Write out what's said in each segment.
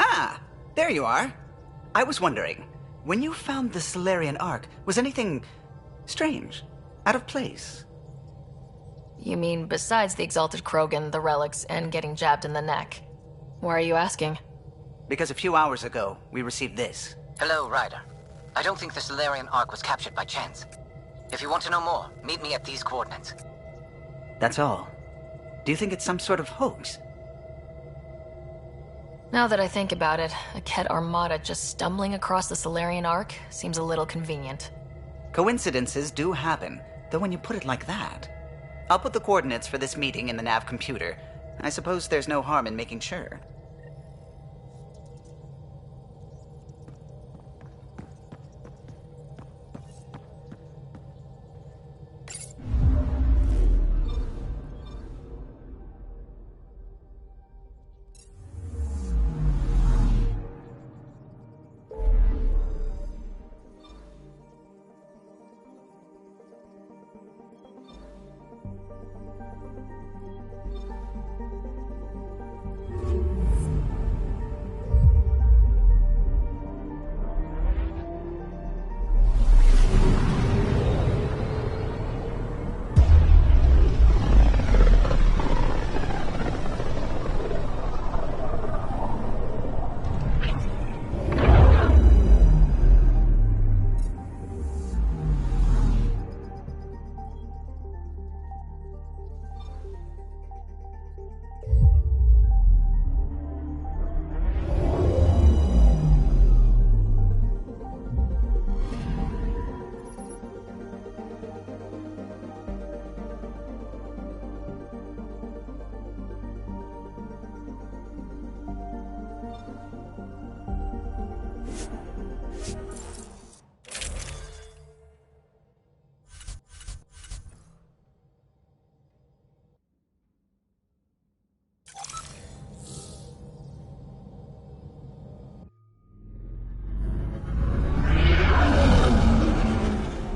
Ah, there you are. I was wondering, when you found the Salarian Ark, was anything strange, out of place? You mean besides the Exalted Krogan, the relics, and getting jabbed in the neck? Why are you asking? Because a few hours ago, we received this. Hello, Ryder. I don't think the Salarian Ark was captured by chance. If you want to know more, meet me at these coordinates. That's all. Do you think it's some sort of hoax? Now that I think about it, a Ket armada just stumbling across the Salarian Ark seems a little convenient. Coincidences do happen, though when you put it like that. I'll put the coordinates for this meeting in the nav computer. I suppose there's no harm in making sure.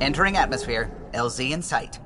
Entering atmosphere. LZ in sight.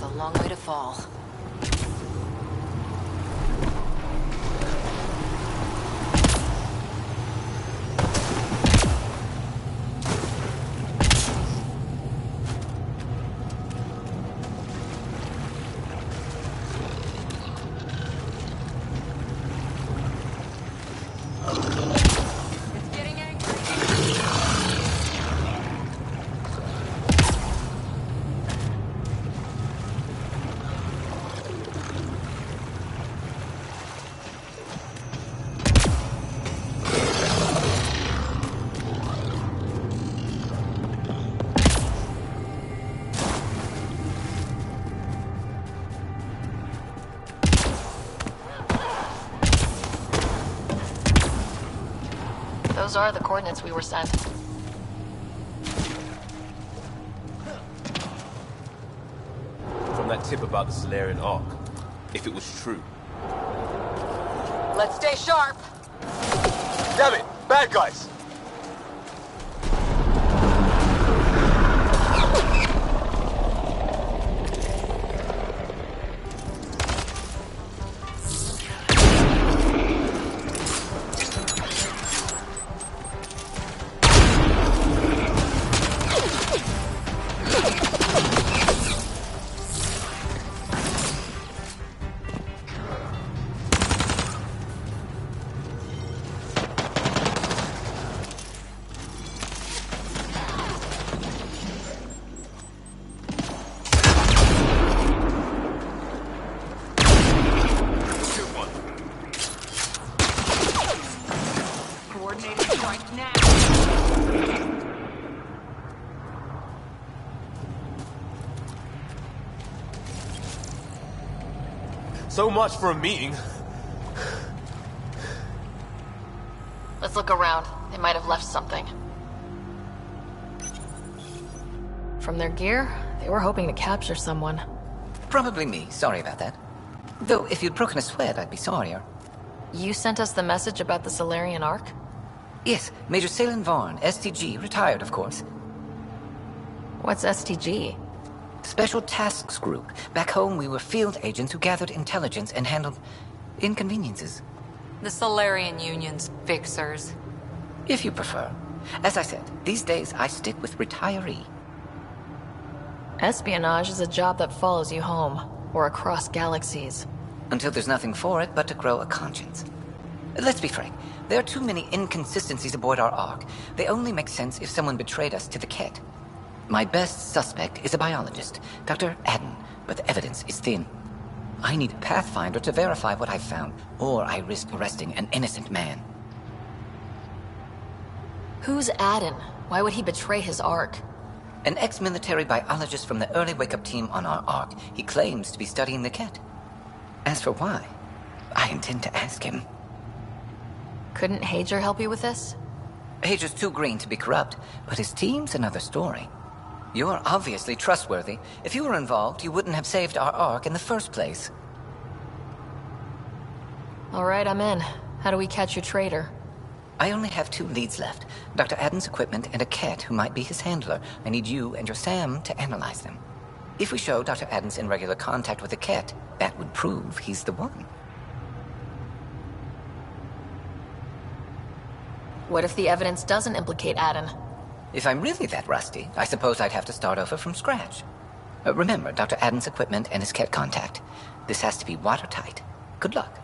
It's a long way to fall. Those are the coordinates we were sent. From that tip about the Salarian Ark, if it was true. Let's stay sharp! Damn it! Bad guys! So much for a meeting. Let's look around. They might have left something. From their gear, they were hoping to capture someone. Probably me. Sorry about that. Though, if you'd broken a sweat, I'd be sorrier. You sent us the message about the Salarian Ark? Yes, Major Salin Varn, STG, retired, of course. What's STG? Special Tasks Group. Back home, we were field agents who gathered intelligence and handled inconveniences. The Salarian Union's fixers. If you prefer. As I said, these days I stick with retiree. Espionage is a job that follows you home, or across galaxies. Until there's nothing for it but to grow a conscience. Let's be frank, there are too many inconsistencies aboard our Ark. They only make sense if someone betrayed us to the Ket. My best suspect is a biologist, Dr. Addison, but the evidence is thin. I need a Pathfinder to verify what I've found, or I risk arresting an innocent man. Who's Addison? Why would he betray his Ark? An ex-military biologist from the early wake-up team on our Ark. He claims to be studying the Ket. As for why, I intend to ask him. Couldn't Hager help you with this? Hager's too green to be corrupt, but his team's another story. You're obviously trustworthy. If you were involved, you wouldn't have saved our Ark in the first place. All right, I'm in. How do we catch your traitor? I only have 2 leads left. Dr. Addison's equipment and a Ket who might be his handler. I need you and your Sam to analyze them. If we show Dr. Addison in regular contact with the Ket, that would prove he's the one. What if the evidence doesn't implicate Addison? If I'm really that rusty, I suppose I'd have to start over from scratch. Remember, Dr. Addison's equipment and his Ket contact. This has to be watertight. Good luck.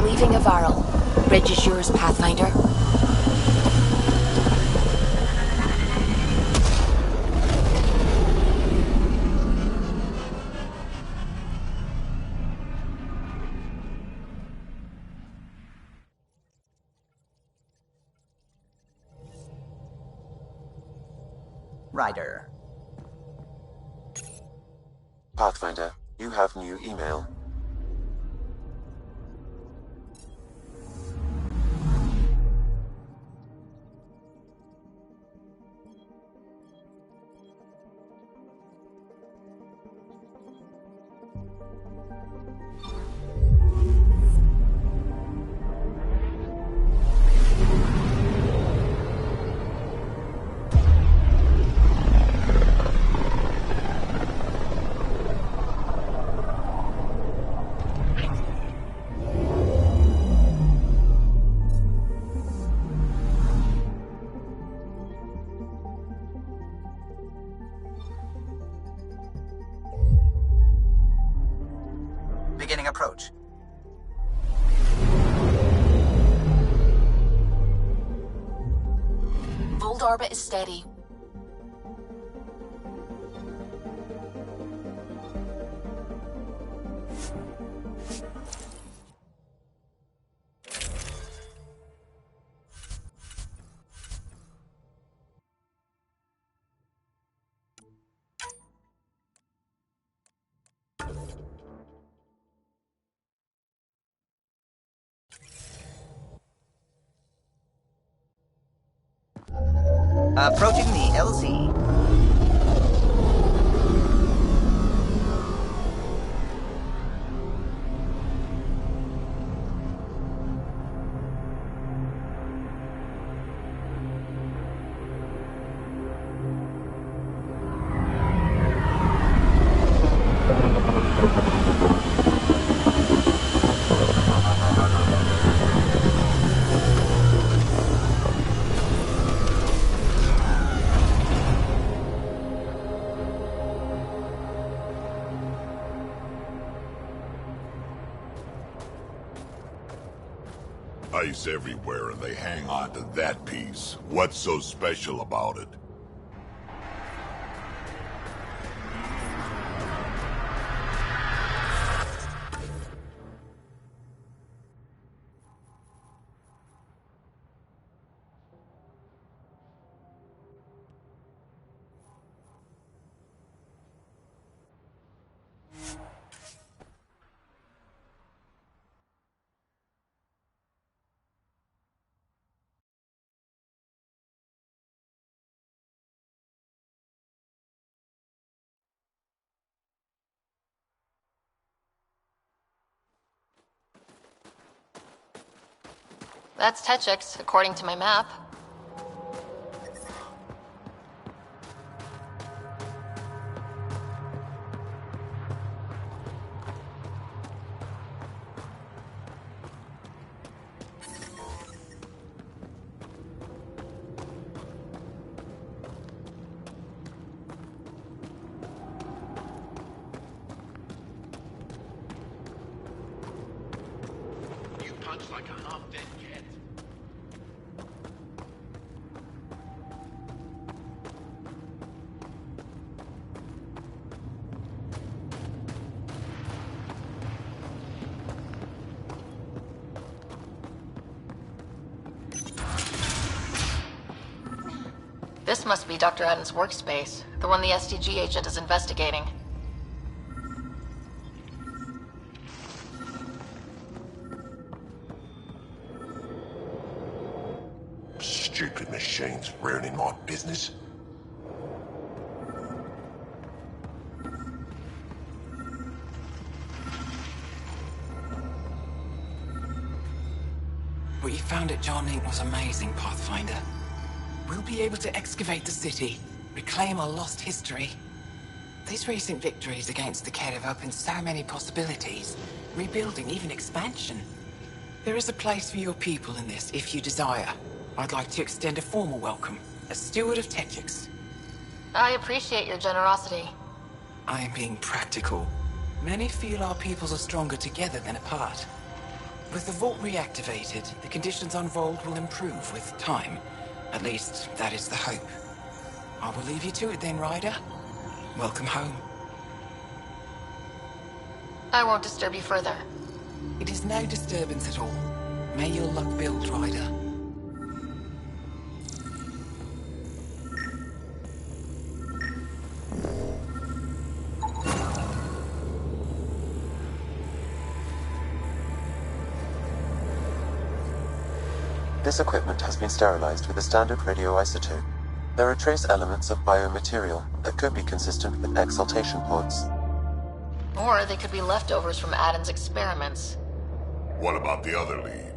Leaving Avaril. Bridge is yours, Pathfinder. Ryder. Pathfinder, you have new email. Bold orbit is steady. Approaching the LZ. Ice everywhere and they hang on to that piece. What's so special about it? That's Techix, according to my map. Like a half-dead cat. This must be Dr. Addison's workspace, the one the SDG agent is investigating. Stupid machines ruining my business. What you found at Jaal was amazing, Pathfinder. We'll be able to excavate the city, reclaim our lost history. These recent victories against the Kett have opened so many possibilities. Rebuilding, even expansion. There is a place for your people in this, if you desire. I'd like to extend a formal welcome, as steward of Techix. I appreciate your generosity. I am being practical. Many feel our peoples are stronger together than apart. With the vault reactivated, the conditions on Vold will improve with time. At least, that is the hope. I will leave you to it then, Ryder. Welcome home. I won't disturb you further. It is no disturbance at all. May your luck build, Ryder. This equipment has been sterilized with a standard radioisotope. There are trace elements of biomaterial that could be consistent with exaltation pods. Or they could be leftovers from Addison's experiments. What about the other lead?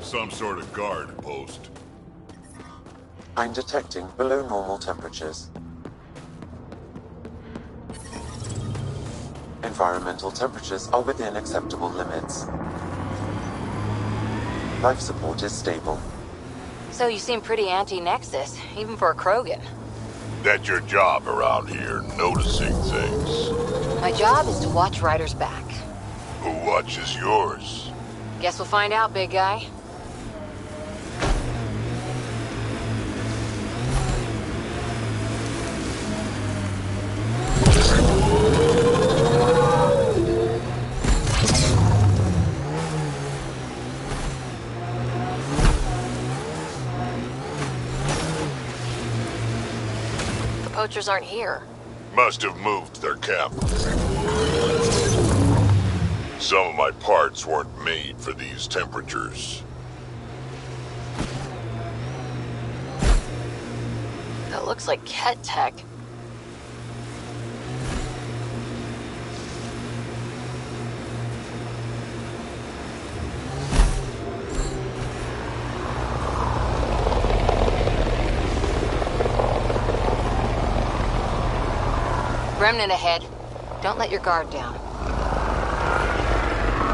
Some sort of guard post. I'm detecting below normal temperatures. Environmental temperatures are within acceptable limits. Life support is stable. So you seem pretty anti-Nexus, even for a Krogan. That's your job around here, noticing things. My job is to watch Ryder's back. Who watches yours? Guess we'll find out, big guy. Poachers aren't here. Must have moved their camp. Some of my parts weren't made for these temperatures. That looks like Ket tech. Remnant ahead. Don't let your guard down.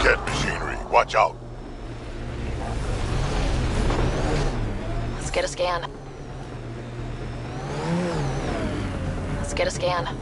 Cat machinery, watch out. Let's get a scan. Let's get a scan.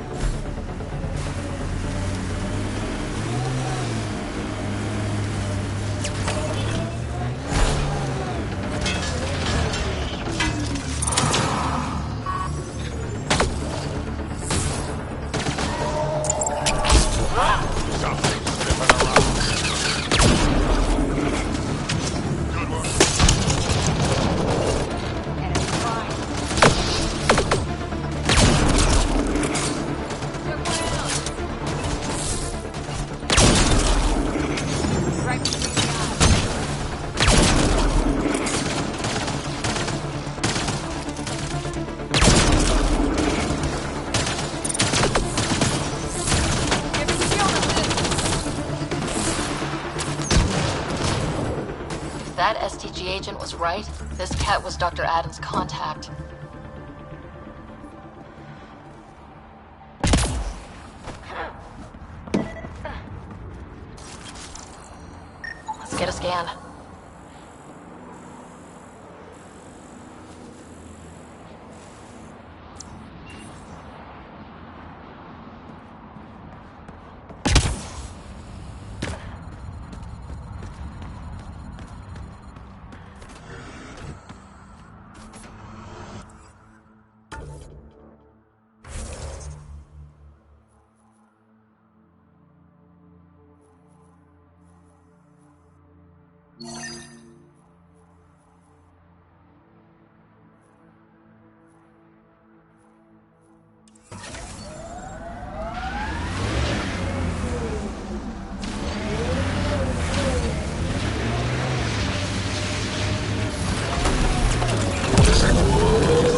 That STG agent was right. This cat was Dr. Adams' contact. Let's get a scan.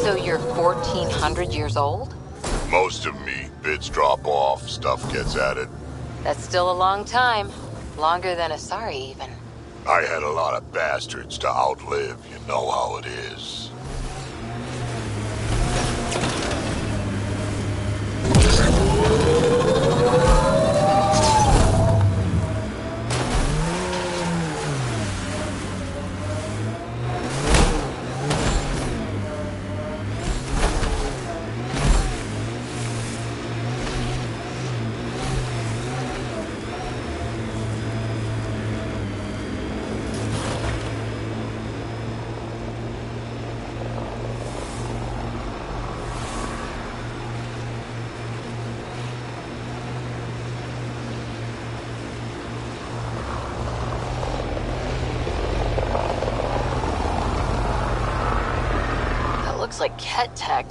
So you're 1,400 years old? Most of me, bits drop off, stuff gets added. That's still a long time. Longer than Sara even. I had a lot of bastards to outlive, you know how it is. Looks like Ket tech.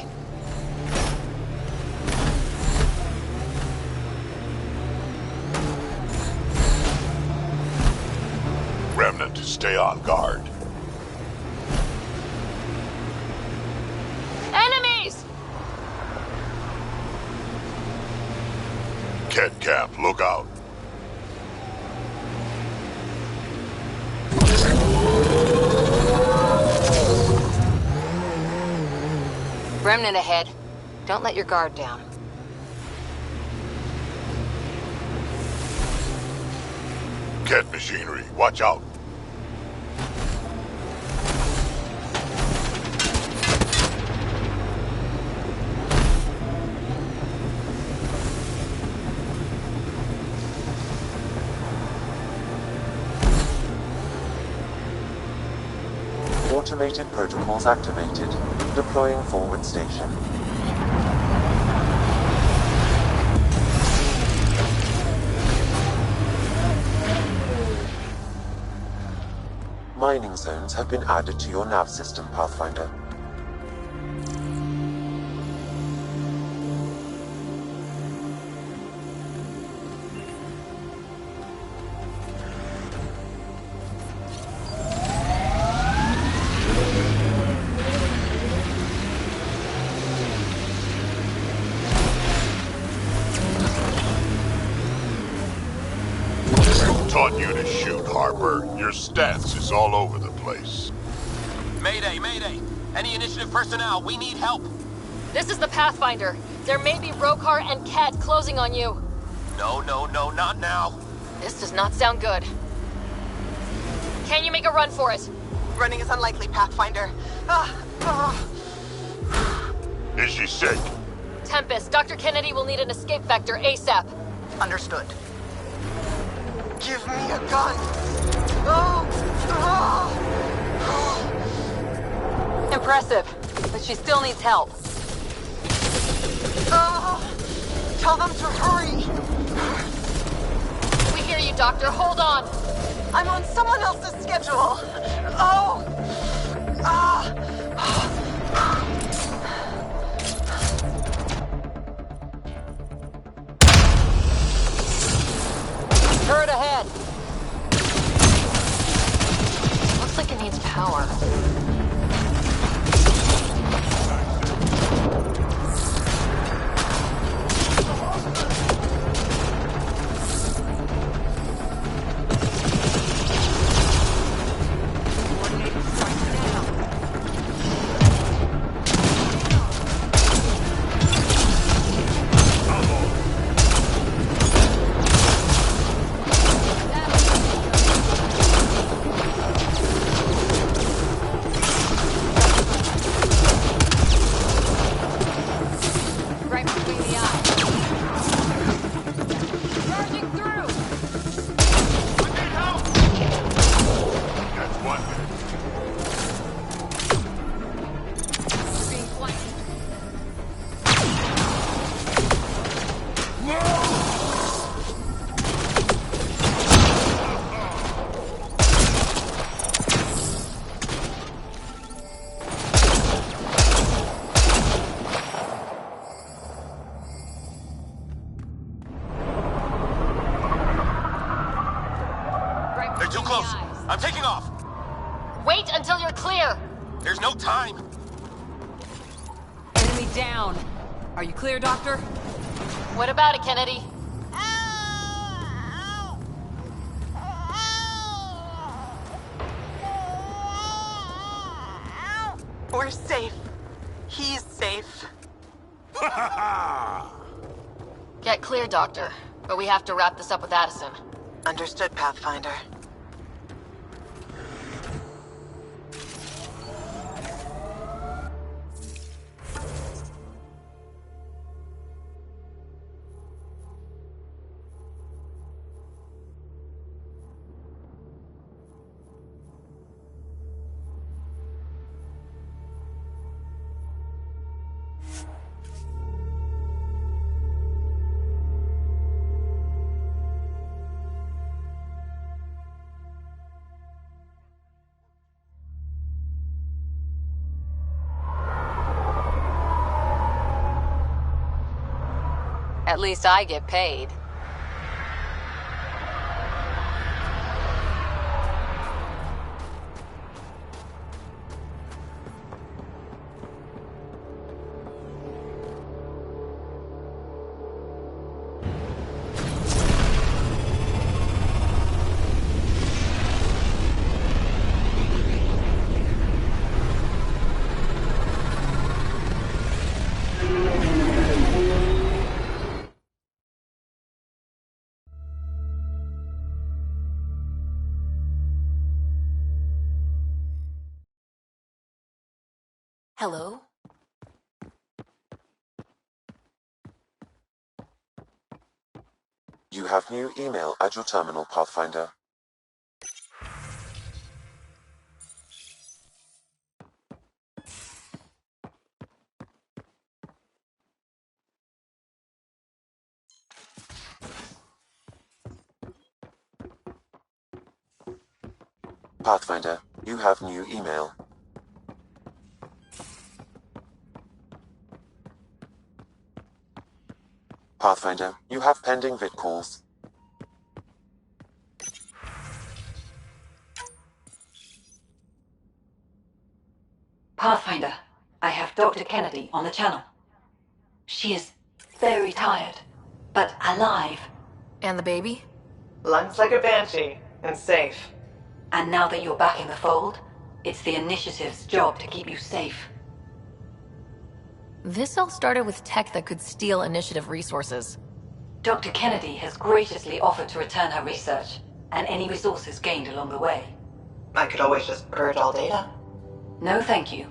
Remnant, stay on guard. Enemies! Ket camp, look out. Remnant ahead. Don't let your guard down. Cat machinery. Watch out. Automated protocols activated. Deploying forward station. Mining zones have been added to your nav system, Pathfinder. Taught you to shoot, Harper. Your stats is all over the place. Mayday, mayday! Any initiative personnel, we need help! This is the Pathfinder. There may be Rokar and Ket closing on you. No, not now! This does not sound good. Can you make a run for it? Running is unlikely, Pathfinder. Is she sick? Tempest, Dr. Kennedy will need an escape vector ASAP. Understood. Give me a gun! Impressive, but she still needs help. Tell them to hurry! We hear you, Doctor. Hold on. I'm on someone else's schedule. Turret ahead. Looks like it needs power. They're too close! I'm taking off! Wait until you're clear! There's no time! Enemy down. Are you clear, Doctor? What about it, Kennedy? We're safe. He's safe. Get clear, Doctor. But we have to wrap this up with Addison. Understood, Pathfinder. At least I get paid. Hello? You have new email at your terminal, Pathfinder. Pathfinder, you have new email. Pathfinder, you have pending vid calls. Pathfinder, I have Dr. Kennedy on the channel. She is very tired, but alive. And the baby? Lungs like a banshee, and safe. And now that you're back in the fold, it's the Initiative's job to keep you safe. This all started with tech that could steal Initiative resources. Dr. Kennedy has graciously offered to return her research, and any resources gained along the way. I could always just purge all data. No thank you.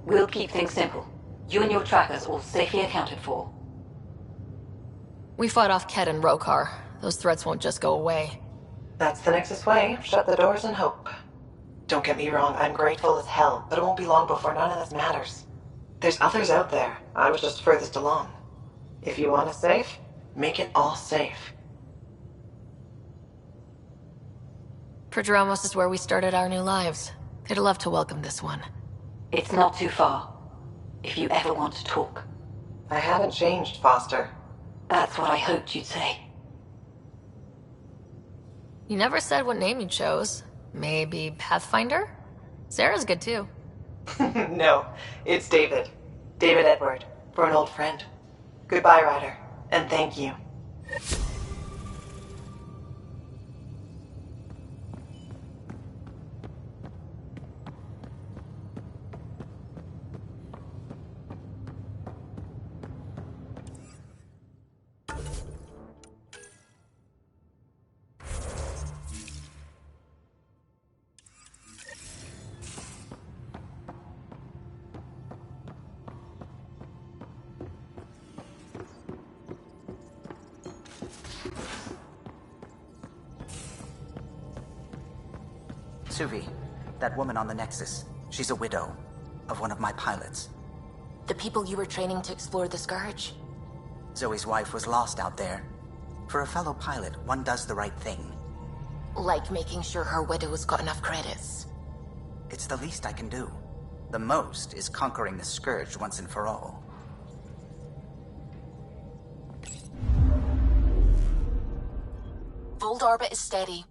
We'll keep things simple. You and your trackers all safely accounted for. We fought off Ket and Rokar. Those threats won't just go away. That's the Nexus way. Shut the doors and hope. Don't get me wrong, I'm grateful as hell, but it won't be long before none of this matters. There's others out there. I was just furthest along. If you want us safe, make it all safe. Prodromos is where we started our new lives. They'd love to welcome this one. It's not too far, if you ever want to talk. I haven't changed, Foster. That's what I hoped you'd say. You never said what name you chose. Maybe Pathfinder? Sarah's good too. No, it's David. David Edward, for an old friend. Goodbye, Ryder, and thank you. Suvi, that woman on the Nexus, she's a widow of one of my pilots. The people you were training to explore the Scourge? Zoe's wife was lost out there. For a fellow pilot, one does the right thing. Like making sure her widow's got enough credits. It's the least I can do. The most is conquering the Scourge once and for all. Fold orbit is steady.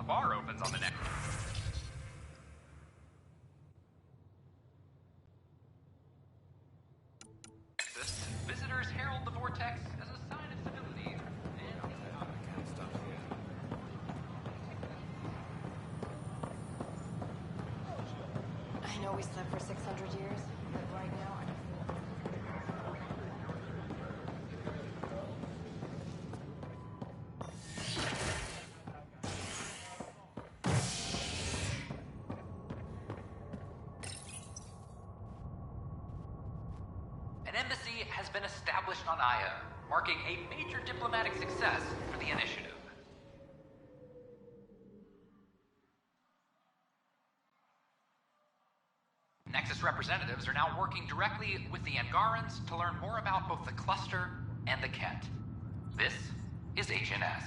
bar opens on the next. Visitors herald the vortex as a know we slept for 600 years, but right now I An embassy has been established on Aya, marking a major diplomatic success for the initiative. Nexus representatives are now working directly with the Angarans to learn more about both the cluster and the Kett. This is Agent S.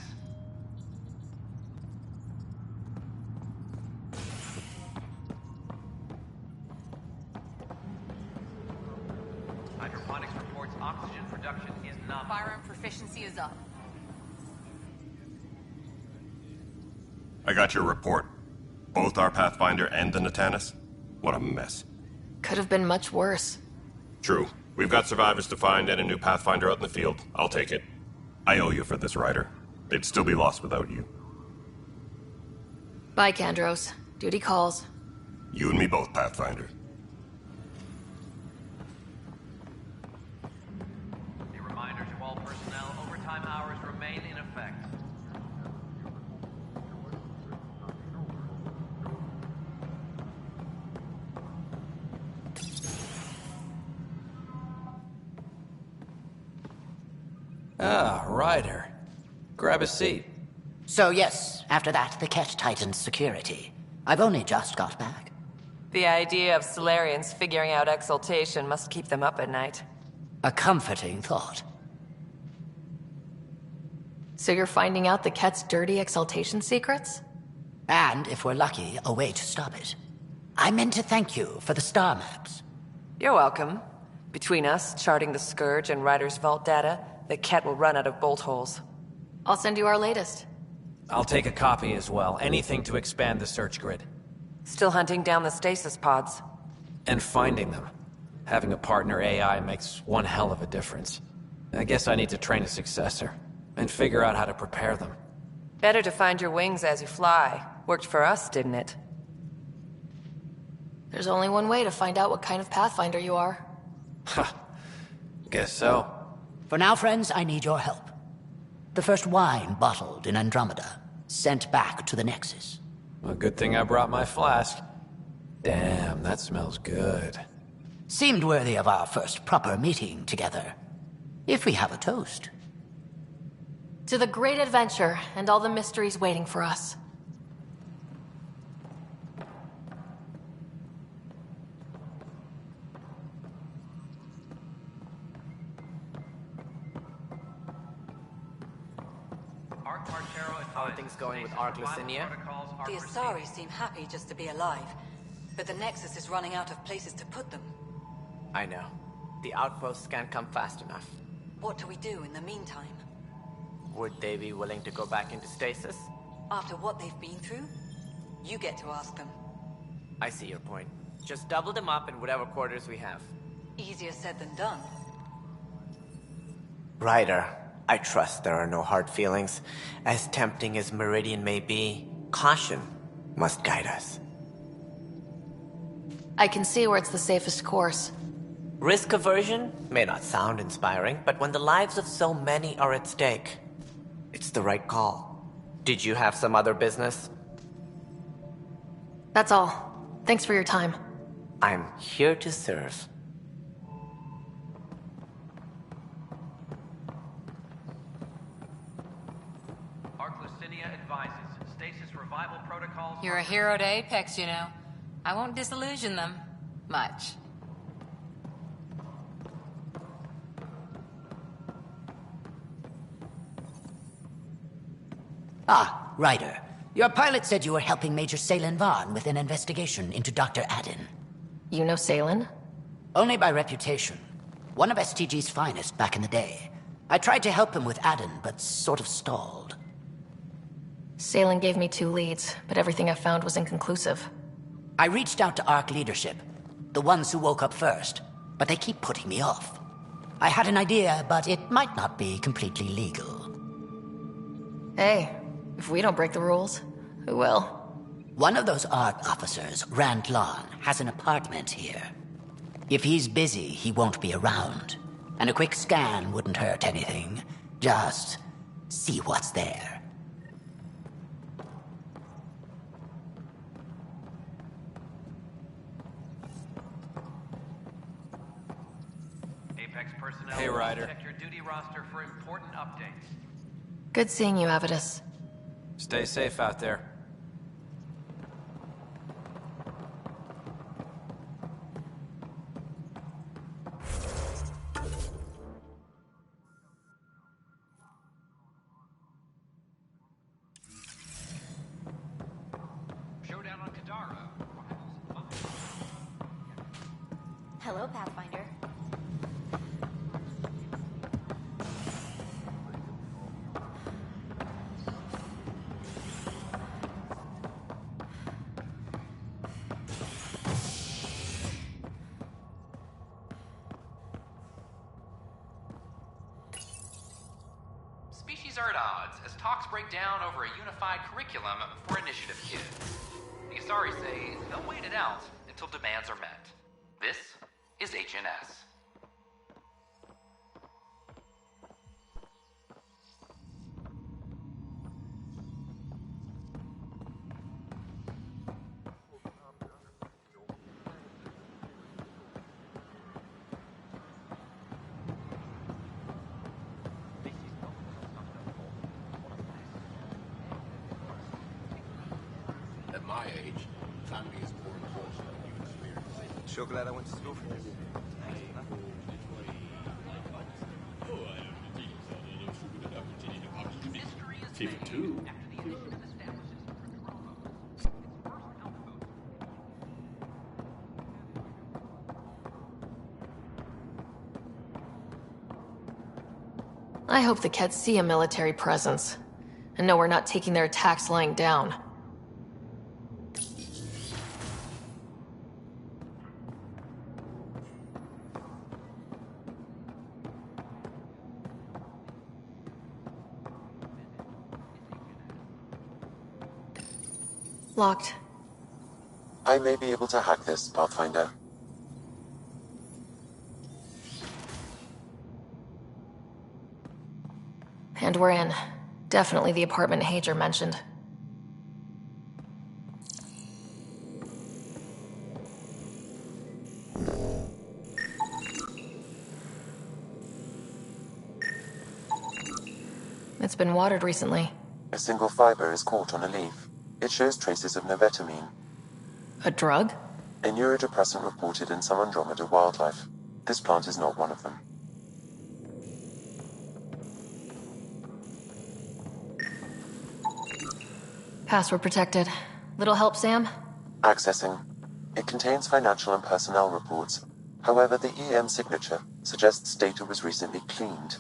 Hydroponics reports oxygen production is not... Firearm proficiency is up. I got your report. Both our Pathfinder and the Natanus? What a mess. Could have been much worse. True. We've got survivors to find and a new Pathfinder out in the field. I'll take it. I owe you for this, Ryder. They'd still be lost without you. Bye, Kandros. Duty calls. You and me both, Pathfinder. A reminder to all personnel, overtime hours remain in effect. Ah, Ryder. Grab a seat. So yes, after that, the Kett tightened security. I've only just got back. The idea of salarians figuring out exaltation must keep them up at night. A comforting thought. So you're finding out the Kett's dirty exaltation secrets? And, if we're lucky, a way to stop it. I meant to thank you for the star maps. You're welcome. Between us, charting the Scourge and Ryder's vault data, the Kett will run out of bolt holes. I'll send you our latest. I'll take a copy as well. Anything to expand the search grid. Still hunting down the stasis pods. And finding them. Having a partner AI makes one hell of a difference. I guess I need to train a successor. And figure out how to prepare them. Better to find your wings as you fly. Worked for us, didn't it? There's only one way to find out what kind of Pathfinder you are. Ha. Guess so. For now, friends, I need your help. The first wine bottled in Andromeda, sent back to the Nexus. A good thing I brought my flask. Damn, that smells good. Seemed worthy of our first proper meeting together. If we have a toast. To the great adventure and all the mysteries waiting for us. How are things going with Arclusinia? The Asari seem happy just to be alive, but the Nexus is running out of places to put them. I know. The outposts can't come fast enough. What do we do in the meantime? Would they be willing to go back into stasis? After what they've been through? You get to ask them. I see your point. Just double them up in whatever quarters we have. Easier said than done. Ryder, I trust there are no hard feelings. As tempting as Meridian may be, caution must guide us. I can see where it's the safest course. Risk aversion may not sound inspiring, but when the lives of so many are at stake, it's the right call. Did you have some other business? That's all. Thanks for your time. I'm here to serve. Arclusinia advises stasis revival protocols... You're a hero to Apex, you know. I won't disillusion them. Much. Ah, Ryder. Your pilot said you were helping Major Salen Vaughn with an investigation into Dr. Addison. You know Salen? Only by reputation. One of STG's finest back in the day. I tried to help him with Addison, but sort of stalled. Salen gave me 2 leads, but everything I found was inconclusive. I reached out to ARC leadership, the ones who woke up first, but they keep putting me off. I had an idea, but it might not be completely legal. Hey, if we don't break the rules, who will? One of those ARC officers, Rand Lon, has an apartment here. If he's busy, he won't be around. And a quick scan wouldn't hurt anything. Just see what's there. Apex personnel, hey, Ryder. check your duty roster for important updates. Good seeing you, Addison. Stay safe out there. Showdown on Kadara. Hello, Pathfinder. Species are at odds as talks break down over a unified curriculum for initiative kids. The Asari say they'll wait it out until demands are met. This is HNS. At my age, family is more important than you experience. Sure glad I went to school for this. FIFA 2? I hope the Kett see a military presence. And know we're not taking their attacks lying down. Locked. I may be able to hack this, Pathfinder. And we're in. Definitely the apartment Hager mentioned. It's been watered recently. A single fiber is caught on a leaf. It shows traces of novetamine, A drug? a neurodepressant reported in some Andromeda wildlife. This plant is not one of them. Password protected. Little help, Sam? Accessing. It contains financial and personnel reports. However, the EM signature suggests data was recently cleaned.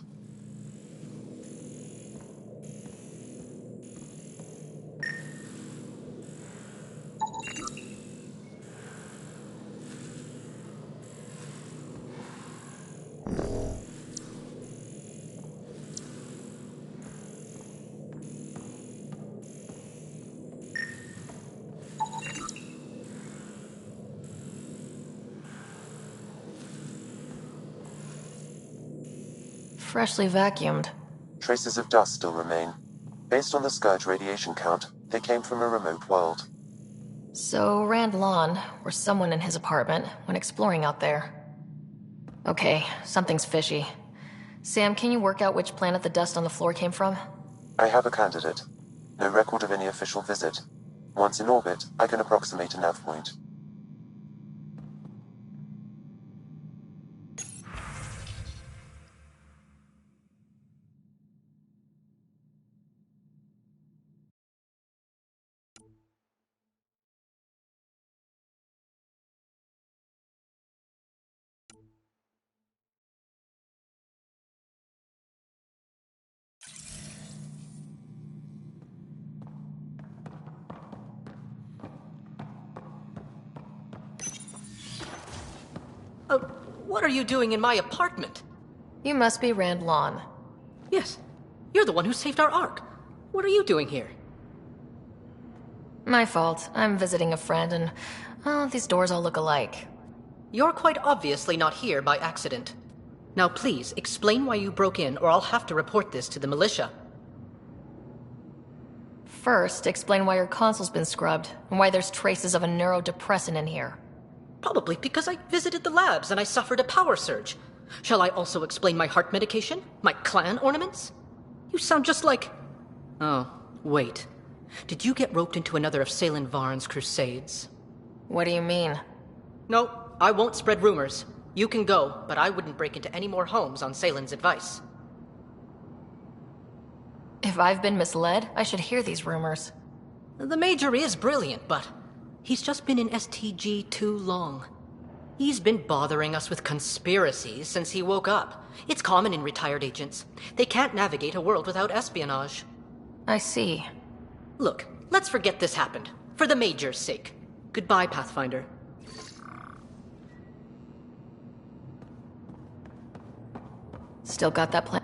Freshly vacuumed. Traces of dust still remain. Based on the Scourge radiation count, they came from a remote world. So Rand Lon, or someone in his apartment, when exploring out there. Okay, something's fishy. Sam, can you work out which planet the dust on the floor came from? I have a candidate. No record of any official visit. Once in orbit, I can approximate a nav point. What are you doing in my apartment? You must be Rand Lon. Yes. You're the one who saved our Ark. What are you doing here? My fault. I'm visiting a friend and... oh, these doors all look alike. You're quite obviously not here by accident. Now please, explain why you broke in, or I'll have to report this to the militia. First, explain why your console's been scrubbed, and why there's traces of a neurodepressant in here. Probably because I visited the labs and I suffered a power surge. Shall I also explain my heart medication? My clan ornaments? You sound just like... Oh, wait. Did you get roped into another of Salen Varn's crusades? What do you mean? No, I won't spread rumors. You can go, but I wouldn't break into any more homes on Salen's advice. If I've been misled, I should hear these rumors. The Major is brilliant, but he's just been in STG too long. He's been bothering us with conspiracies since he woke up. It's common in retired agents. They can't navigate a world without espionage. I see. Look, let's forget this happened. For the Major's sake. Goodbye, Pathfinder. Still got that plan?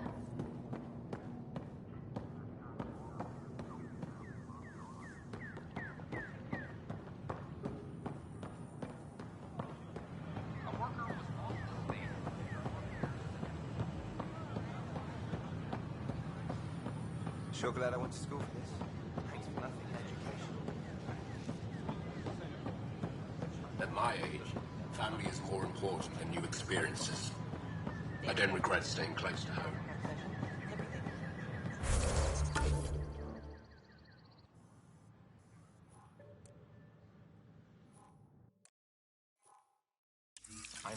Sure glad I went to school for this. Thanks for nothing, education. At my age, family is more important than new experiences. I don't regret staying close to home. I know.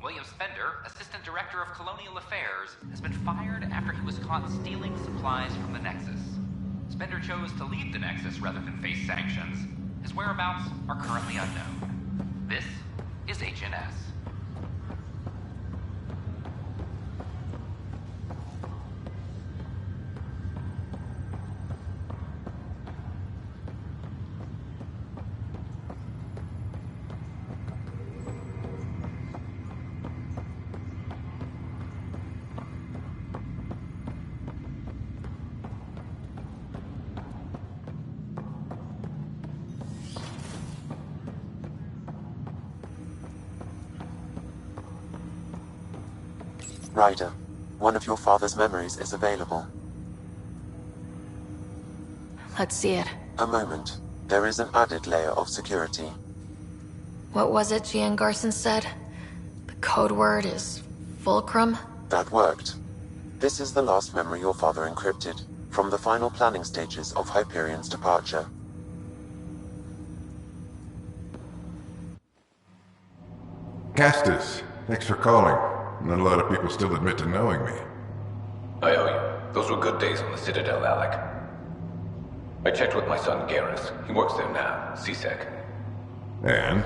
William Spender, Assistant Director of Colonial Affairs, has been fired after he was caught stealing supplies from the Nexus. Spender chose to leave the Nexus rather than face sanctions. His whereabouts are currently unknown. This is HNS. Ryder, one of your father's memories is available. Let's see it. A moment. There is an added layer of security. What was it Gian Garson said? The code word is Fulcrum? That worked. This is the last memory your father encrypted, from the final planning stages of Hyperion's departure. Castus, thanks for calling. Not a lot of people still admit to knowing me. I owe you. Those were good days on the Citadel, Alec. I checked with my son Garrus. He works there now, CSEC. And?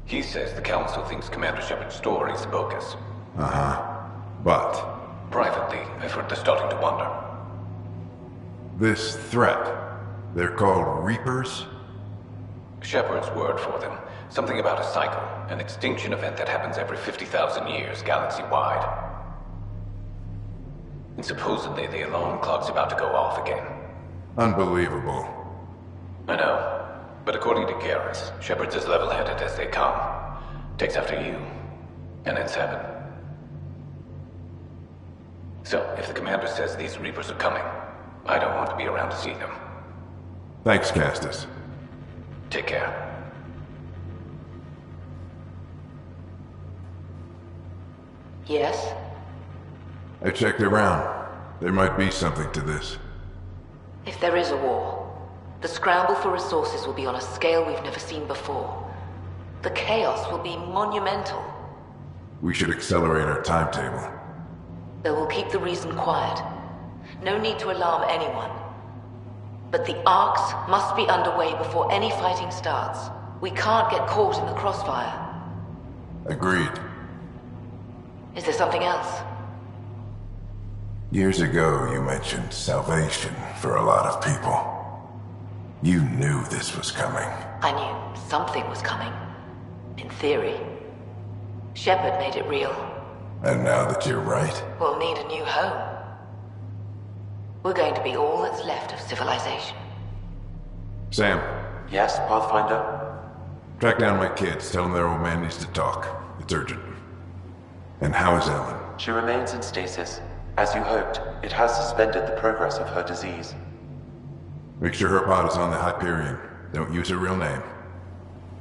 He says the Council thinks Commander Shepard's story is bogus. Uh-huh. But? Privately, I've heard they're starting to wonder. This threat, they're called Reapers? Shepard's word for them. Something about a cycle, an extinction event that happens every 50,000 years, galaxy-wide. And supposedly the alarm clock's about to go off again. Unbelievable. I know. But according to Garrus, Shepard's as level-headed as they come. Takes after you. And then 7. So, if the commander says these Reapers are coming, I don't want to be around to see them. Thanks, Castus. Take care. Yes? I checked around. There might be something to this. If there is a war, the scramble for resources will be on a scale we've never seen before. The chaos will be monumental. We should accelerate our timetable. Though we'll keep the reason quiet. No need to alarm anyone. But the arcs must be underway before any fighting starts. We can't get caught in the crossfire. Agreed. Is there something else? Years ago, you mentioned salvation for a lot of people. You knew this was coming. I knew something was coming. In theory. Shepard made it real. And now that you're right, We'll need a new home. We're going to be all that's left of civilization. Sam, Yes, Pathfinder? track down my kids. Tell them their old man needs to talk. It's urgent. And how is Ellen? She remains in stasis. As you hoped, it has suspended the progress of her disease. Make sure her pod is on the Hyperion. Don't use her real name.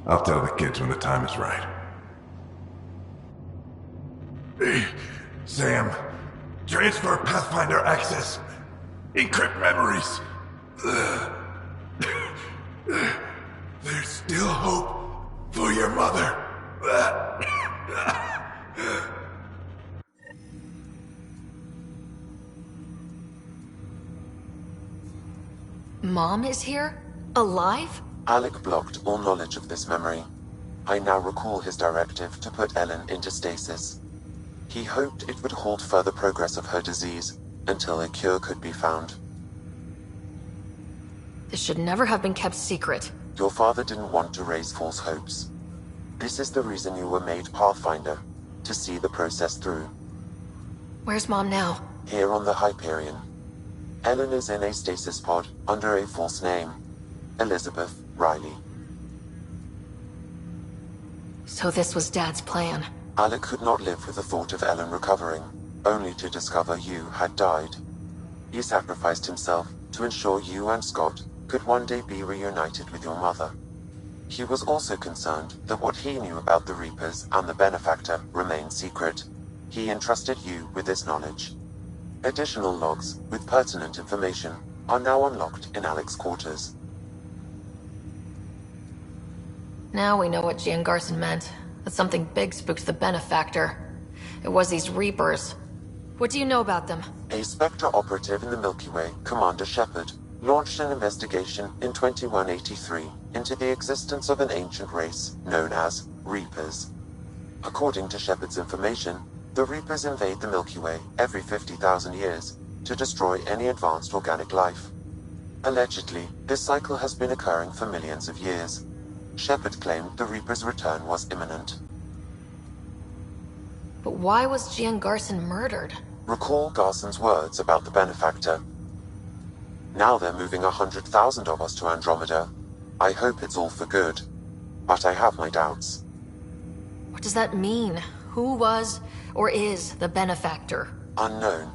I'll tell the kids when the time is right. Hey, Sam. Transfer Pathfinder access. Encrypt memories. There's still hope for your mother. Mom is here? Alive? Alec blocked all knowledge of this memory. I now recall his directive to put Ellen into stasis. He hoped it would halt further progress of her disease until a cure could be found. This should never have been kept secret. Your father didn't want to raise false hopes. This is the reason you were made Pathfinder, to see the process through. Where's Mom now? Here on the Hyperion. Ellen is in a stasis pod under a false name. Elizabeth Riley. So this was Dad's plan. Alec could not live with the thought of Ellen recovering, only to discover you had died. He sacrificed himself to ensure you and Scott could one day be reunited with your mother. He was also concerned that what he knew about the Reapers and the Benefactor remained secret. He entrusted you with this knowledge. Additional logs with pertinent information are now unlocked in Alec's quarters. Now we know what Jan Garson meant. That something big spooked the Benefactor. It was these Reapers. What do you know about them? A Spectre operative in the Milky Way, Commander Shepard, launched an investigation in 2183 into the existence of an ancient race known as Reapers. According to Shepard's information, the Reapers invade the Milky Way every 50,000 years to destroy any advanced organic life. Allegedly, this cycle has been occurring for millions of years. Shepard claimed the Reapers' return was imminent. But why was Jan Garson murdered? Recall Garson's words about the Benefactor. Now they're moving 100,000 of us to Andromeda. I hope it's all for good, but I have my doubts. What does that mean? Who was or is the Benefactor? Unknown.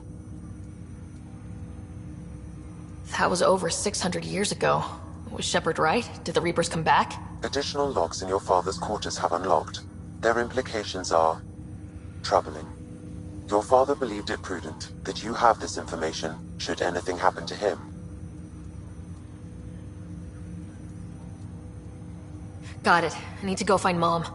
That was over 600 years ago. Was Shepard right? Did the Reapers come back? Additional logs in your father's quarters have unlocked. Their implications are troubling. Your father believed it prudent that you have this information should anything happen to him. Got it. I need to go find Mom.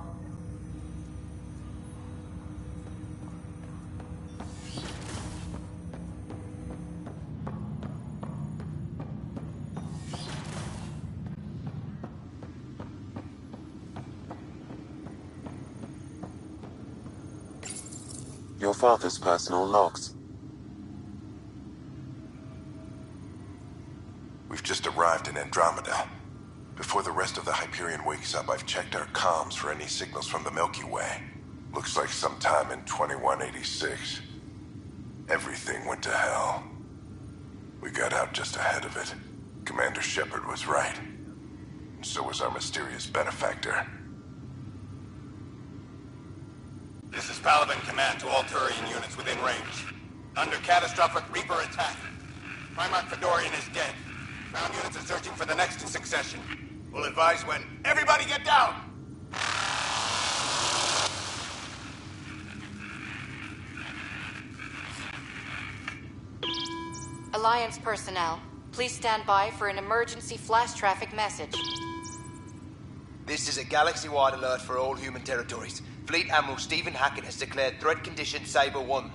Your father's personal logs. We've just arrived in Andromeda. Before the rest of the Hyperion wakes up, I've checked our comms for any signals from the Milky Way. Looks like sometime in 2186. Everything went to hell. We got out just ahead of it. Commander Shepard was right. And so was our mysterious Benefactor. This is Paladin Command to all Turian units within range. Under catastrophic Reaper attack. Primarch Fedorian is dead. Ground units are searching for the next in succession. We'll advise when. Everybody get down! Alliance personnel, please stand by for an emergency flash traffic message. This is a galaxy-wide alert for all human territories. Fleet Admiral Stephen Hackett has declared threat condition Saber 1.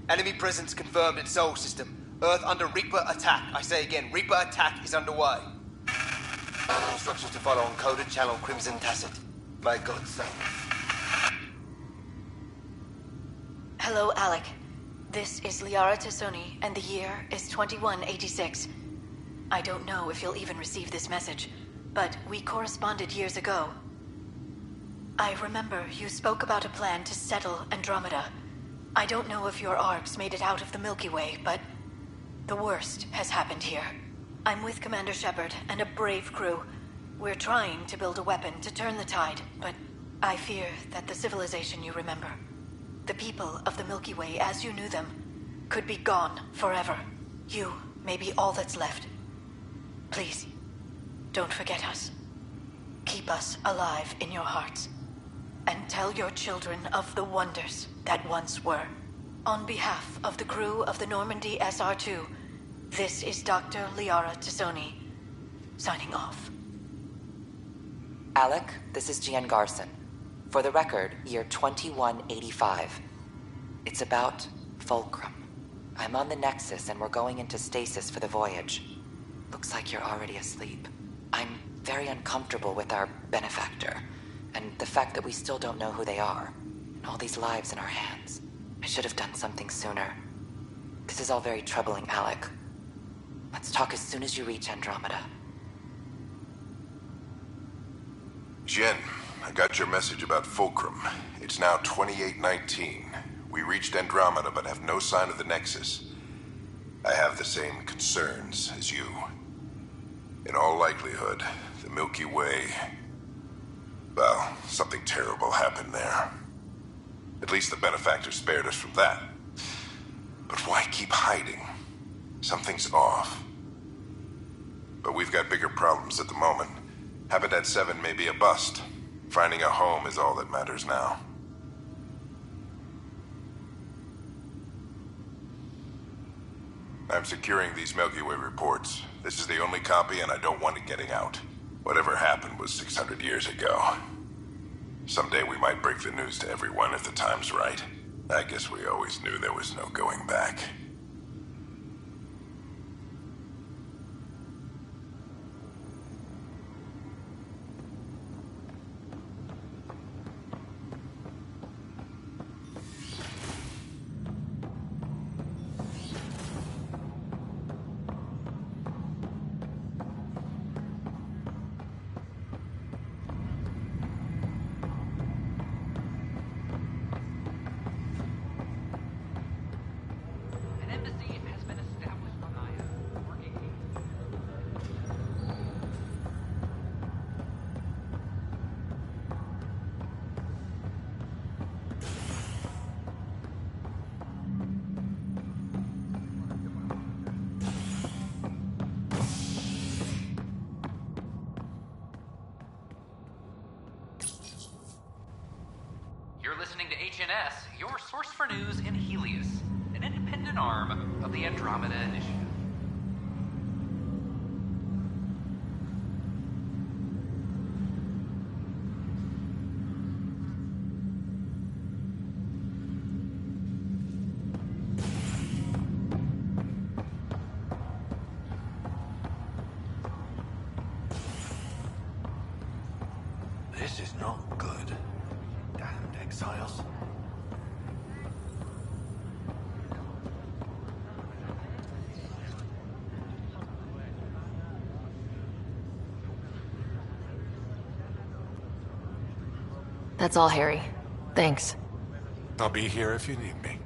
Enemy presence confirmed in Sol System. Earth under Reaper attack. I say again, Reaper attack is underway. Instructions to follow on coded channel Crimson Tacit. May God save. Hello, Alec. This is Liara Tassoni, and the year is 2186. I don't know if you'll even receive this message, but we corresponded years ago. I remember you spoke about a plan to settle Andromeda. I don't know if your arcs made it out of the Milky Way, but the worst has happened here. I'm with Commander Shepard and a brave crew. We're trying to build a weapon to turn the tide, but I fear that the civilization you remember, the people of the Milky Way as you knew them, could be gone forever. You may be all that's left. Please, don't forget us. Keep us alive in your hearts. And tell your children of the wonders that once were. On behalf of the crew of the Normandy SR2, this is Dr. Liara Tassoni, signing off. Alec, this is Gian Garson. For the record, year 2185. It's about Fulcrum. I'm on the Nexus and we're going into stasis for the voyage. Looks like you're already asleep. I'm very uncomfortable with our benefactor, and the fact that we still don't know who they are, and all these lives in our hands. I should have done something sooner. This is all very troubling, Alec. Let's talk as soon as you reach Andromeda. Jen, I got your message about Fulcrum. It's now 2819. We reached Andromeda but have no sign of the Nexus. I have the same concerns as you. In all likelihood, the Milky Way... well, something terrible happened there. At least the benefactor spared us from that. But why keep hiding? Something's off. But we've got bigger problems at the moment. Habitat 7 may be a bust. Finding a home is all that matters now. I'm securing these Milky Way reports. This is the only copy and I don't want it getting out. Whatever happened was 600 years ago. Someday we might break the news to everyone if the time's right. I guess we always knew there was no going back. HNS, your source for news in Helios, an independent arm of the Andromeda Initiative. This is not good. Damned exiles. That's all, Harry. Thanks. I'll be here if you need me.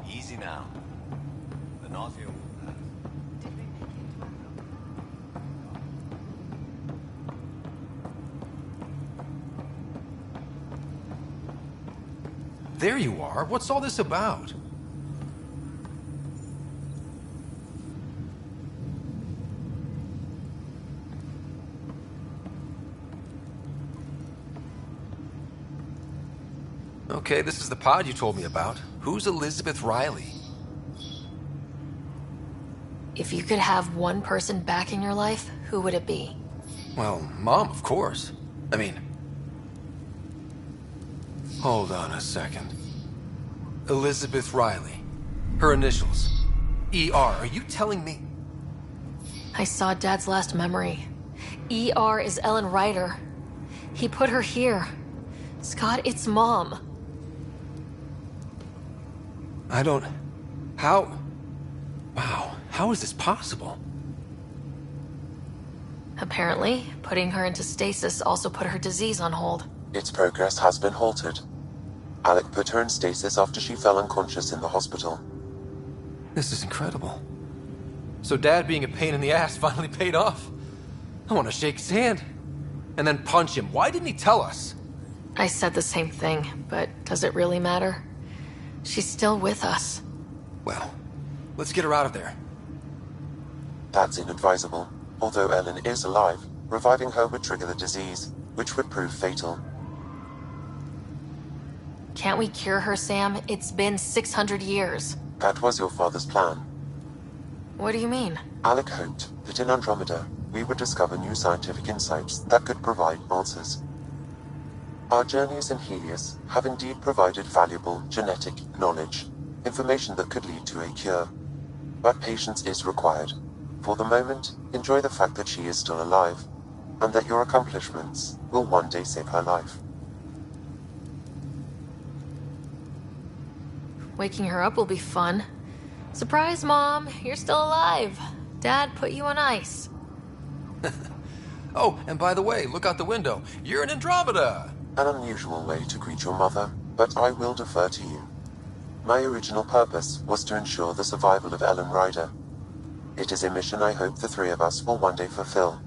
Easy now. The nausea will pass. There you are. What's all this about? Okay, this is the pod you told me about. Who's Elizabeth Riley? If you could have one person back in your life, who would it be? Well, Mom, of course. I mean... Hold on a second. Elizabeth Riley. Her initials. ER. Are you telling me... I saw Dad's last memory. ER is Ellen Ryder. He put her here. Scott, it's Mom. I don't... How... Wow, how is this possible? Apparently, putting her into stasis also put her disease on hold. Its progress has been halted. Alec put her in stasis after she fell unconscious in the hospital. This is incredible. So Dad being a pain in the ass finally paid off? I want to shake his hand. And then punch him. Why didn't he tell us? I said the same thing, but does it really matter? She's still with us. Well, let's get her out of there. That's inadvisable. Although Ellen is alive, reviving her would trigger the disease, which would prove fatal. Can't we cure her, Sam? It's been 600 years. That was your father's plan. What do you mean? Alec hoped that in Andromeda, we would discover new scientific insights that could provide answers. Our journeys in Helios have indeed provided valuable genetic knowledge, information that could lead to a cure. But patience is required. For the moment, enjoy the fact that she is still alive, and that your accomplishments will one day save her life. Waking her up will be fun. Surprise, Mom, you're still alive. Dad put you on ice. Oh, and by the way, look out the window. You're in Andromeda! An unusual way to greet your mother, but I will defer to you. My original purpose was to ensure the survival of Ellen Ryder. It is a mission I hope the three of us will one day fulfill,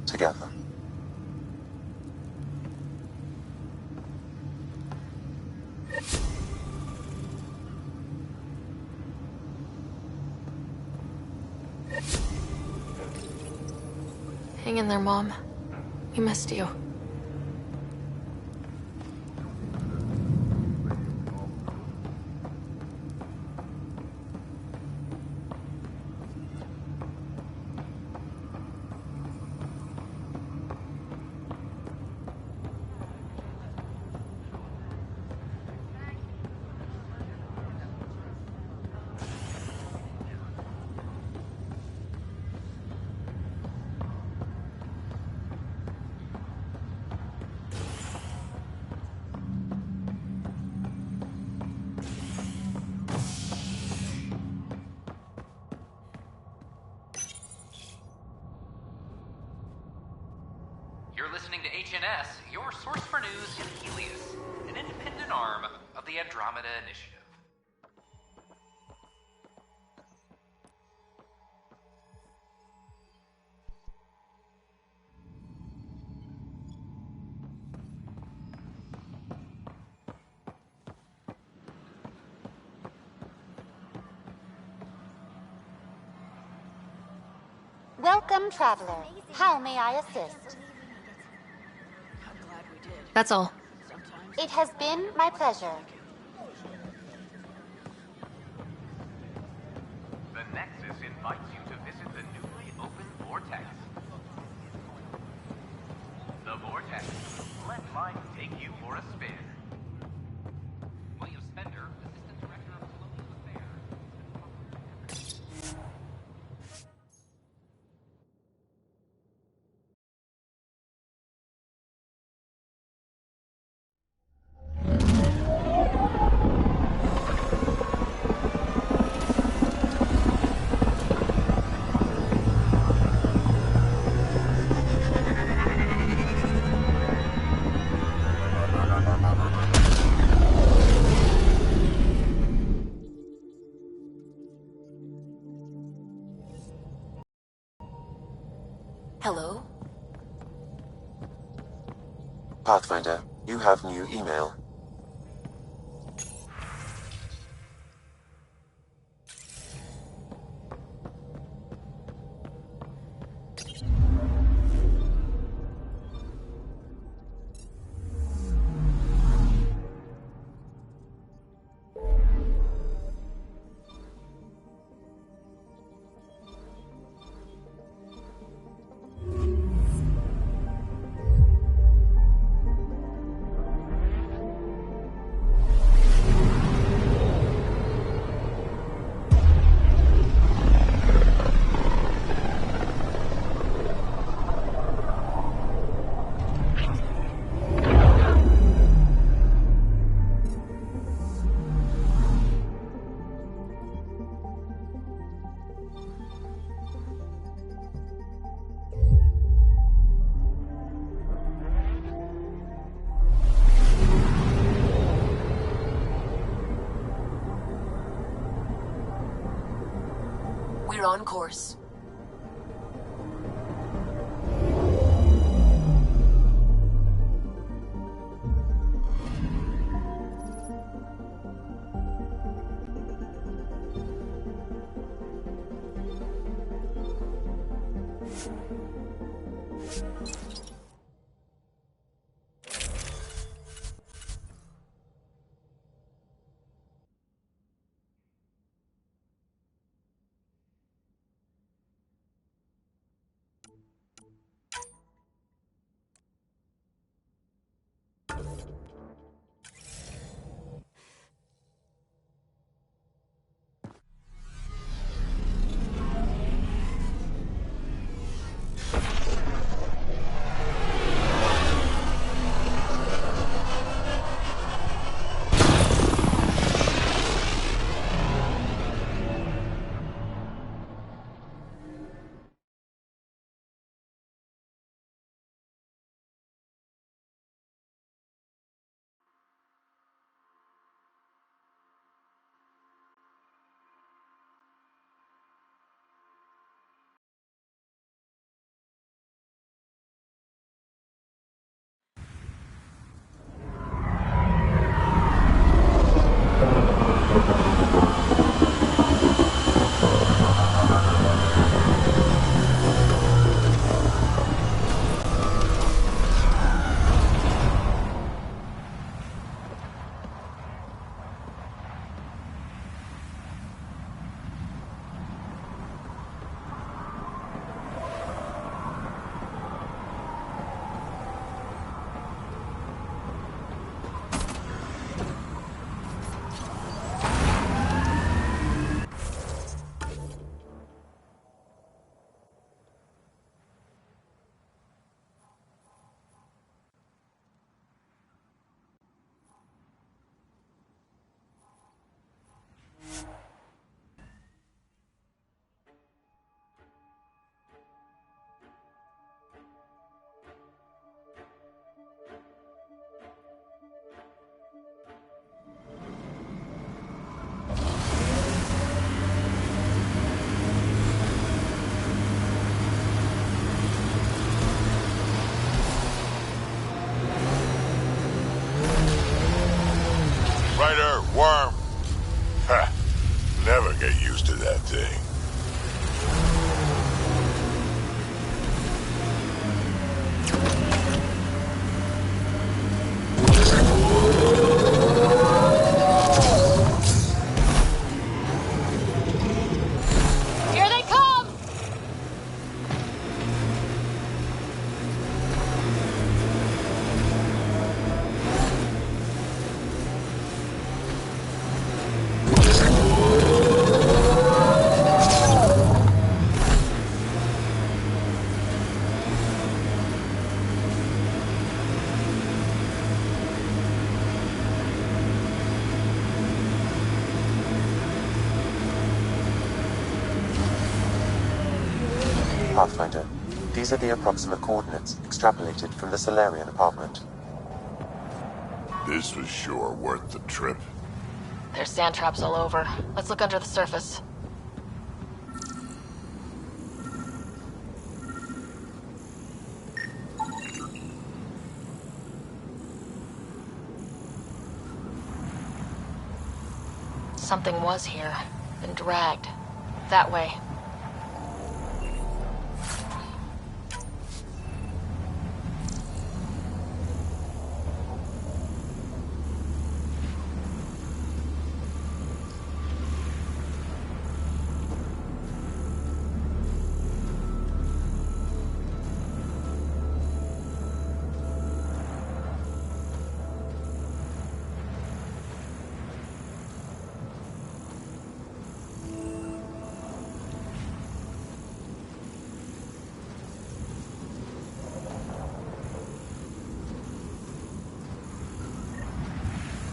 together. Hang in there, Mom. We missed you. Listening to HNS, your source for news in Helios, an independent arm of the Andromeda Initiative. Welcome, traveler. How may I assist? That's all. It has been my pleasure. The Nexus invites you to visit the newly opened Vortex. The Vortex. Let life take you for a spin. William Spender, Assistant Director of Colonial Affairs. Hello? Pathfinder, you have new email. We're on course. Worm. Ha! Never get used to that thing. Here they come! Pathfinder, these are the approximate coordinates extrapolated from the Salarian apartment. This was sure worth the trip. There's sand traps all over. Let's look under the surface. Something was here. Been dragged. That way.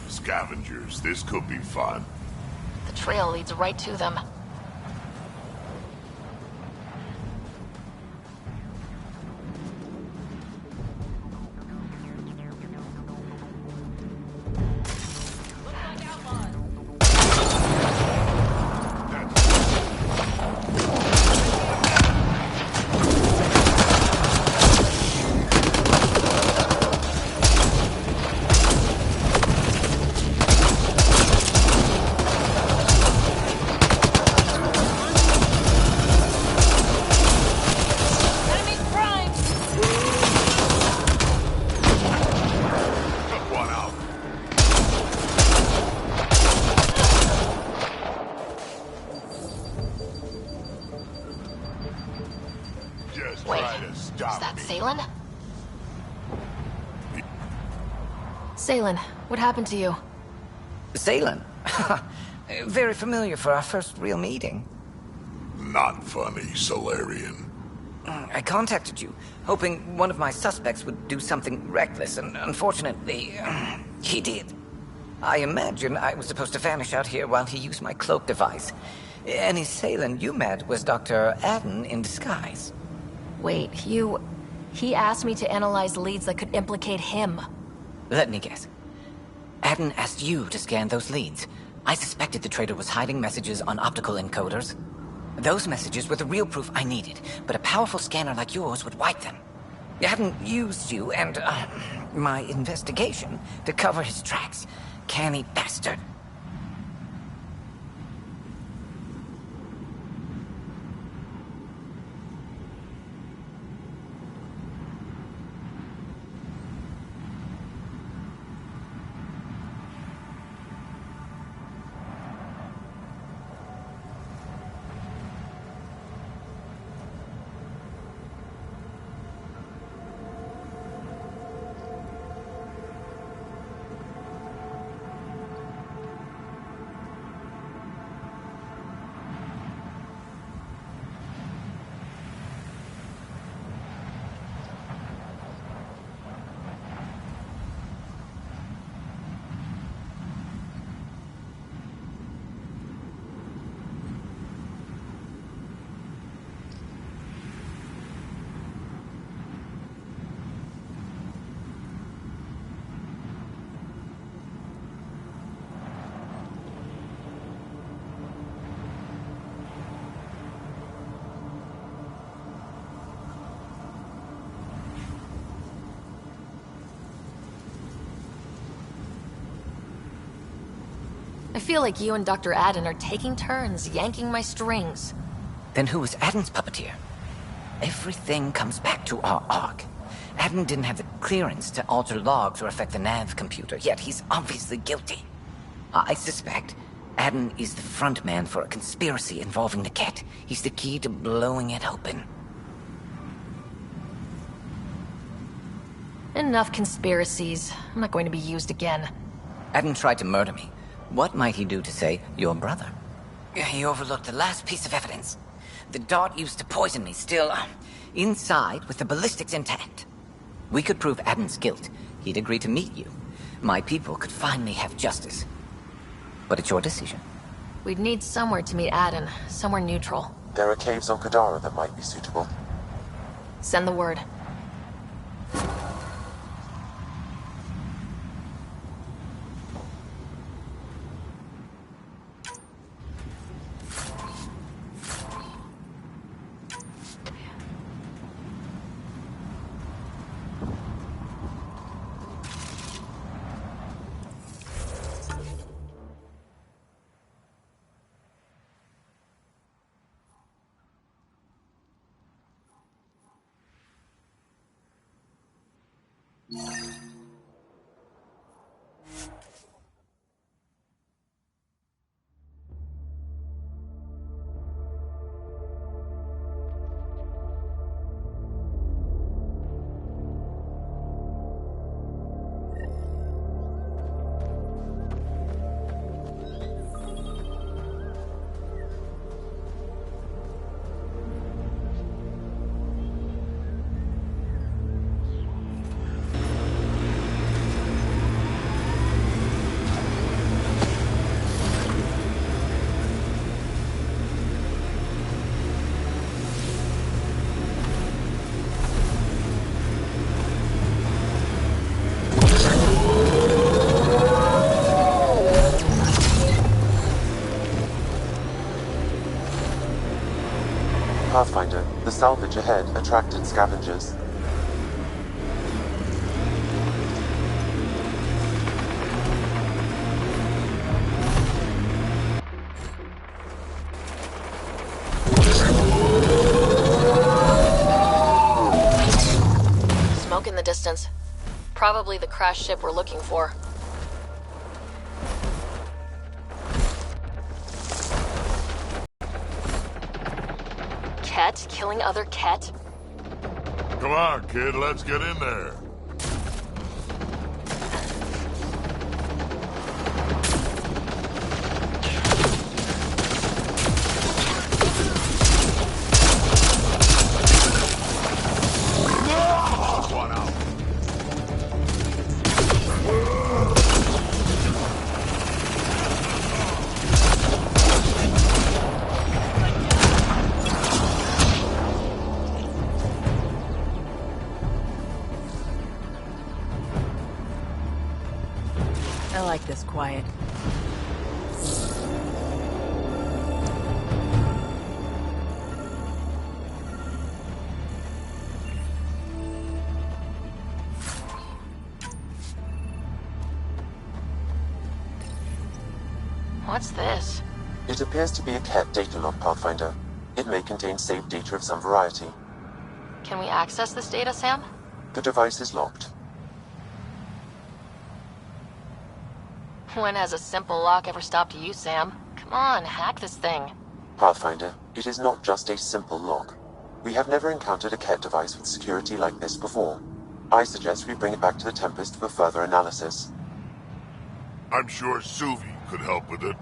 Scavengers, this could be fun. The trail leads right to them. Salen? Salen, what happened to you? Salen? Very familiar for our first real meeting. Not funny, Salarian. I contacted you, hoping one of my suspects would do something reckless, and unfortunately, he did. I imagine I was supposed to vanish out here while he used my cloak device. Any Salen you met was Dr. Addison in disguise. Wait, he asked me to analyze leads that could implicate him. Let me guess. Addison asked you to scan those leads. I suspected the traitor was hiding messages on optical encoders. Those messages were the real proof I needed, but a powerful scanner like yours would wipe them. Addison used you and, my investigation to cover his tracks. Canny bastard. I feel like you and Dr. Addison are taking turns yanking my strings. Then who was Addison's puppeteer? Everything comes back to our arc. Addison didn't have the clearance to alter logs or affect the nav computer, yet he's obviously guilty. I suspect Addison is the front man for a conspiracy involving the Ket. He's the key to blowing it open. Enough conspiracies. I'm not going to be used again. Addison tried to murder me. What might he do to say, your brother? He overlooked the last piece of evidence. The dart used to poison me still, inside with the ballistics intact. We could prove Addison's guilt. He'd agree to meet you. My people could finally have justice. But it's your decision. We'd need somewhere to meet Addison, somewhere neutral. There are caves on Kadara that might be suitable. Send the word. Pathfinder, the salvage ahead attracted scavengers. Smoke in the distance. Probably the crashed ship we're looking for. Ket killing other Ket? Come on, kid, let's get in there. One out. I like this quiet. What's this? It appears to be a cat data log, Pathfinder. It may contain saved data of some variety. Can we access this data, Sam? The device is locked. When has a simple lock ever stopped you, Sam? Come on, hack this thing. Pathfinder, it is not just a simple lock. We have never encountered a cat device with security like this before. I suggest we bring it back to the Tempest for further analysis. I'm sure Suvi could help with it.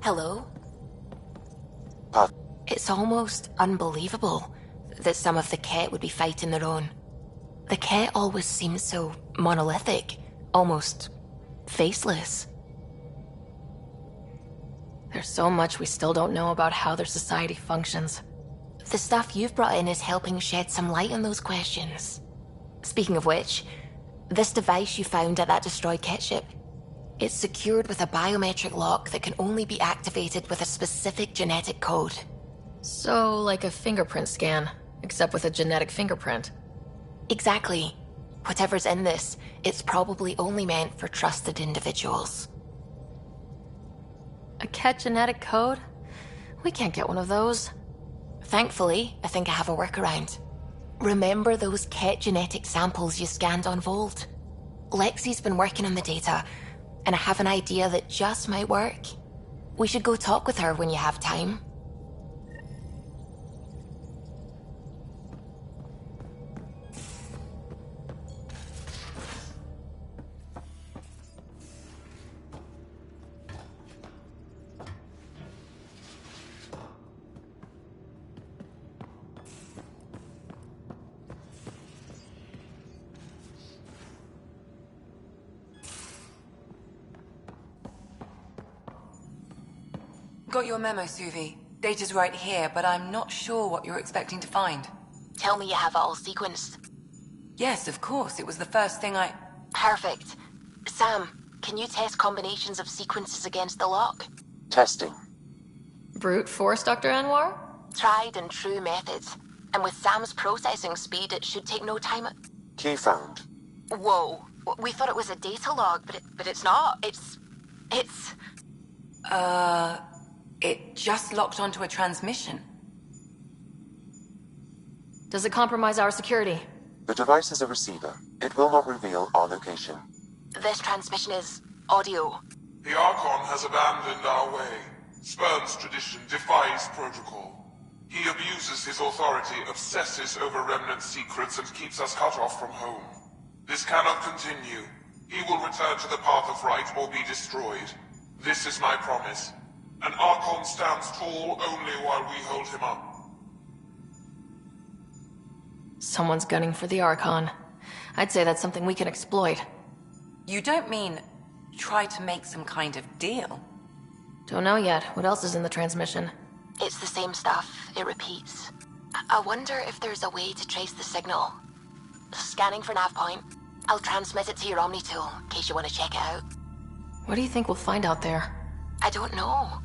Hello? It's almost unbelievable that some of the Ket would be fighting their own. The Ket always seems so monolithic, almost faceless. There's so much we still don't know about how their society functions. The stuff you've brought in is helping shed some light on those questions. Speaking of which, this device you found at that destroyed Ket ship, it's secured with a biometric lock that can only be activated with a specific genetic code. So, like a fingerprint scan, except with a genetic fingerprint. Exactly. Whatever's in this, it's probably only meant for trusted individuals. A Ket genetic code? We can't get one of those. Thankfully, I think I have a workaround. Remember those Ket genetic samples you scanned on Volt? Lexi's been working on the data, and I have an idea that just might work. We should go talk with her when you have time. Got your memo, Suvi. Data's right here, but I'm not sure what you're expecting to find. Tell me you have it all sequenced. Yes, of course. It was the first thing I... Perfect. Sam, can you test combinations of sequences against the lock? Testing. Brute force, Dr. Anwar? Tried and true methods. And with Sam's processing speed, it should take no time. Key found. Whoa. We thought it was a data log, but it's not. It's... It's... It just locked onto a transmission. Does it compromise our security? The device is a receiver. It will not reveal our location. This transmission is audio. The Archon has abandoned our way, spurns tradition, defies protocol. He abuses his authority, obsesses over remnant secrets, and keeps us cut off from home. This cannot continue. He will return to the path of right or be destroyed. This is my promise. An Archon stands tall only while we hold him up. Someone's gunning for the Archon. I'd say that's something we can exploit. You don't mean try to make some kind of deal? Don't know yet. What else is in the transmission? It's the same stuff. It repeats. I wonder if there's a way to trace the signal. Scanning for nav point. I'll transmit it to your Omni tool, in case you want to check it out. What do you think we'll find out there? I don't know.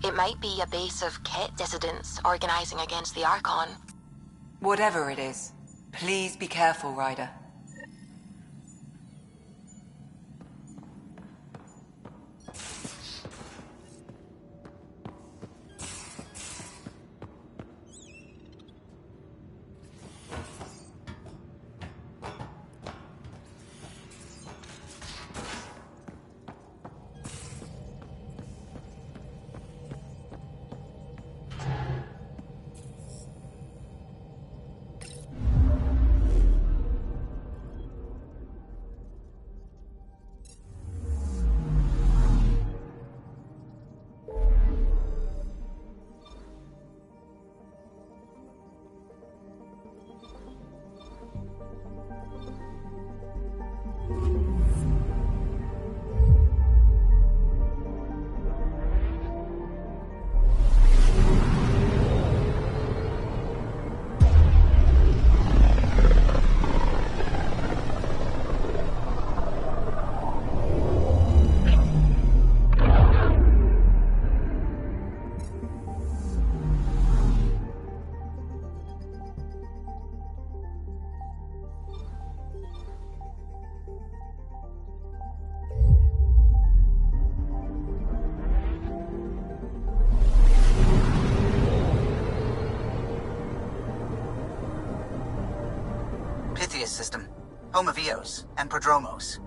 It might be a base of Ket dissidents organizing against the Archon. Whatever it is, please be careful, Ryder. System, home of Eos and Prodromos.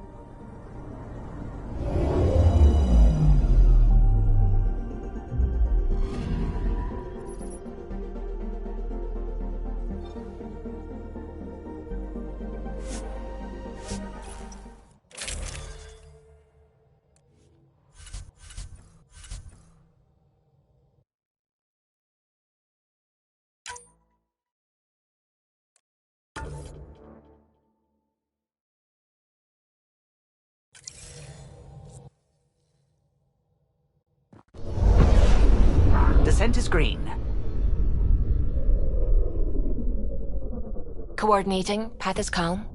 Descent is green. Coordinating. Path is calm.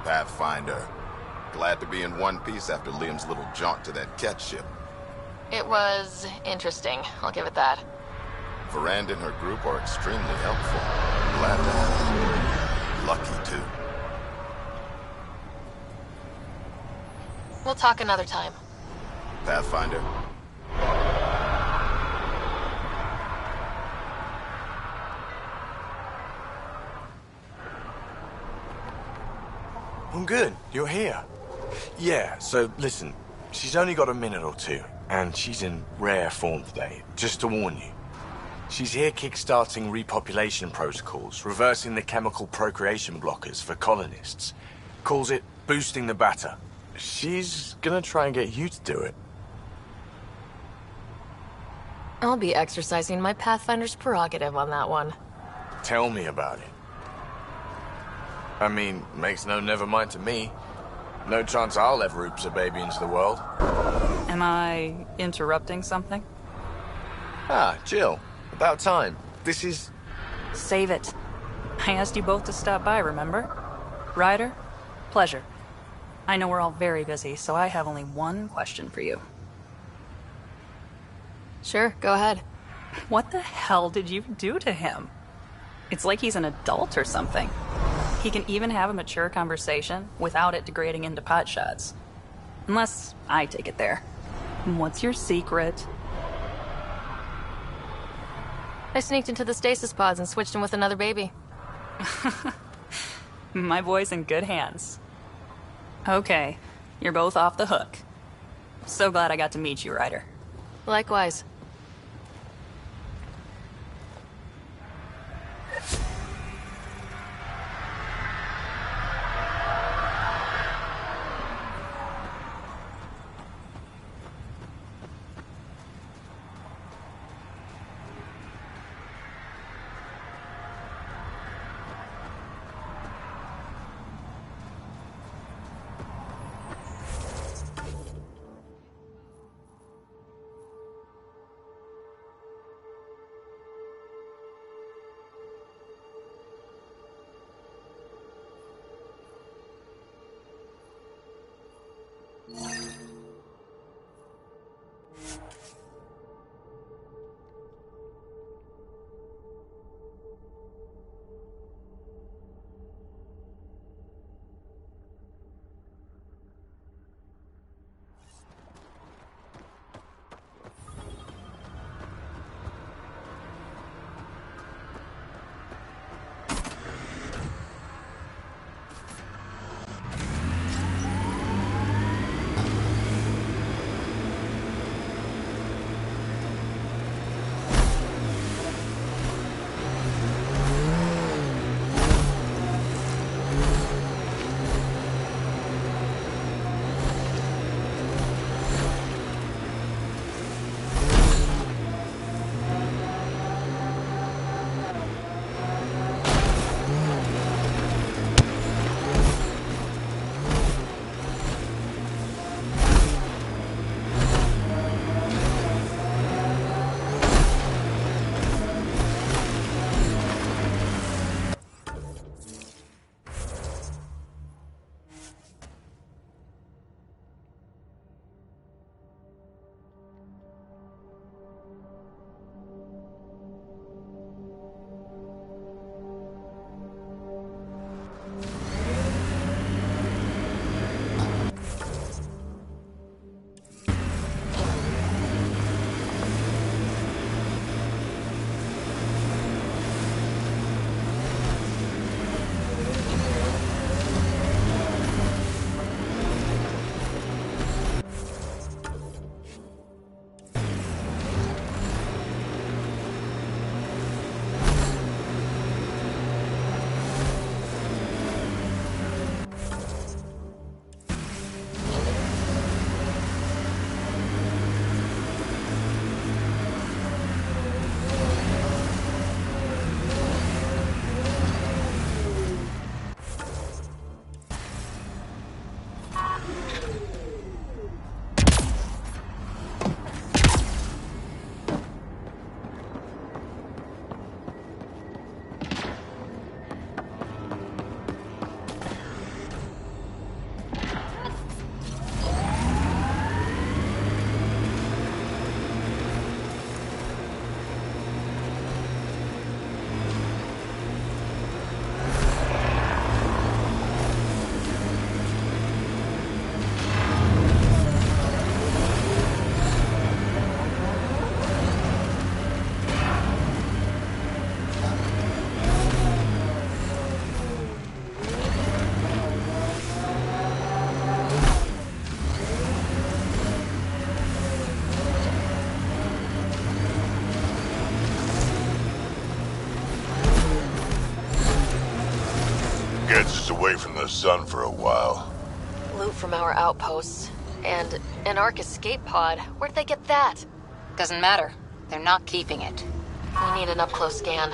Pathfinder. Glad to be in one piece after Liam's little jaunt to that cat ship. It was interesting, I'll give it that. Veranda and her group are extremely helpful. Glad to have them. Lucky, too. We'll talk another time. Pathfinder. I'm good. You're here. Yeah, so listen. She's only got a minute or two, and she's in rare form today. Just to warn you. She's here kickstarting repopulation protocols, reversing the chemical procreation blockers for colonists. Calls it boosting the batter. She's gonna try and get you to do it. I'll be exercising my Pathfinder's prerogative on that one. Tell me about it. I mean, makes no never mind to me. No chance I'll ever oops a baby into the world. Am I interrupting something? Ah, Jill. About time. This is... Save it. I asked you both to stop by, remember? Ryder, pleasure. I know we're all very busy, so I have only one question for you. Sure, go ahead. What the hell did you do to him? It's like he's an adult or something. He can even have a mature conversation without it degrading into pot shots. Unless I take it there. What's your secret? I sneaked into the stasis pods and switched him with another baby. My boy's in good hands. Okay, you're both off the hook. So glad I got to meet you, Ryder. Likewise. away from the sun for a while. Loot from our outposts. And an Ark escape pod. Where'd they get that? Doesn't matter. They're not keeping it. We need an up-close scan.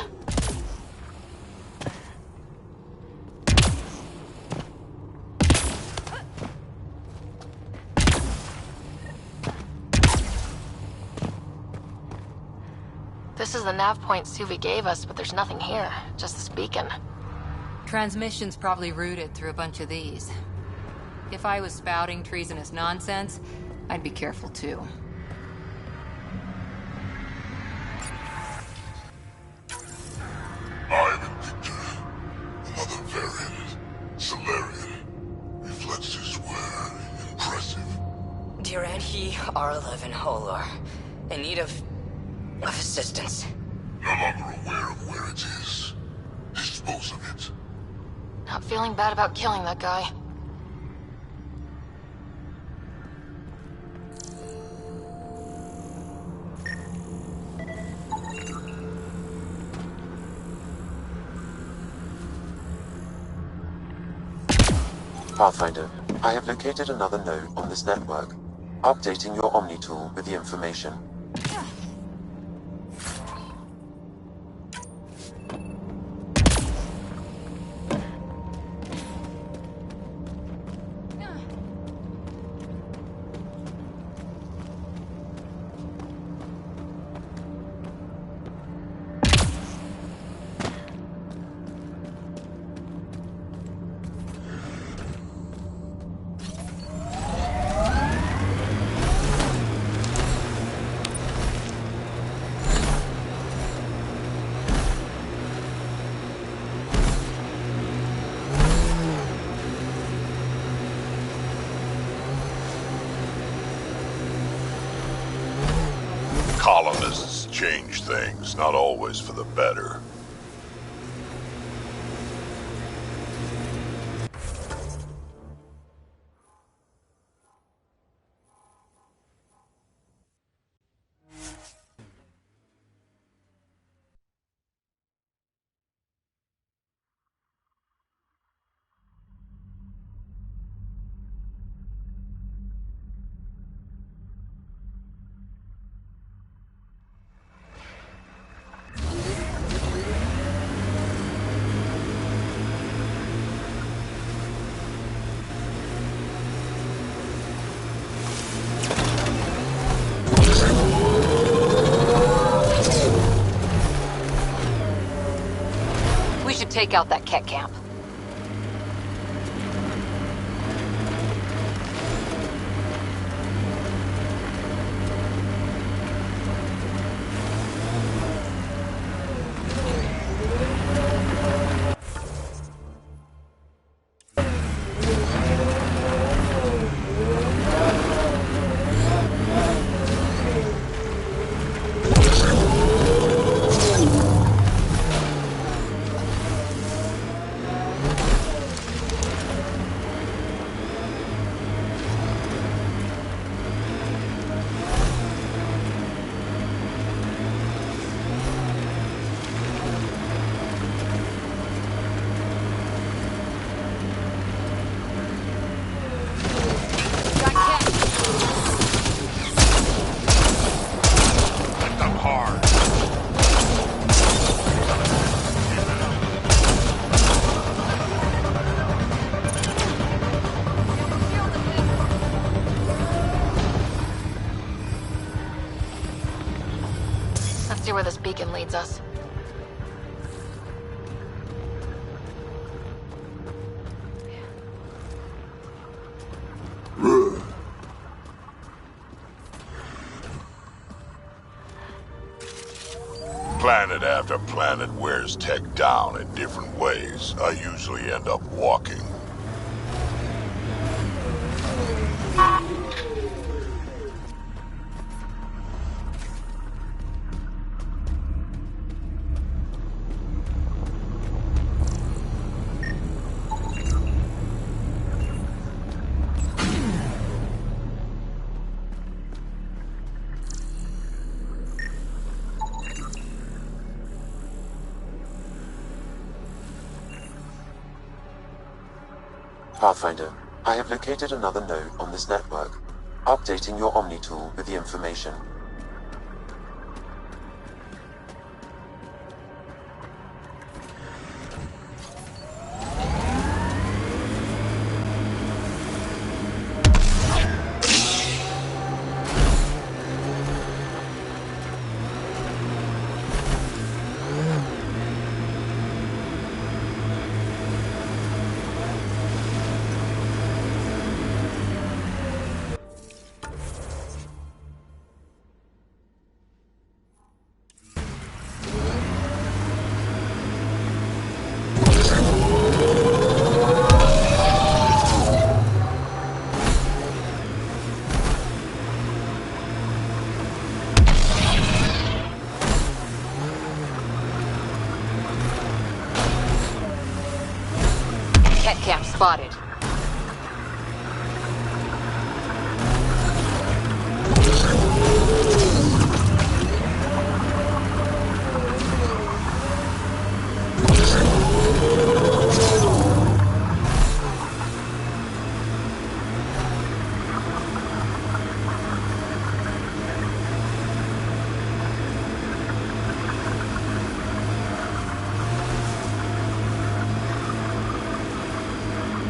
This is the nav point Suvi gave us, but there's nothing here. Just this beacon. Transmission's probably routed through a bunch of these. If I was spouting treasonous nonsense, I'd be careful too. I'm in Victor. Another variant, salarian. Reflexes were impressive. Turian, he R11 Holor. In need of assistance. No longer aware of where it is. Dispose of it. Not feeling bad about killing that guy. Pathfinder, I have located another node on this network. Updating your Omni tool with the information. Colonists change things, not always for the better. Take out that Ket camp. See where this beacon leads us. Planet after planet wears tech down in different ways. I usually end up walking. Pathfinder, I have located another node on this network. Updating your Omni tool with the information. Pet camp spotted.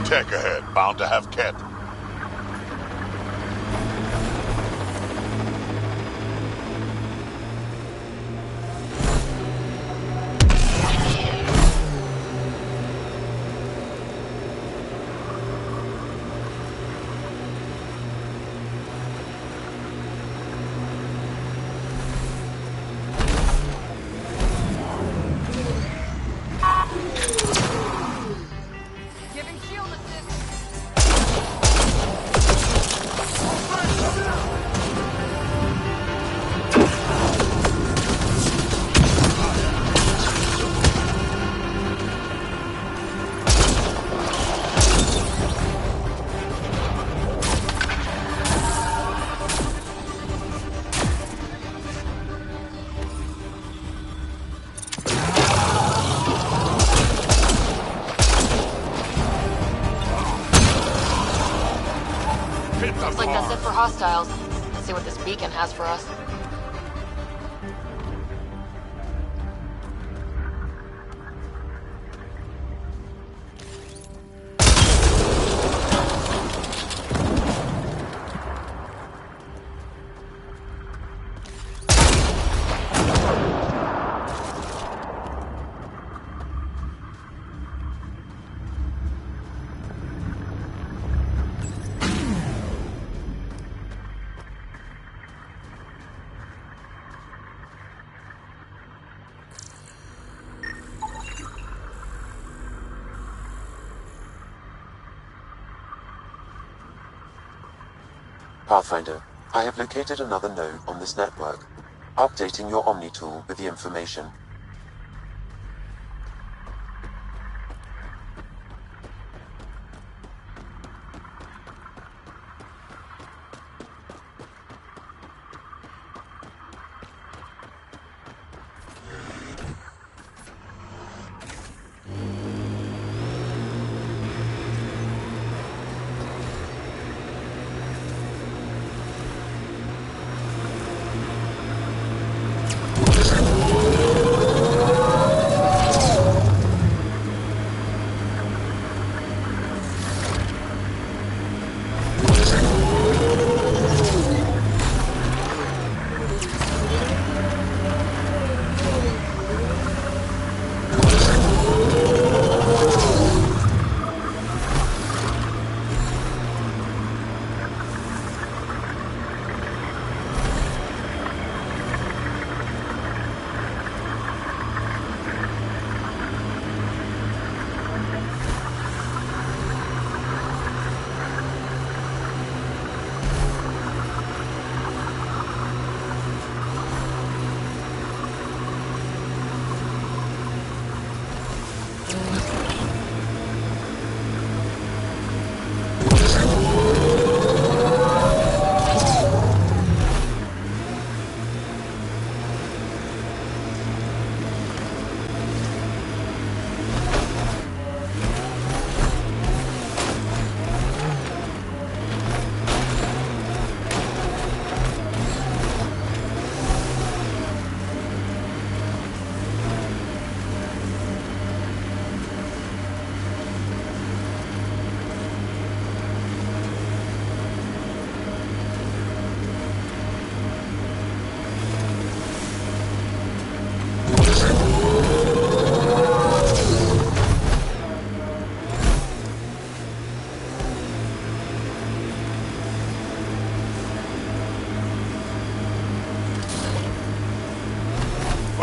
Tech ahead, bound to have Ket. Looks like that's it for hostiles. Let's see what this beacon has for us. Pathfinder, I have located another node on this network. Updating your Omni tool with the information.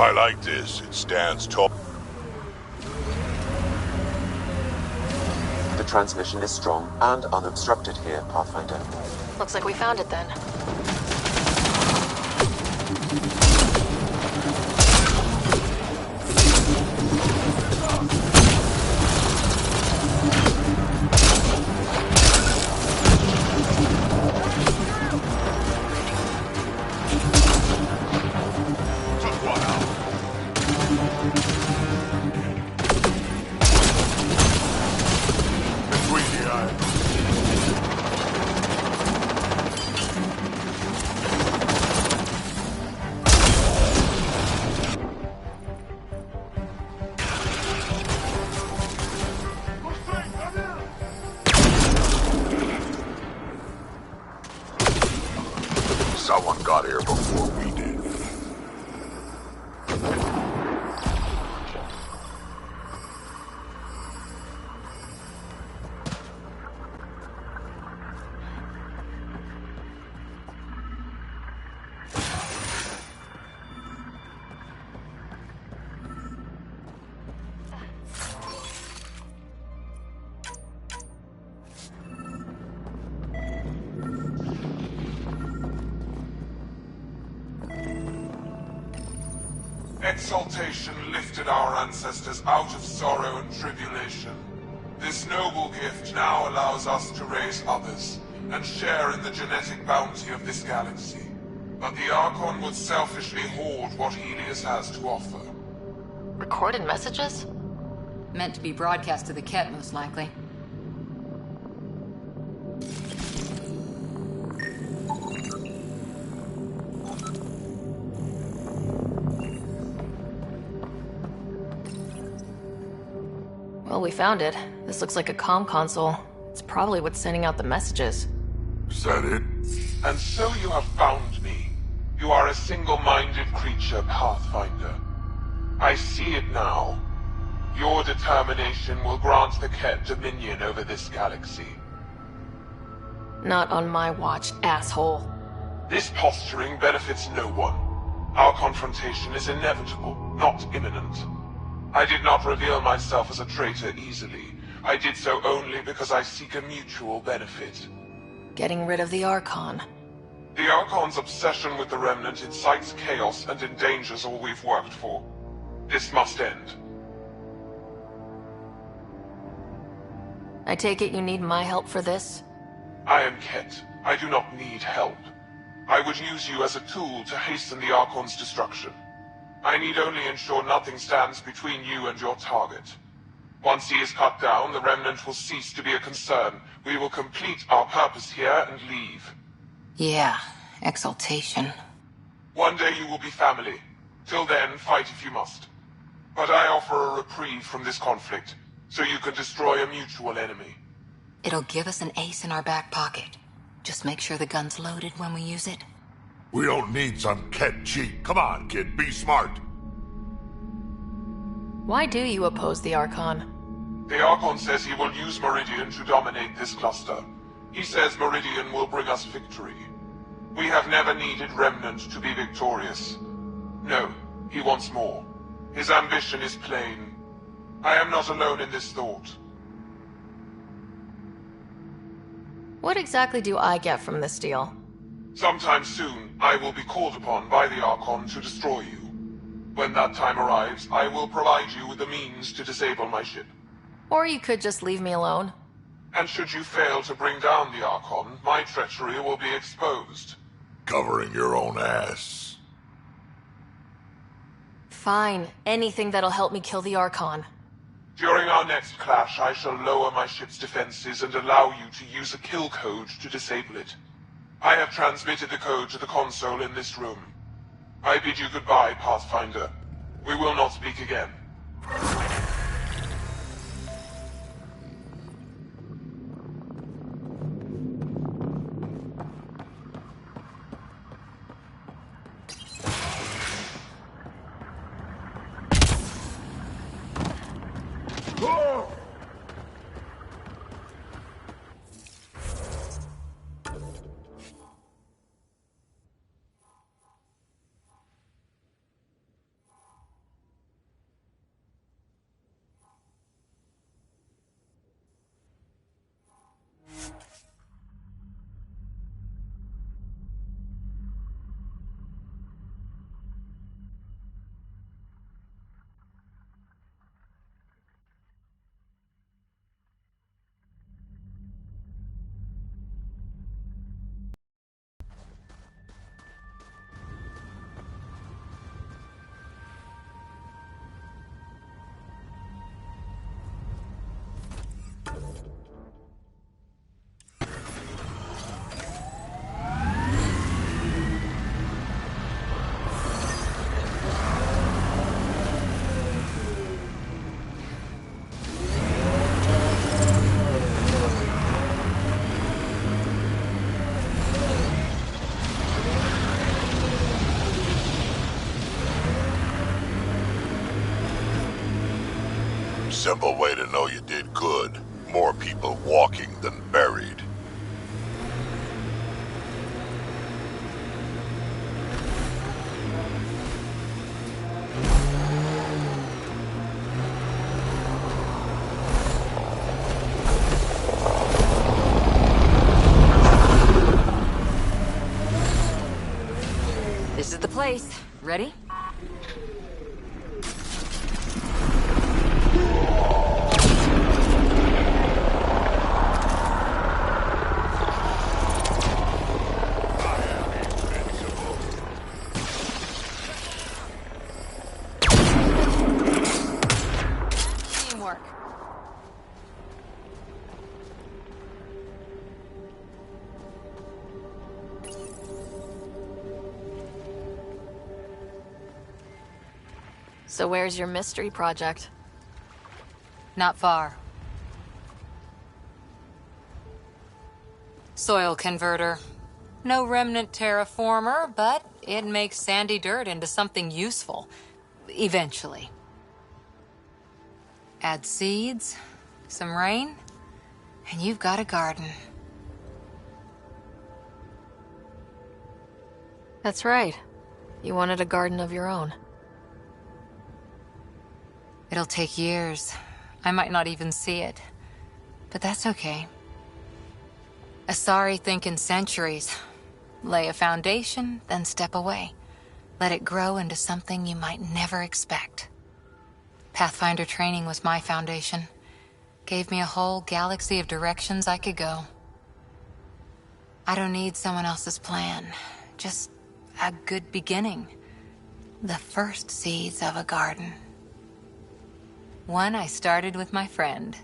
I like this. It stands tall. The transmission is strong and unobstructed here, Pathfinder. Looks like we found it then. Someone got here before we did. Exaltation lifted our ancestors out of sorrow and tribulation. This noble gift now allows us to raise others, and share in the genetic bounty of this galaxy. But the Archon would selfishly hoard what Helios has to offer. Recorded messages? Meant to be broadcast to the Ket, most likely. Well, we found it. This looks like a comm console. It's probably what's sending out the messages. Is that it? And so you have found me. You are a single-minded creature, Pathfinder. I see it now. Your determination will grant the Ket dominion over this galaxy. Not on my watch, asshole. This posturing benefits no one. Our confrontation is inevitable, not imminent. I did not reveal myself as a traitor easily. I did so only because I seek a mutual benefit. Getting rid of the Archon. The Archon's obsession with the Remnant incites chaos and endangers all we've worked for. This must end. I take it you need my help for this? I am Ket. I do not need help. I would use you as a tool to hasten the Archon's destruction. I need only ensure nothing stands between you and your target. Once he is cut down, the Remnant will cease to be a concern. We will complete our purpose here and leave. Yeah, exaltation. One day you will be family. Till then, fight if you must. But I offer a reprieve from this conflict, so you can destroy a mutual enemy. It'll give us an ace in our back pocket. Just make sure the gun's loaded when we use it. We don't need some Ket cheat. Come on, kid, be smart. Why do you oppose the Archon? The Archon says he will use Meridian to dominate this cluster. He says Meridian will bring us victory. We have never needed Remnant to be victorious. No, he wants more. His ambition is plain. I am not alone in this thought. What exactly do I get from this deal? Sometime soon, I will be called upon by the Archon to destroy you. When that time arrives, I will provide you with the means to disable my ship. Or you could just leave me alone. And should you fail to bring down the Archon, my treachery will be exposed. Covering your own ass. Fine. Anything that'll help me kill the Archon. During our next clash, I shall lower my ship's defenses and allow you to use a kill code to disable it. I have transmitted the code to the console in this room. I bid you goodbye, Pathfinder. We will not speak again. Simple way to know you did good. More people walking than buried. This is the place. Ready? Teamwork. So where's your mystery project? Not far. Soil converter. No remnant terraformer, but it makes sandy dirt into something useful. Eventually. Add seeds, some rain, and you've got a garden. That's right. You wanted a garden of your own. It'll take years. I might not even see it. But that's okay. Asari think in centuries. Lay a foundation, then step away. Let it grow into something you might never expect. Pathfinder training was my foundation. Gave me a whole galaxy of directions I could go. I don't need someone else's plan. Just a good beginning. The first seeds of a garden. One I started with my friend.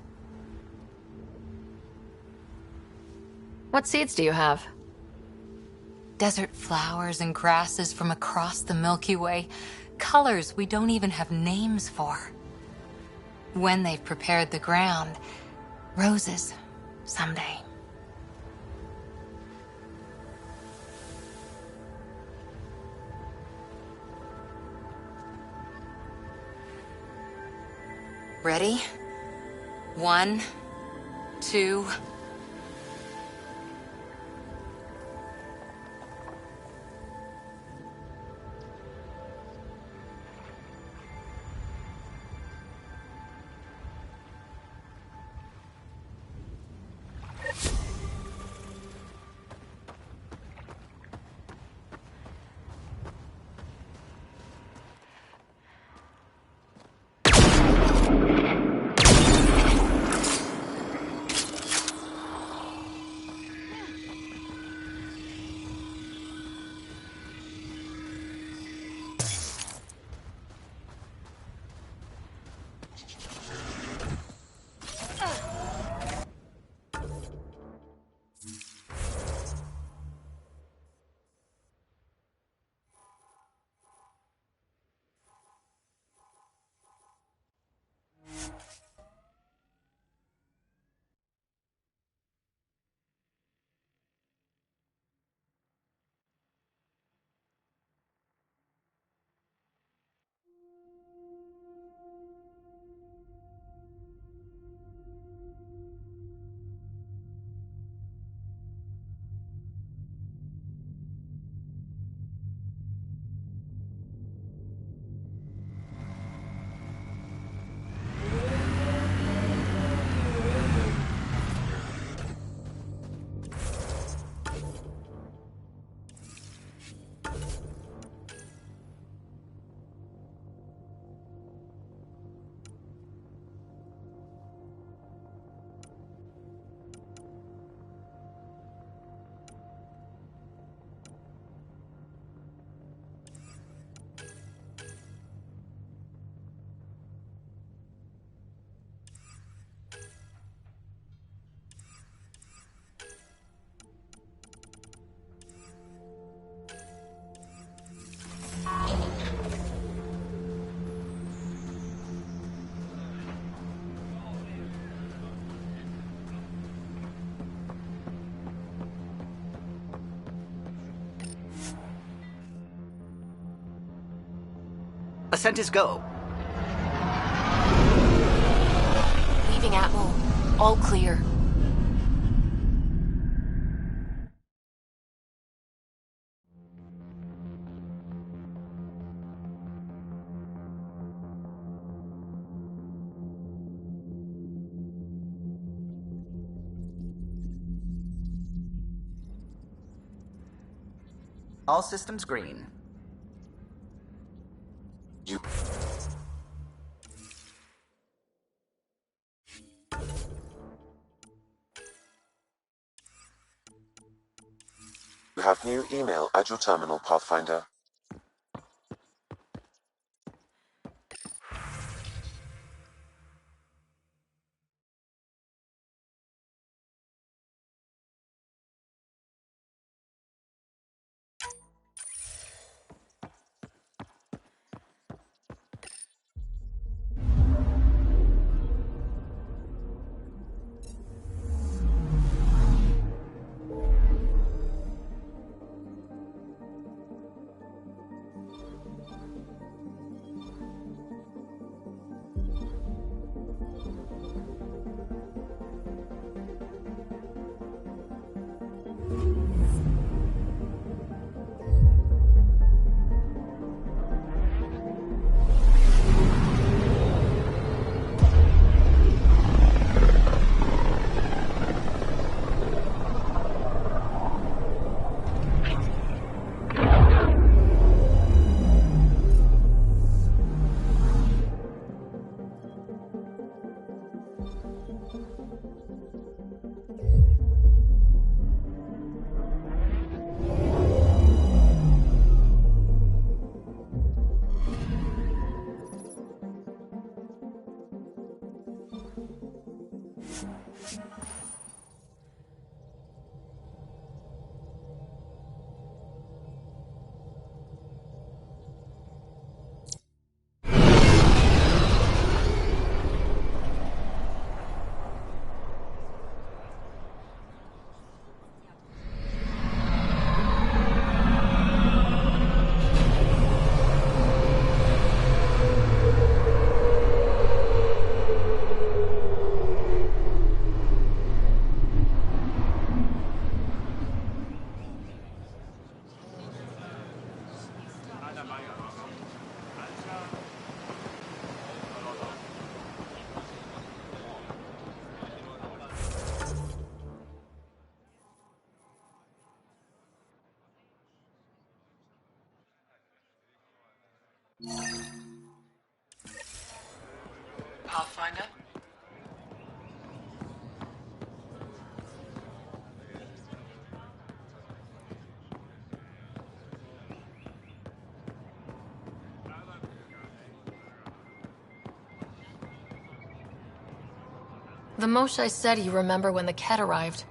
What seeds do you have? Desert flowers and grasses from across the Milky Way. Colors we don't even have names for. When they've prepared the ground, roses someday. Ready? 1, 2... Ascent is go. checking Atmo. All clear. All systems green. You have new email at your terminal, Pathfinder. Pathfinder? The Moshai said you remember when the Ket arrived.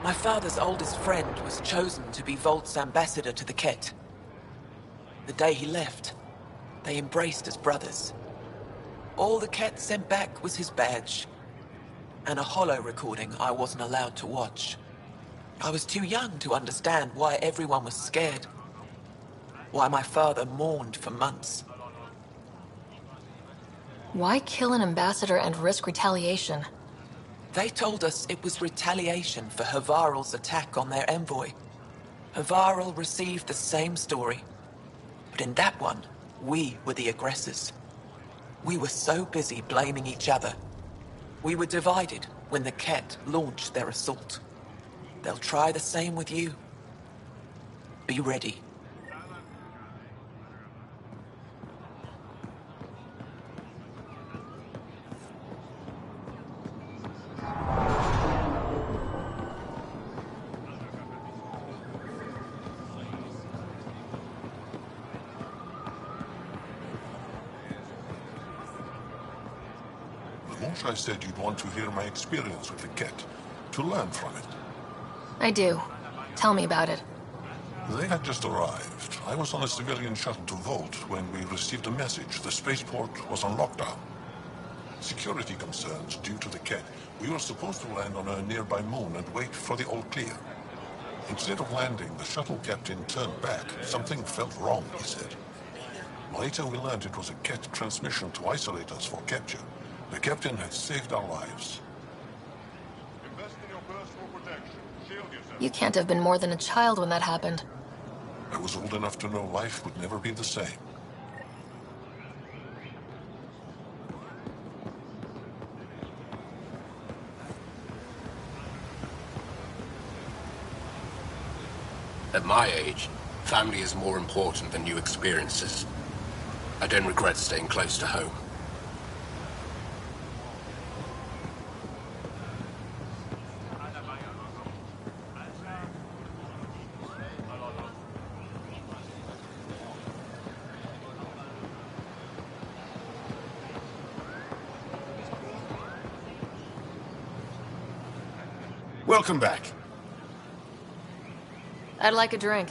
My father's oldest friend was chosen to be Volt's ambassador to the Ket. The day he left, they embraced as brothers. All the Ket sent back was his badge, and a holo recording I wasn't allowed to watch. I was too young to understand why everyone was scared, why my father mourned for months. Why kill an ambassador and risk retaliation? They told us it was retaliation for Havarl's attack on their envoy. Havarl received the same story, but in that one, we were the aggressors. We were so busy blaming each other. We were divided when the Ket launched their assault. They'll try the same with you. Be ready. I said you'd want to hear my experience with the Ket, to learn from it. I do. Tell me about it. They had just arrived. I was on a civilian shuttle to Volt when we received a message. The spaceport was on lockdown. Security concerns due to the Ket. We were supposed to land on a nearby moon and wait for the all clear. Instead of landing, the shuttle captain turned back. Something felt wrong, he said. Later we learned it was a Ket transmission to isolate us for capture. The captain has saved our lives. You can't have been more than a child when that happened. I was old enough to know life would never be the same. At my age, family is more important than new experiences. I don't regret staying close to home. Welcome back. I'd like a drink.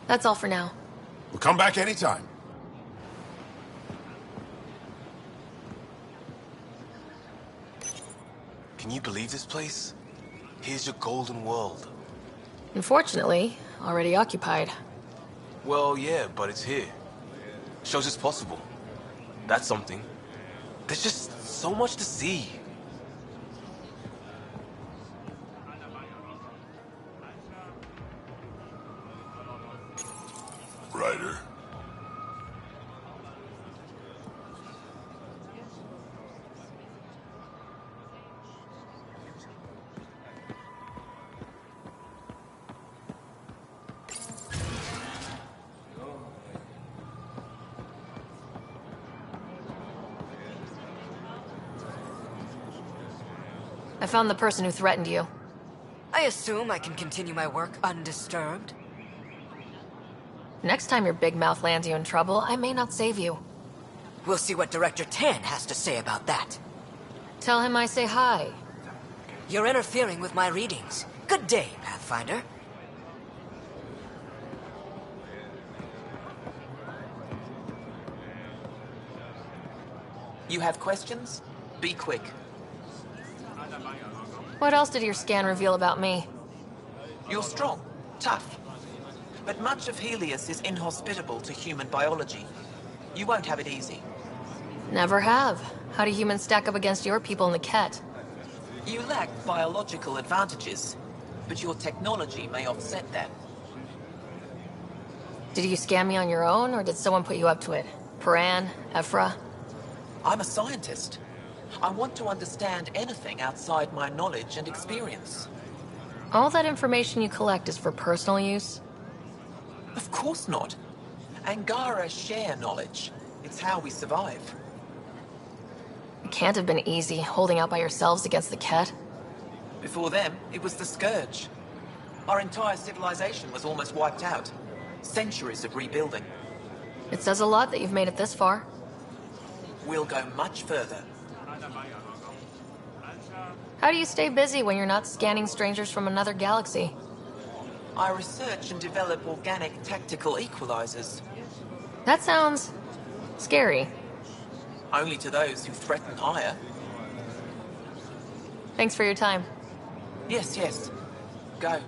That's all for now. We'll come back anytime. Can you believe this place? Here's your golden world. Unfortunately, already occupied. Well, yeah, but it's here. Shows it's possible. That's something. There's just so much to see. Ryder. I found the person who threatened you. I assume I can continue my work undisturbed? Next time your big mouth lands you in trouble, I may not save you. We'll see what Director Tan has to say about that. Tell him I say hi. You're interfering with my readings. Good day, Pathfinder. You have questions? Be quick. What else did your scan reveal about me? You're strong, tough. But much of Helios is inhospitable to human biology. You won't have it easy. Never have. How do humans stack up against your people in the Ket? You lack biological advantages, but your technology may offset that. Did you scan me on your own, or did someone put you up to it? Paran? Ephra? I'm a scientist. I want to understand anything outside my knowledge and experience. All that information you collect is for personal use? Of course not. Angara share knowledge. It's how we survive. It can't have been easy holding out by yourselves against the Ket. Before them, it was the Scourge. Our entire civilization was almost wiped out. Centuries of rebuilding. It says a lot that you've made it this far. We'll go much further. How do you stay busy when you're not scanning strangers from another galaxy? I research and develop organic tactical equalizers. That sounds scary. Only to those who threaten higher. Thanks for your time. Yes, yes. Go.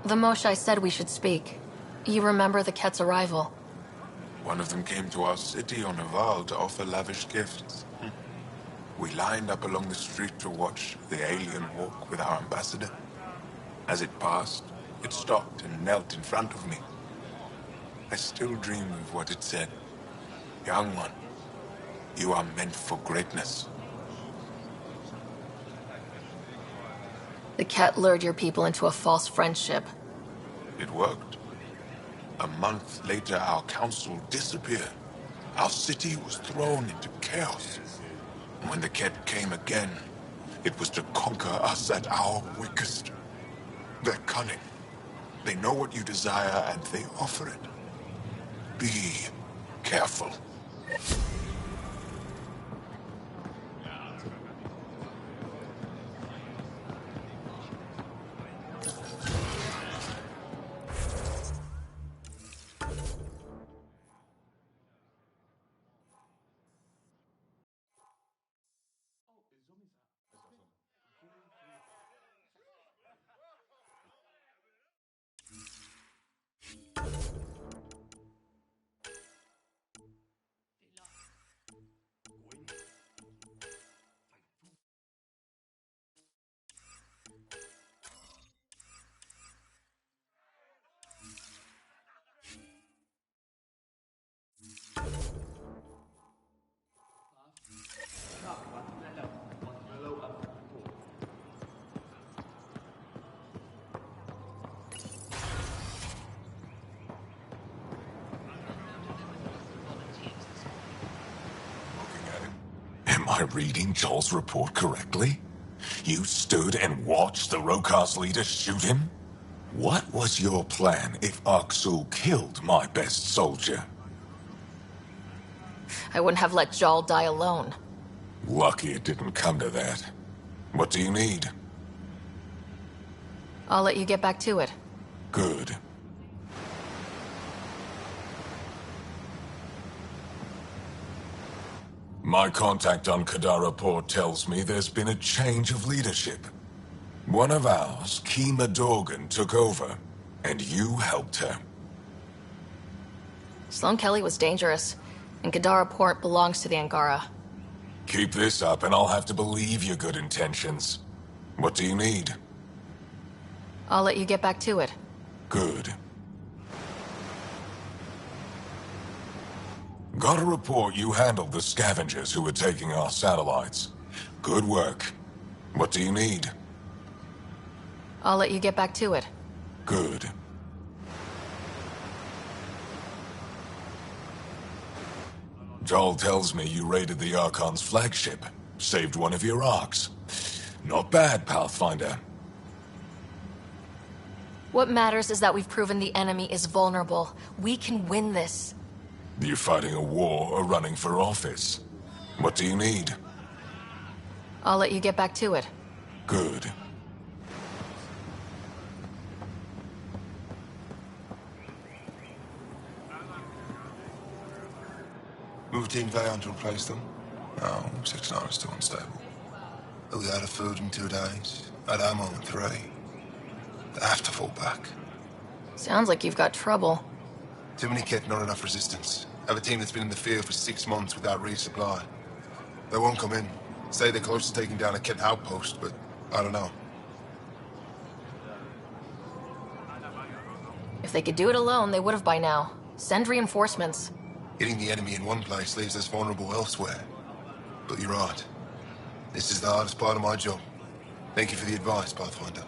The Moshai said we should speak. You remember the Ket's arrival? One of them came to our city on a vow to offer lavish gifts. We lined up along the street to watch the alien walk with our ambassador. As it passed, it stopped and knelt in front of me. I still dream of what it said. Young one, you are meant for greatness. The Ket lured your people into a false friendship. It worked. A month later, our council disappeared. Our city was thrown into chaos. And when the Ket came again, it was to conquer us at our weakest. Their cunning, They know what you desire, and they offer it. Be careful. Am I reading Jaal's report correctly? You stood and watched the Rokar's leader shoot him? What was your plan if Aksul killed my best soldier? I wouldn't have let Jaal die alone. Lucky it didn't come to that. What do you need? I'll let you get back to it. Good. My contact on Kadara Port tells me there's been a change of leadership. One of ours, Kima Dorgan, took over, and you helped her. Sloan Kelly was dangerous, and Kadara Port belongs to the Angara. Keep this up and I'll have to believe your good intentions. What do you need? I'll let you get back to it. Good. Got a report you handled the scavengers who were taking our satellites. Good work. What do you need? I'll let you get back to it. Good. Jaal tells me you raided the Archon's flagship. Saved one of your arcs. Not bad, Pathfinder. What matters is that we've proven the enemy is vulnerable. We can win this. You fighting a war or running for office? What do you need? I'll let you get back to it. Good. Moved Team Vayon to replace them. No, 6-9 is still unstable. They'll be out of food in 2 days. Out of ammo in 3. They have to fall back. Sounds like you've got trouble. Too many kit, not enough resistance. Have a team that's been in the field for 6 months without resupply. They won't come in. Say they're close to taking down a kit outpost, but I don't know. If they could do it alone, they would have by now. Send reinforcements. Hitting the enemy in one place leaves us vulnerable elsewhere. But you're right. This is the hardest part of my job. Thank you for the advice, Pathfinder.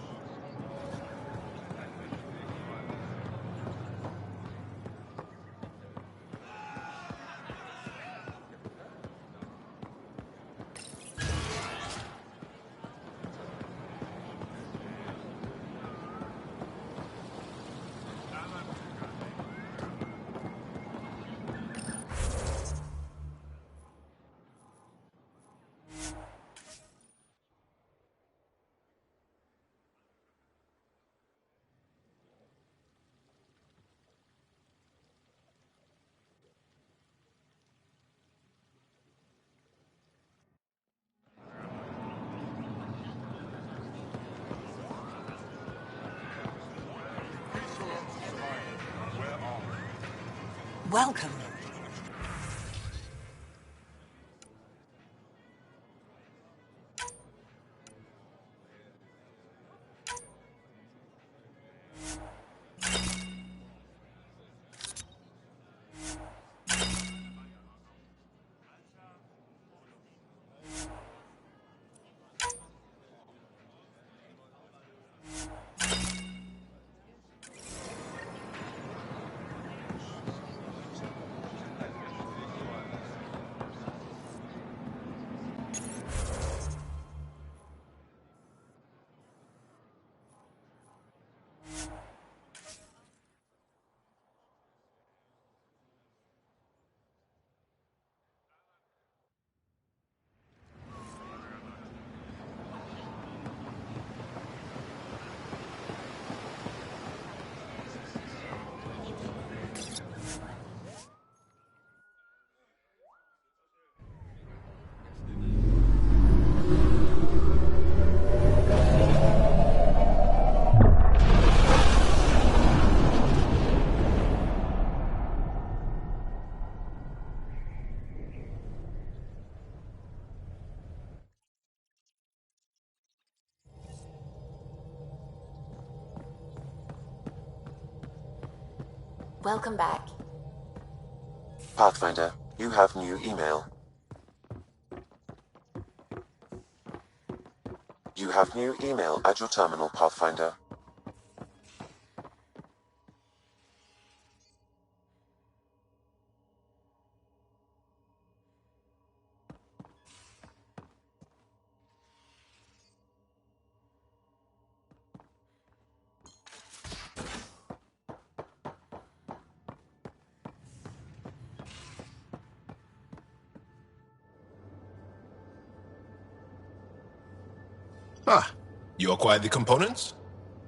Welcome. Welcome back. Pathfinder, you have new email. You have new email at your terminal, Pathfinder. Ah, you acquired the components?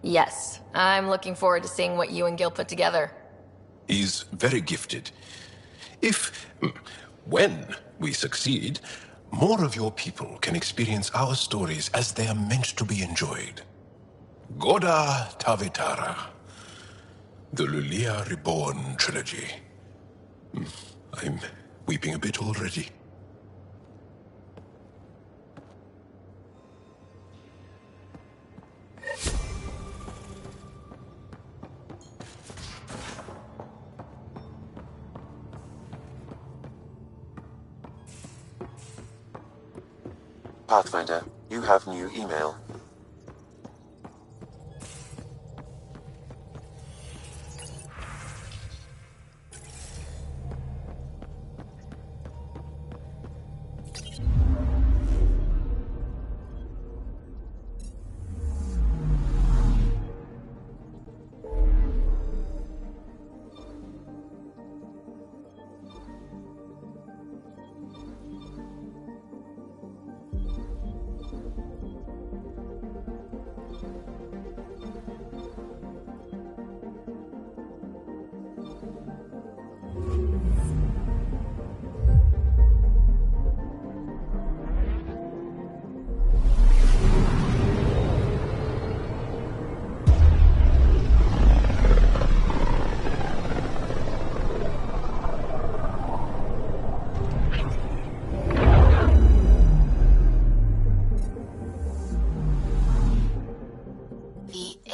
Yes, I'm looking forward to seeing what you and Gil put together. He's very gifted. When we succeed, more of your people can experience our stories as they are meant to be enjoyed. Goda Tavitara, the Lulia Reborn trilogy. I'm weeping a bit already. Pathfinder, you have new email.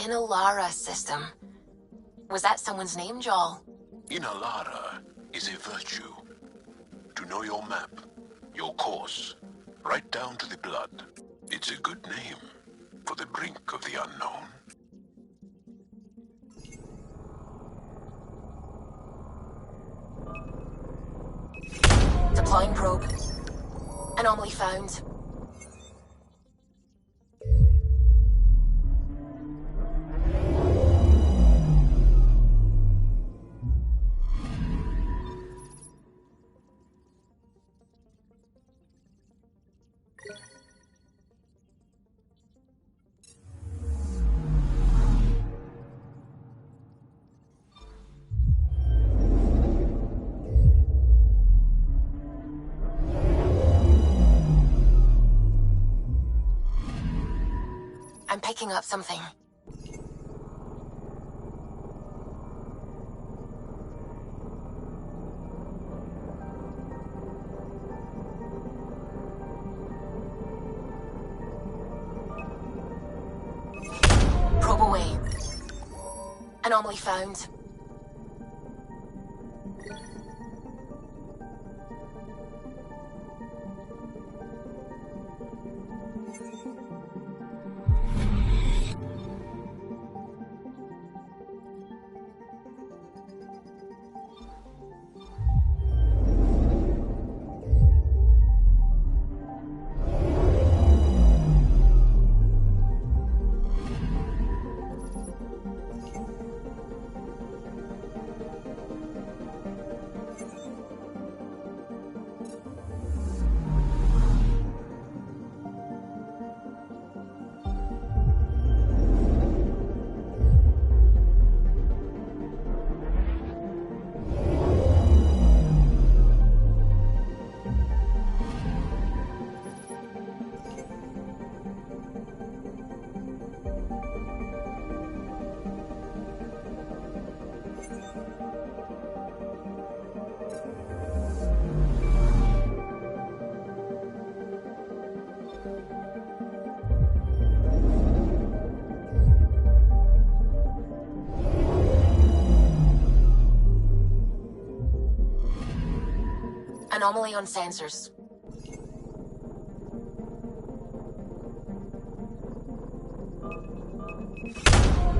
Inalara system. Was that someone's name, Jaal? Inalara is a virtue. To know your map, your course, right down to the blood. It's a good name for the brink of the unknown. Deploying probe. Anomaly found. I'm picking up something. Probe away. Anomaly found. anomaly on sensors.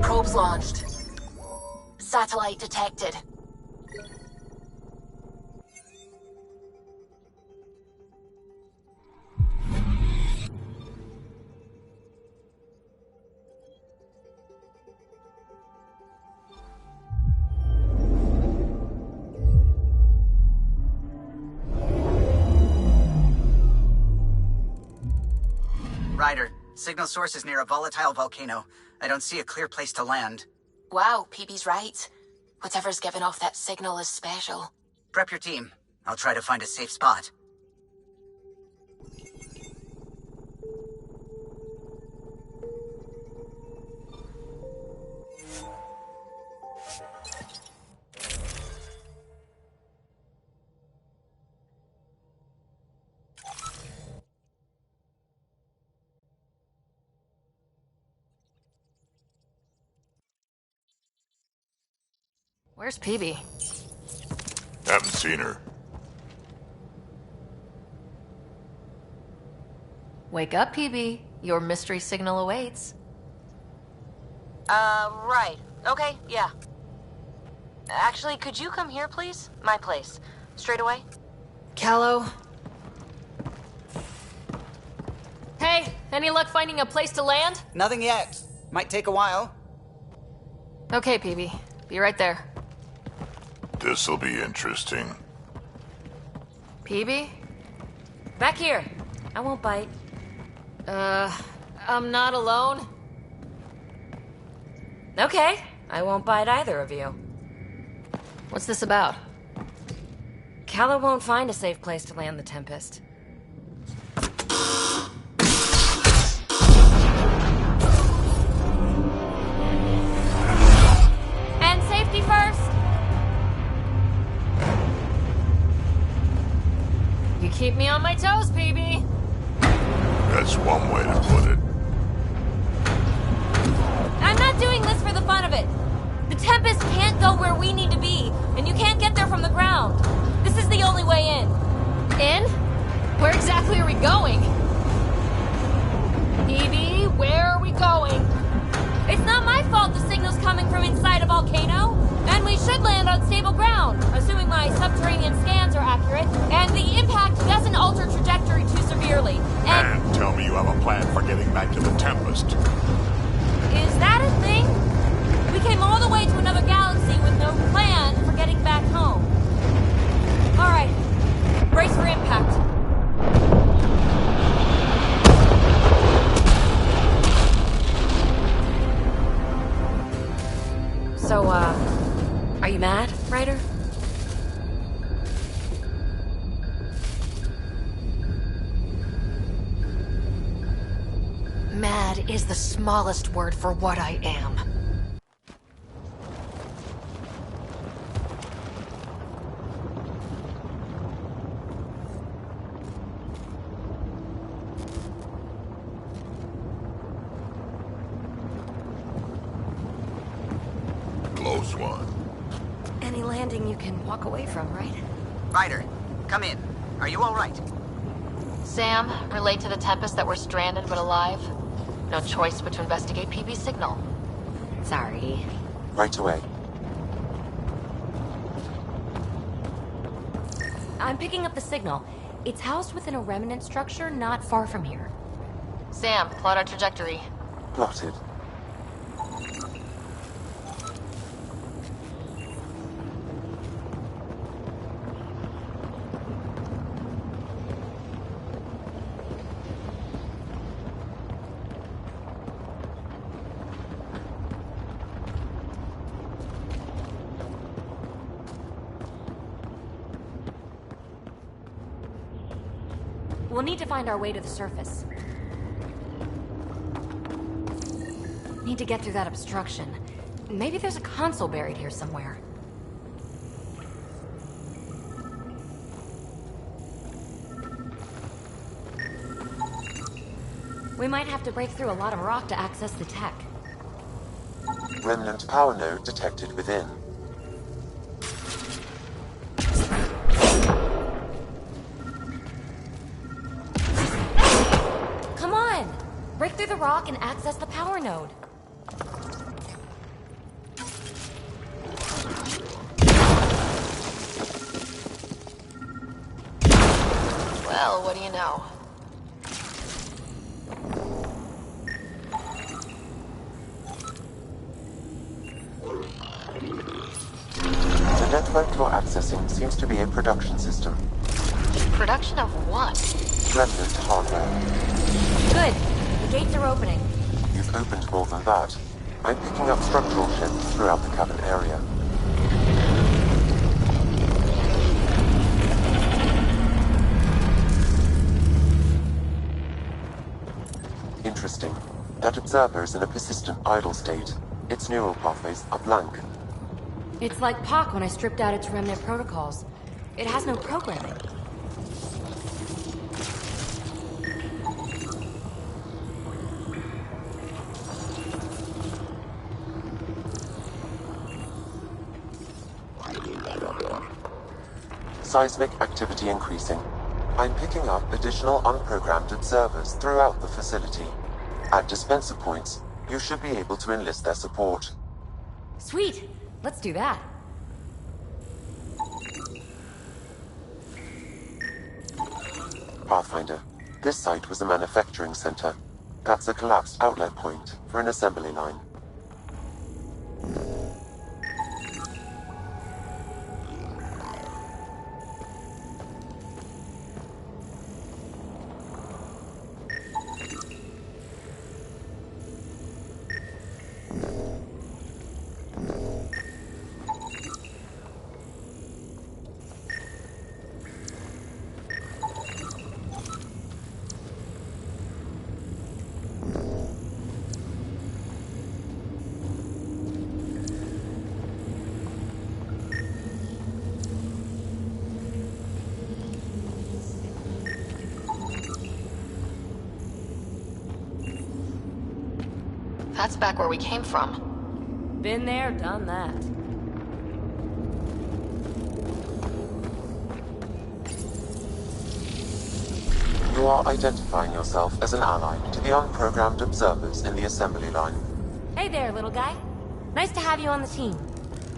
Probes launched. Satellite detected. Ryder, signal source is near a volatile volcano. I don't see a clear place to land. Wow, Peebees right. Whatever's giving off that signal is special. Prep your team. I'll try to find a safe spot. Where's Peebee? Haven't seen her. Wake up, Peebee. Your mystery signal awaits. Right. Okay, yeah. Actually, could you come here, please? My place. Straight away? Callow? Hey, any luck finding a place to land? Nothing yet. Might take a while. Okay, Peebee. Be right there. This'll be interesting. Peebee? Back here. I won't bite. I'm not alone. Okay. I won't bite either of you. What's this about? Callow won't find a safe place to land the Tempest. And safety first! You keep me on my toes, Peebee. That's one way to put it. I'm not doing this for the fun of it. The Tempest can't go where we need to be, and you can't get there from the ground. This is the only way in. In? Where exactly are we going? Peebee, where are we going? It's not my fault the signal's coming from inside a volcano. And we should land on stable ground, assuming my subterranean scans are accurate, and the impact doesn't alter trajectory too severely. And tell me you have a plan for getting back to the Tempest. Is that a thing? We came all the way to another galaxy with no plan for getting back home. All right, brace for impact. So, are you mad, Ryder? Mad is the smallest word for what I am. Close one. Any landing you can walk away from, right? Ryder, come in. Are you all right? Sam, relate to the Tempest that we're stranded but alive. No choice but to investigate Peebee's signal. Sorry. Right away. I'm picking up the signal. It's housed within a remnant structure not far from here. Sam, plot our trajectory. Plotted. We'll need to find our way to the surface. Need to get through that obstruction. Maybe there's a console buried here somewhere. We might have to break through a lot of rock to access the tech. Remnant power node detected within. Break through the rock and access the power node. Well, what do you know? The network you're accessing seems to be a production system. Production of what? Remnant hardware. Good. The gates are opening. You've opened more than that. I'm picking up structural shifts throughout the cabin area. Interesting. That observer is in a persistent idle state. Its neural pathways are blank. It's like POC when I stripped out its remnant protocols. It has no programming. Seismic activity increasing. I'm picking up additional unprogrammed observers throughout the facility. At dispenser points, you should be able to enlist their support. Sweet! Let's do that. Pathfinder, this site was a manufacturing center. That's a collapsed outlet point for an assembly line. That's back where we came from. Been there, done that. You are identifying yourself as an ally to the unprogrammed observers in the assembly line. Hey there, little guy. Nice to have you on the team.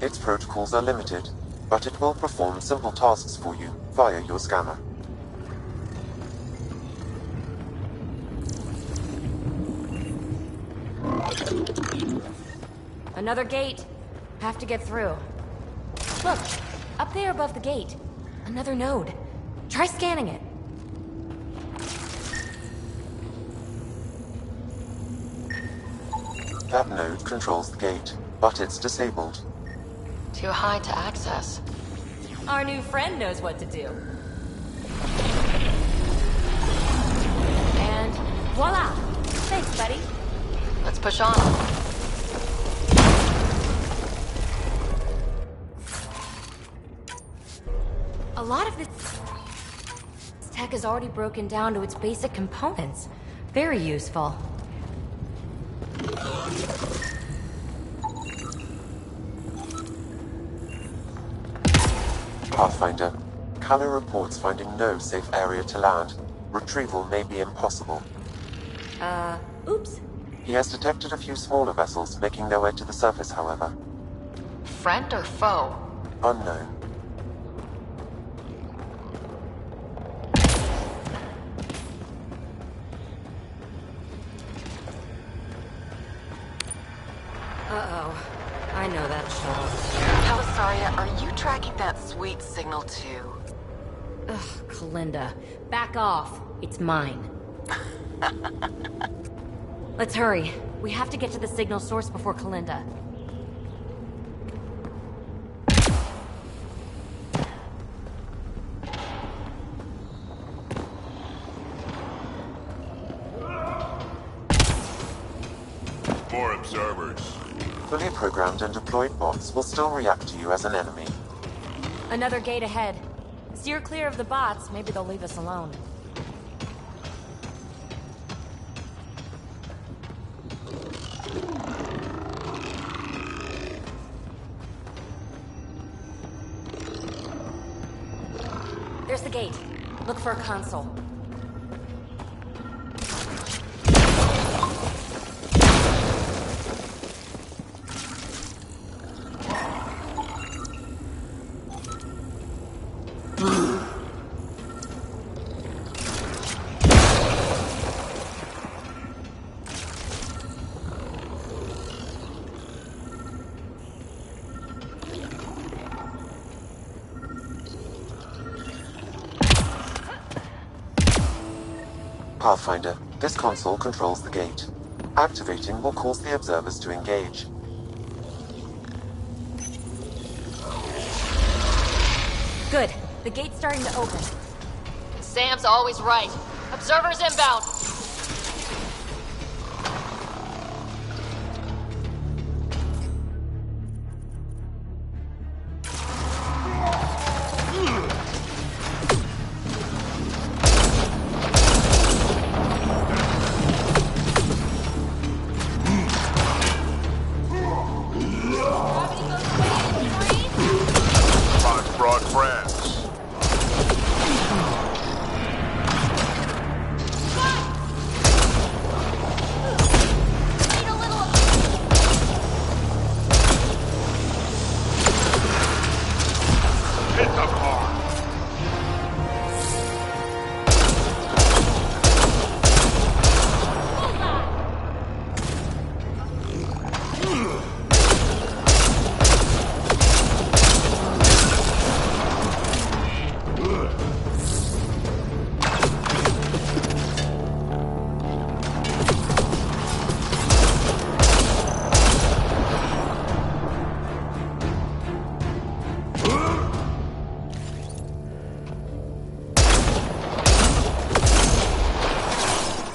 Its protocols are limited, but it will perform simple tasks for you via your scanner. Another gate. Have to get through. Look, up there above the gate. Another node. Try scanning it. That node controls the gate, but it's disabled. Too high to access. Our new friend knows what to do. And voila! Thanks, buddy. Let's push on. A lot of this tech is already broken down to its basic components. Very useful. Pathfinder, Callow reports finding no safe area to land. Retrieval may be impossible. Oops. He has detected a few smaller vessels making their way to the surface, however. Friend or foe? Unknown. Uh-oh. I know that shot. Saria, are you tracking that sweet signal too? Ugh, Kalinda. Back off. It's mine. Let's hurry. We have to get to the signal source before Kalinda. More observers. Fully programmed and deployed bots will still react to you as an enemy. Another gate ahead. Steer clear of the bots. Maybe they'll leave us alone. There's the gate. Look for a console. Pathfinder, this console controls the gate. Activating will cause the observers to engage. Good. The gate's starting to open. Sam's always right. Observers inbound.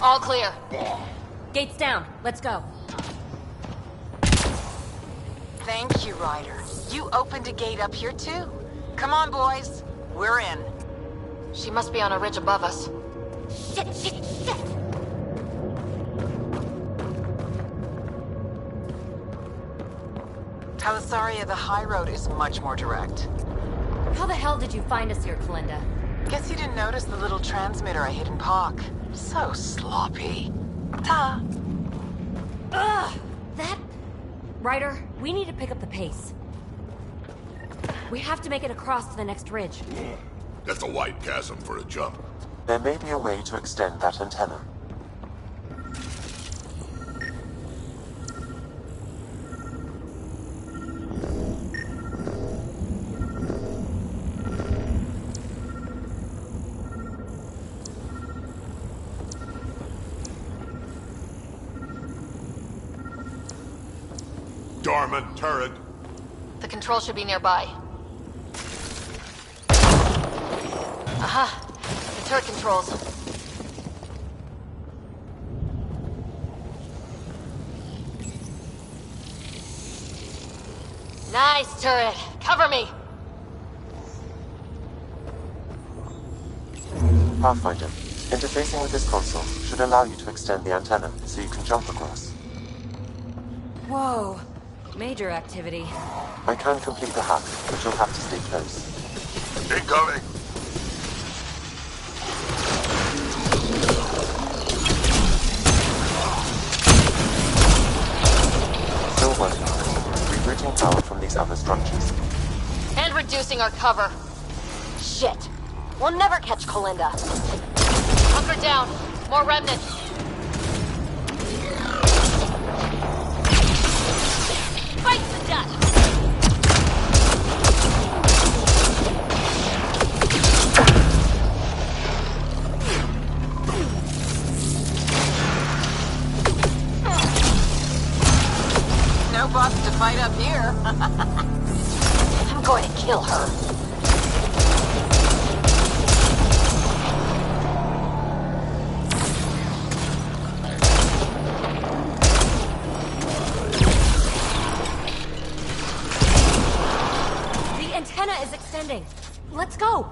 All clear. Gate's down. Let's go. Thank you, Ryder. You opened a gate up here, too. Come on, boys. We're in. She must be on a ridge above us. Shit, shit, shit! Talisaria, the high road is much more direct. How the hell did you find us here, Kalinda? Guess you didn't notice the little transmitter I hid in Park. So sloppy. Ta. Ugh! That... Ryder, we need to pick up the pace. We have to make it across to the next ridge. That's a wide chasm for a jump. There may be a way to extend that antenna. Dormant turret. The control should be nearby. Aha! The turret controls. Nice turret! Cover me! Pathfinder, interfacing with this console should allow you to extend the antenna so you can jump across. Whoa. Major activity. I can complete the hack, but you'll have to stay close. Incoming! Still working on it. Rerouting power from these other structures. And reducing our cover. Shit. We'll never catch Kalinda. Hunker down. More remnants. Fight to death! No boss to fight up here. I'm going to kill her. Is extending. Let's go.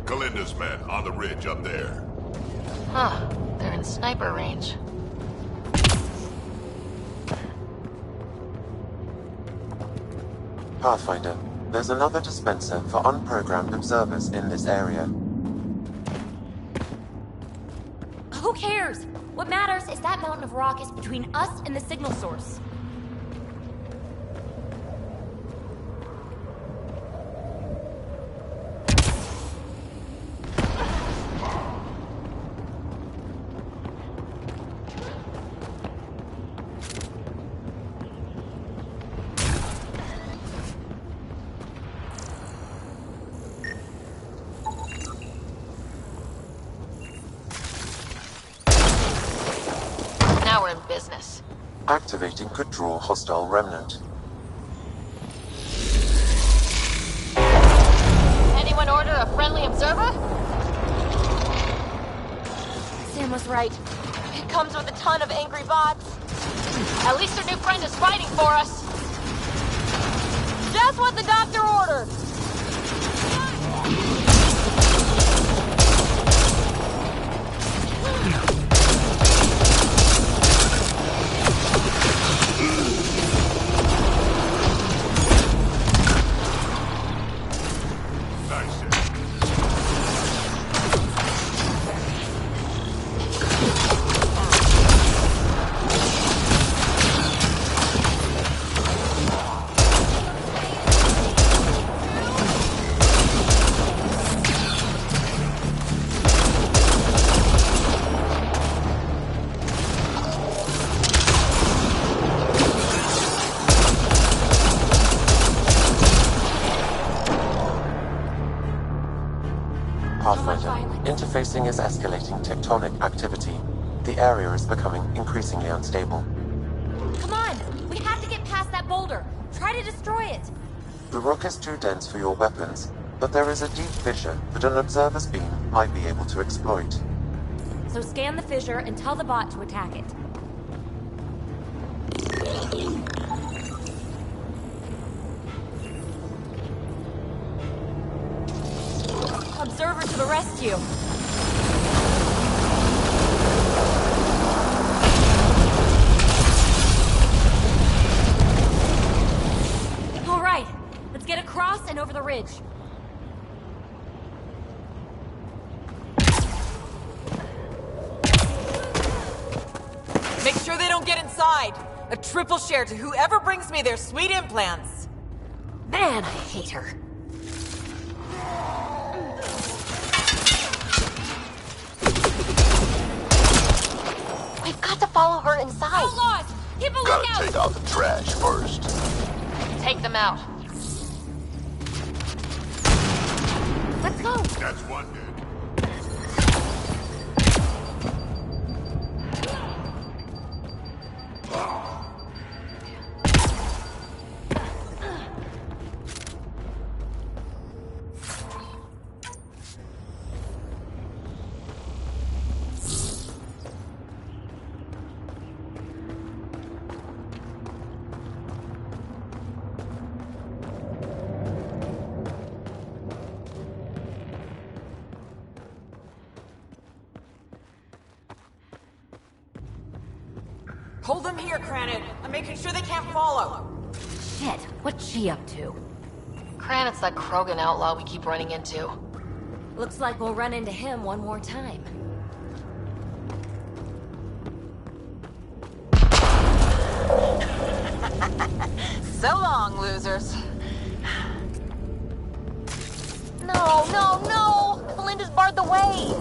Kalinda's men on the ridge up there. Huh. They're in sniper range. Pathfinder, there's another dispenser for unprogrammed observers in this area. Who cares? What matters is that mountain of rock is between us and the signal source. Activating could draw hostile remnant. Anyone order a friendly observer? Sam was right. It comes with a ton of angry bots. At least our new friend is fighting for us. Just what the doctor ordered. Interfacing is escalating tectonic activity. The area is becoming increasingly unstable. Come on! We have to get past that boulder. Try to destroy it. The rock is too dense for your weapons, but there is a deep fissure that an observer's beam might be able to exploit. So scan the fissure and tell the bot to attack it. Observer to the rescue. All right, let's get across and over the ridge. Make sure they don't get inside. A triple share to whoever brings me their sweet implants. Man, I hate her. We've got to follow her inside. Outlaws! Keep a lookout! Gotta take out the trash first. Take them out. Let's go! That's one dead. Hold them here, Cranit. I'm making sure they can't follow. Shit, what's she up to? Cranit's that Krogan outlaw we keep running into. Looks like we'll run into him one more time. So long, losers. No, no, no! Belinda's barred the way!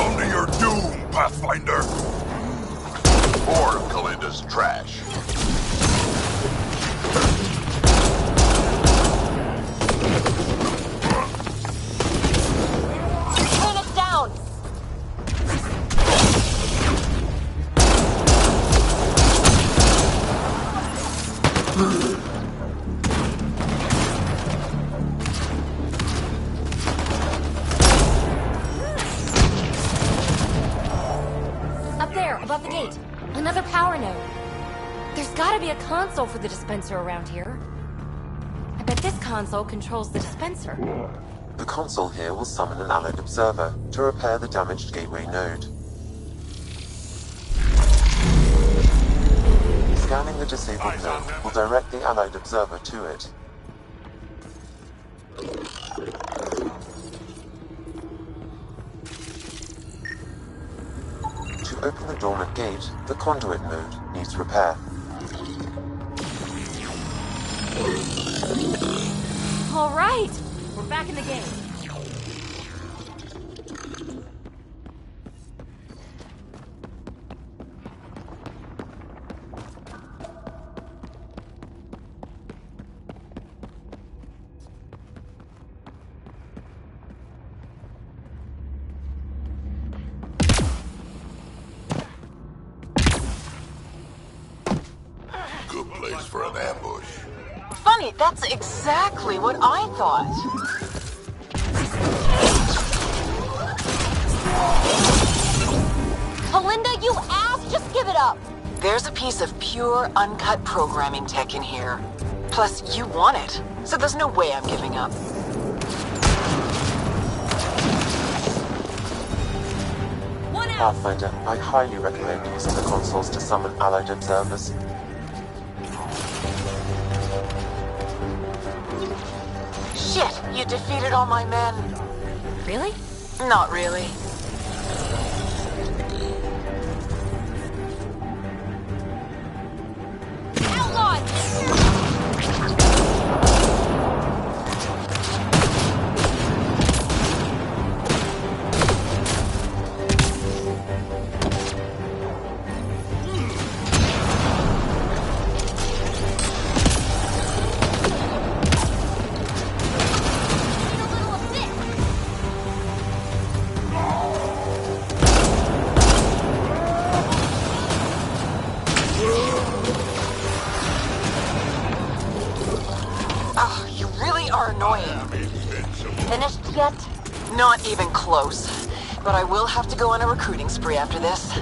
Only your doom, Pathfinder. More of Kalinda's trash. Turn it down! Up there, above the gate. Another power node. There's gotta be a console for the dispenser around here. I bet this console controls the dispenser. The console here will summon an allied observer to repair the damaged gateway node. Scanning the disabled node will direct the allied observer to it. To open the dormant gate, the conduit node needs repair. All right, we're back in the game. place for an ambush. Funny, that's exactly what I thought. Kalinda, you ass! Just give it up! There's a piece of pure, uncut programming tech in here. Plus, you want it, so there's no way I'm giving up. Pathfinder, I highly recommend using the consoles to summon allied observers. Shit, you defeated all my men. Really? Not really. Finished yet? Not even close. But I will have to go on a recruiting spree after this.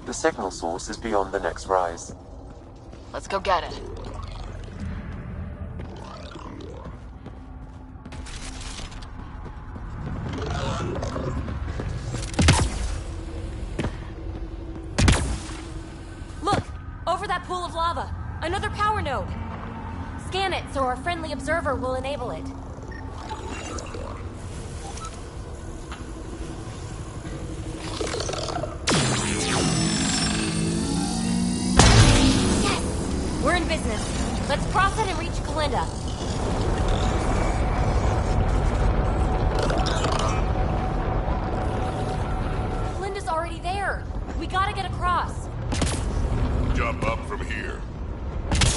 The signal source is beyond the next rise. Let's go get it. Look! Over that pool of lava! Another power node! Scan it so our friendly observer will enable it. We're in business. Let's cross it and reach Kalinda. Kalinda's already there. We gotta get across. Jump up from here.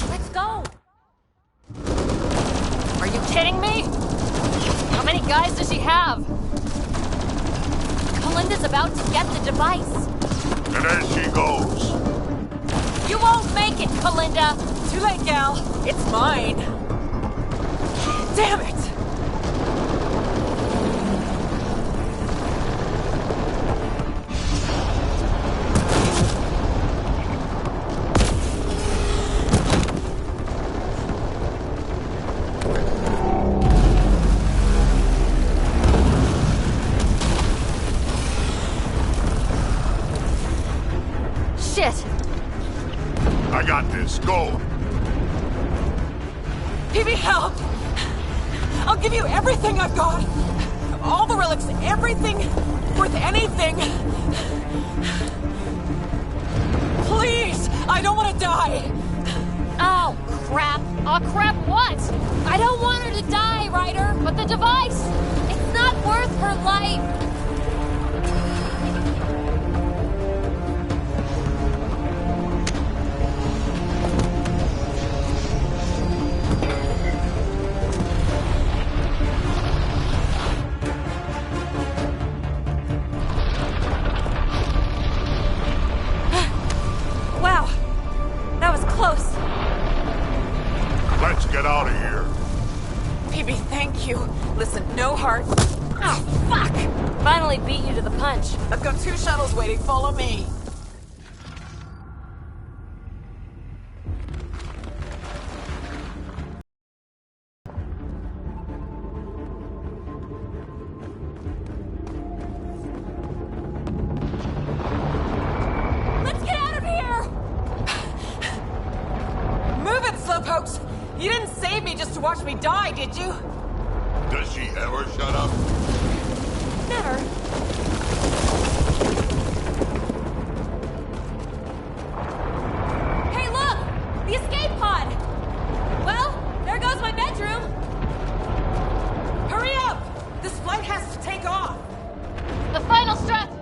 Let's go. Are you kidding me? How many guys does she have? Kalinda's about to get the device. And as she goes. You won't make it, Kalinda! Too late, gal. It's mine. Damn it! Shit! I got this. Go. Peebee, help! I'll give you everything I've got. All the relics, everything worth anything. Please, I don't want to die. Oh, crap. Oh, crap, what? I don't want her to die, Ryder, but the device, it's not worth her life. Wow, that was close. Let's get out of here. Peebee, thank you. Listen, no heart. Oh, fuck! Finally beat you to the punch. I've got 2 shuttles waiting. Follow me. watch me die, did you? Does she ever shut up? Never. Hey, look! The escape pod! Well, there goes my bedroom. Hurry up! This flight has to take off! The final strut!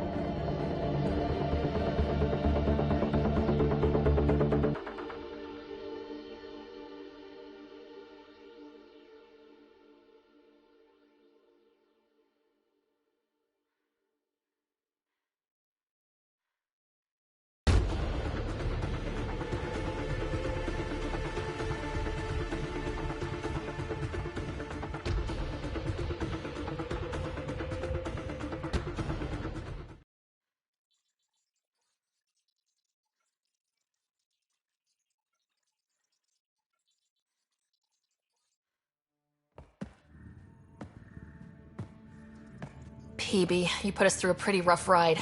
Peebee, you put us through a pretty rough ride.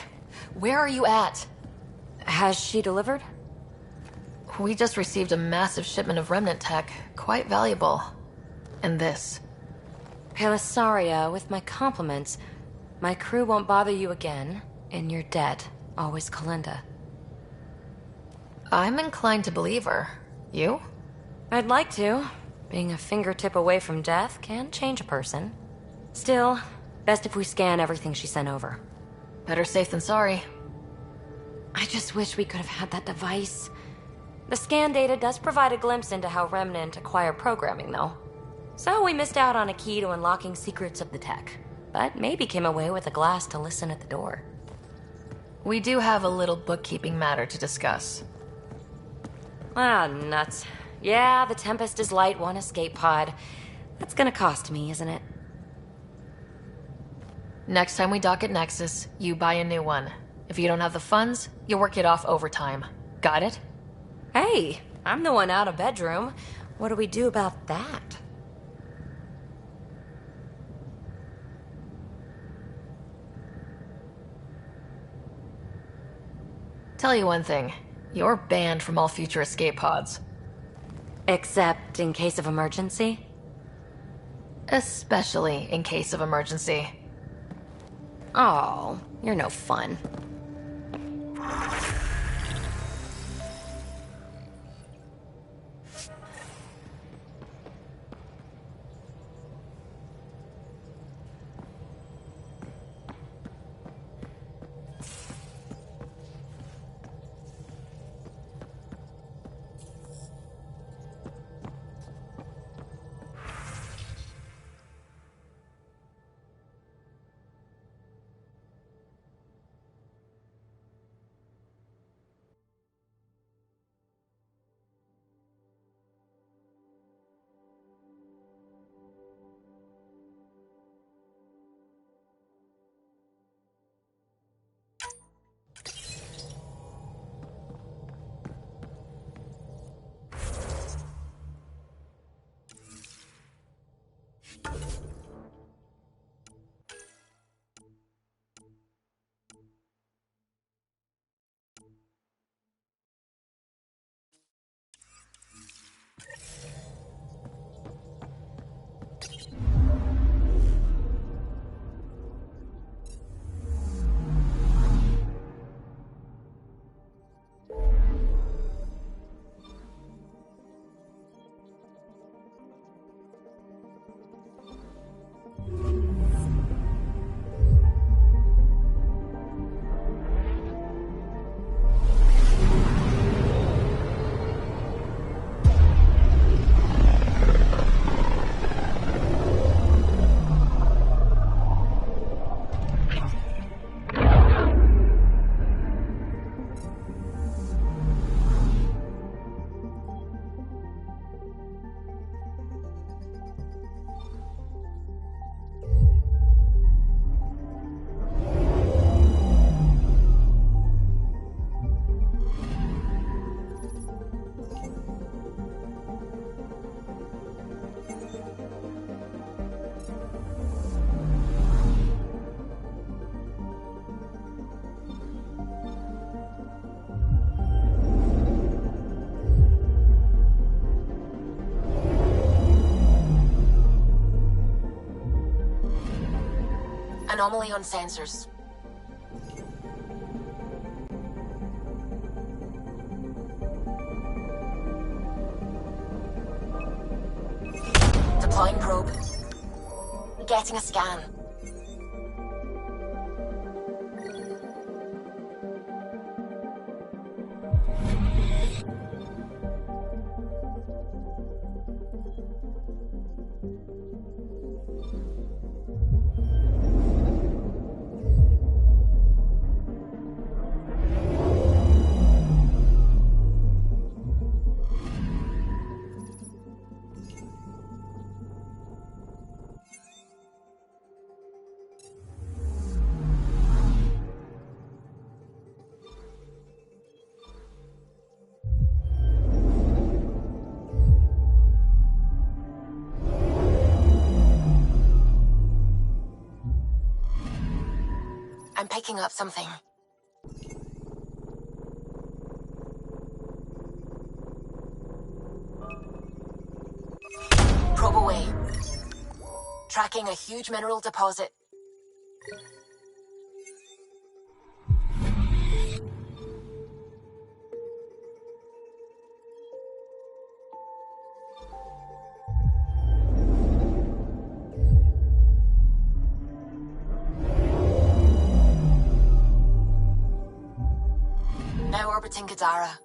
Where are you at? Has she delivered? We just received a massive shipment of remnant tech. Quite valuable. And this. Pelisaria, with my compliments. My crew won't bother you again, and you're dead. Always Kalinda. I'm inclined to believe her. You? I'd like to. Being a fingertip away from death can change a person. Still, best if we scan everything she sent over. Better safe than sorry. I just wish we could have had that device. The scan data does provide a glimpse into how Remnant acquire programming, though. So we missed out on a key to unlocking secrets of the tech. But maybe came away with a glass to listen at the door. We do have a little bookkeeping matter to discuss. Ah, nuts. Yeah, the Tempest is light one escape pod. That's gonna cost me, isn't it? Next time we dock at Nexus, you buy a new one. If you don't have the funds, you work it off overtime. Got it? Hey, I'm the one out of bedroom. What do we do about that? Tell you one thing. You're banned from all future escape pods. Except in case of emergency? Especially in case of emergency. Oh, you're no fun. Anomaly on sensors. Deploying probe. Getting a scan. I'm picking up something. Probe away. Tracking a huge mineral deposit. Now orbiting Gadara.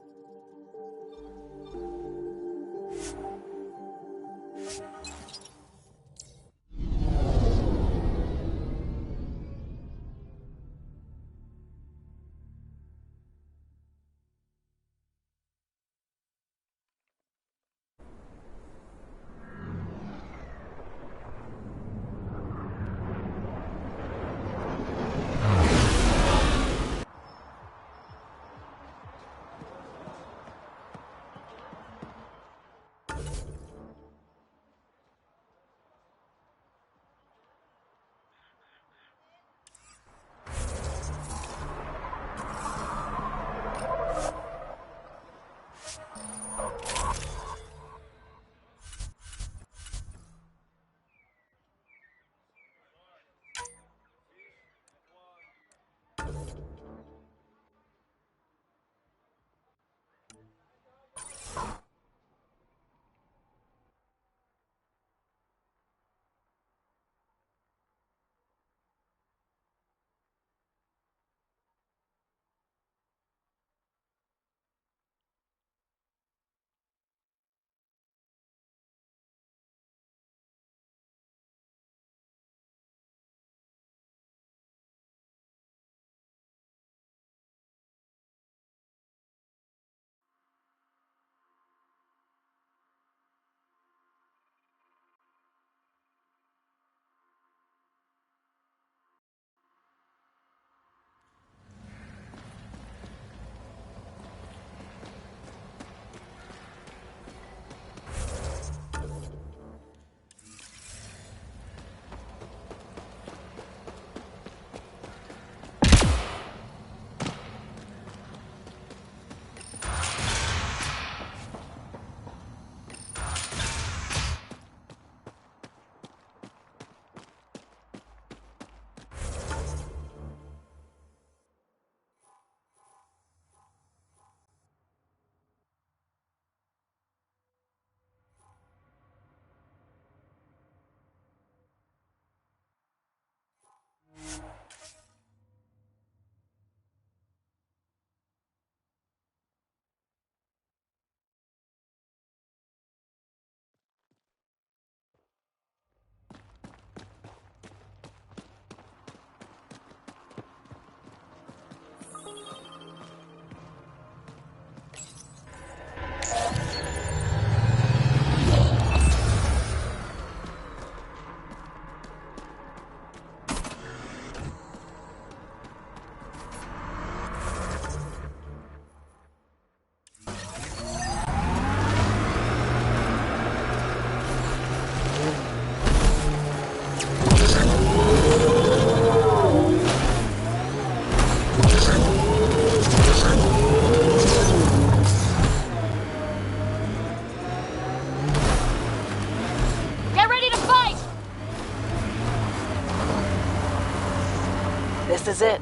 is it.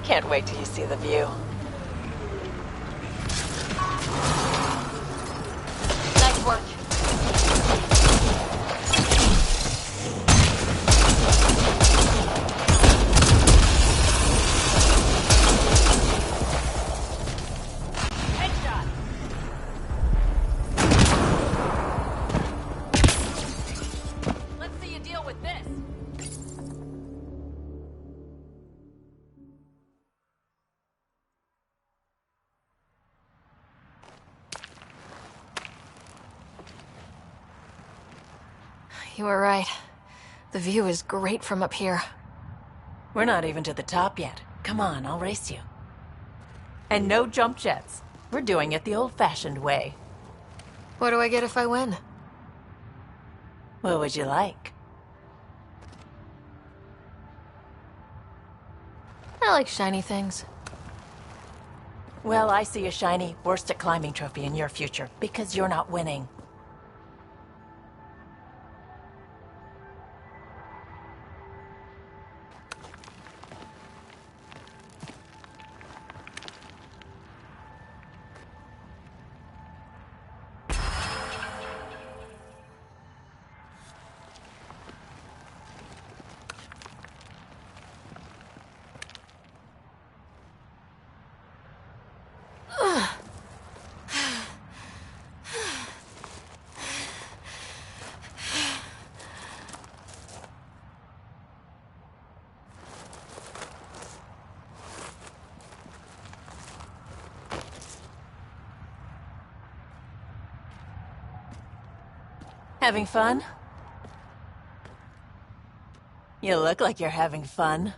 Can't wait till you see the view. Nice work. Headshot. Let's see you deal with this. You were right. The view is great from up here. We're not even to the top yet. Come on, I'll race you. And no jump jets. We're doing it the old-fashioned way. What do I get if I win? What would you like? I like shiny things. Well, I see a shiny worst at climbing trophy in your future, because you're not winning. Having fun? You look like you're having fun.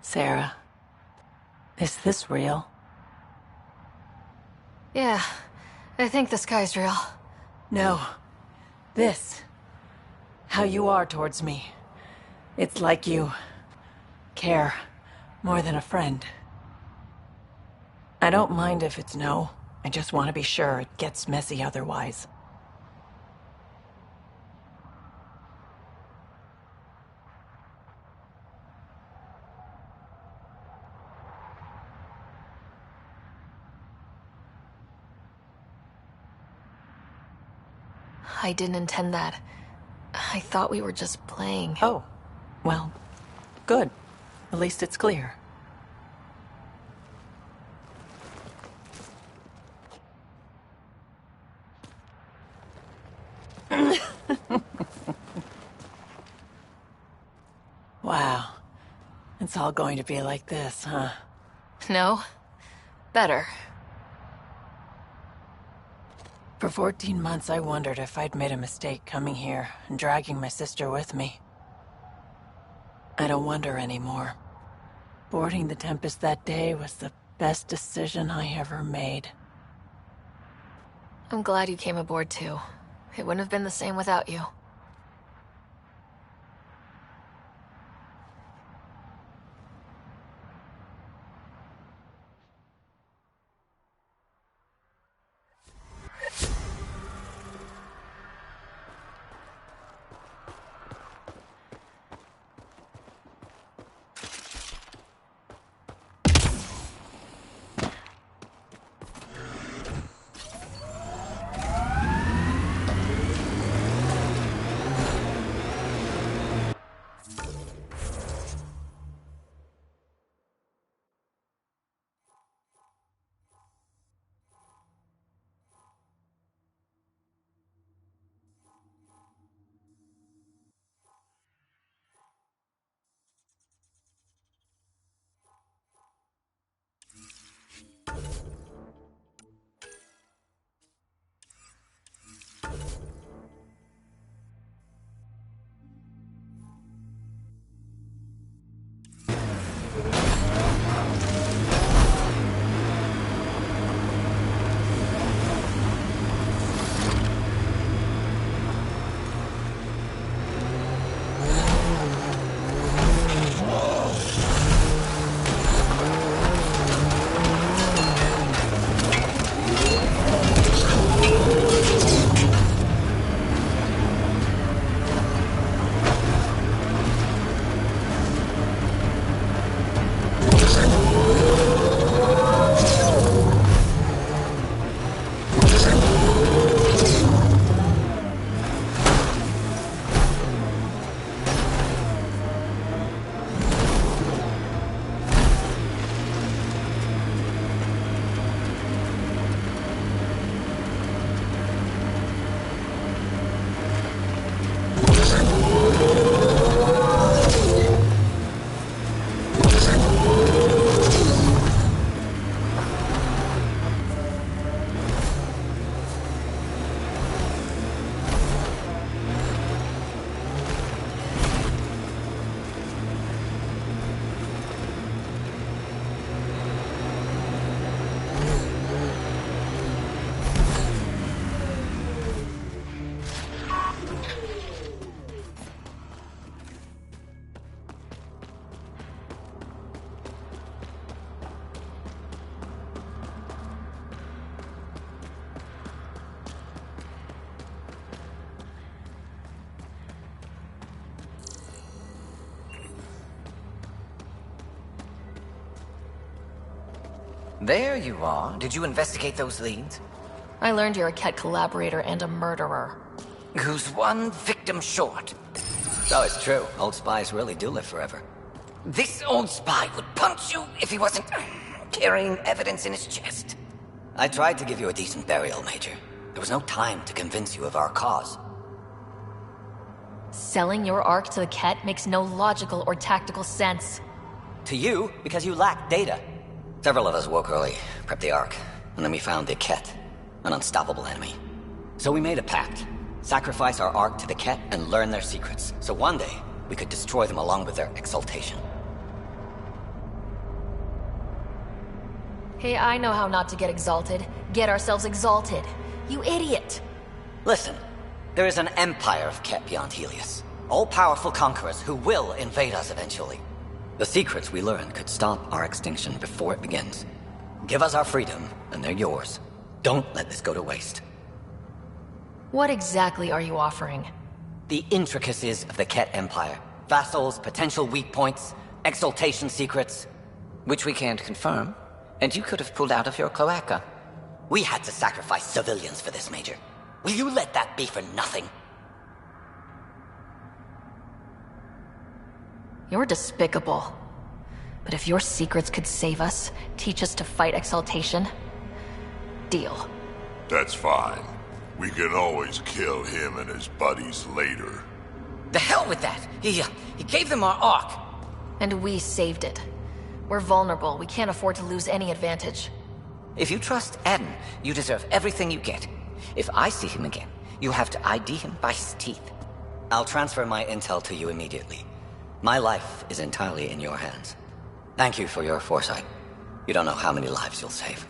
Sara, is this real? Yeah, I think the sky's real. No. This. How you are towards me. It's like you care more than a friend. I don't mind if it's no. I just want to be sure it gets messy otherwise. I didn't intend that. I thought we were just playing. Oh, well, good. At least it's clear. Wow. It's all going to be like this, huh? No. Better. For 14 months, I wondered if I'd made a mistake coming here and dragging my sister with me. I don't wonder anymore. Boarding the Tempest that day was the best decision I ever made. I'm glad you came aboard too. It wouldn't have been the same without you. There you are. Did you investigate those leads? I learned you're a Ket collaborator and a murderer. Who's one victim short? Oh, it's true. Old spies really do live forever. This old spy would punch you if he wasn't carrying evidence in his chest. I tried to give you a decent burial, Major. There was no time to convince you of our cause. Selling your Ark to the Ket makes no logical or tactical sense. To you, because you lack data. Several of us woke early, prepped the Ark, and then we found the Ket, an unstoppable enemy. So we made a pact. Sacrifice our Ark to the Ket and learn their secrets, so one day we could destroy them along with their exaltation. Hey, I know how not to get exalted. Get ourselves exalted. You idiot! Listen, there is an empire of Ket beyond Helios. All-powerful conquerors who will invade us eventually. The secrets we learn could stop our extinction before it begins. Give us our freedom, and they're yours. Don't let this go to waste. What exactly are you offering? The intricacies of the Ket Empire. Vassals, potential weak points, exaltation secrets. Which we can't confirm, and you could have pulled out of your cloaca. We had to sacrifice civilians for this, Major. Will you let that be for nothing? You're despicable. But if your secrets could save us, teach us to fight exaltation, deal. That's fine. We can always kill him and his buddies later. The hell with that! He gave them our Ark! And we saved it. We're vulnerable. We can't afford to lose any advantage. If you trust Addison, you deserve everything you get. If I see him again, you have to ID him by his teeth. I'll transfer my intel to you immediately. My life is entirely in your hands. Thank you for your foresight. You don't know how many lives you'll save.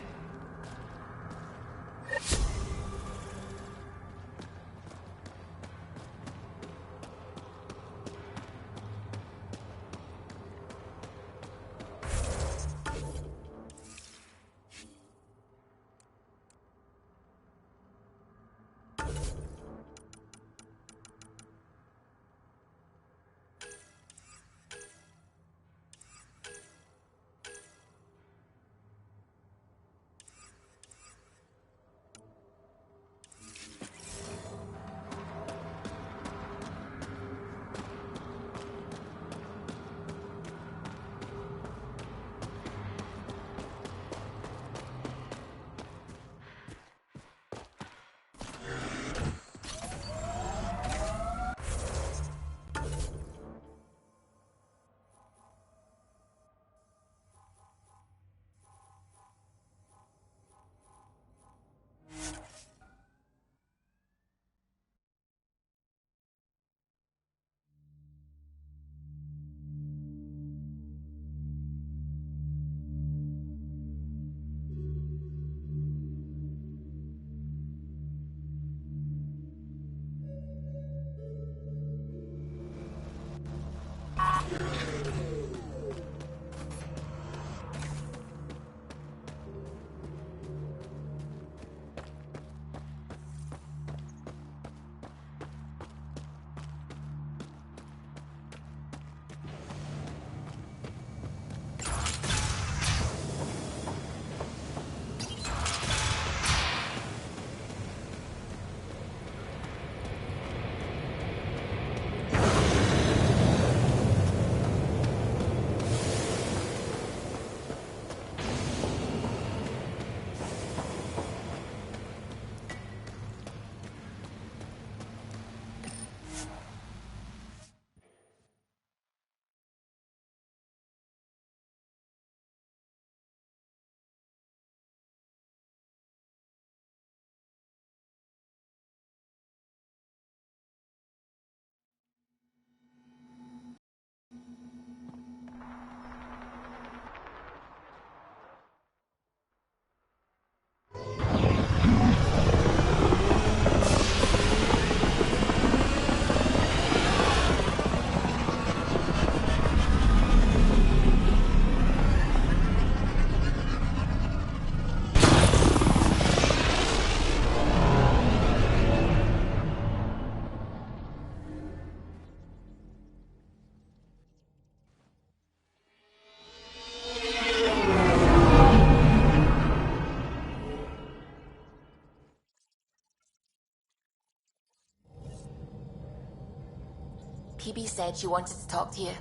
Peebees said she wanted to talk to you.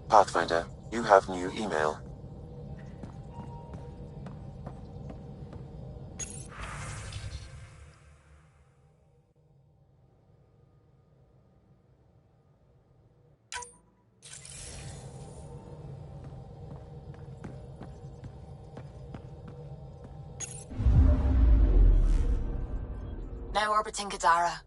Pathfinder, you have new email. Now orbiting Gadara.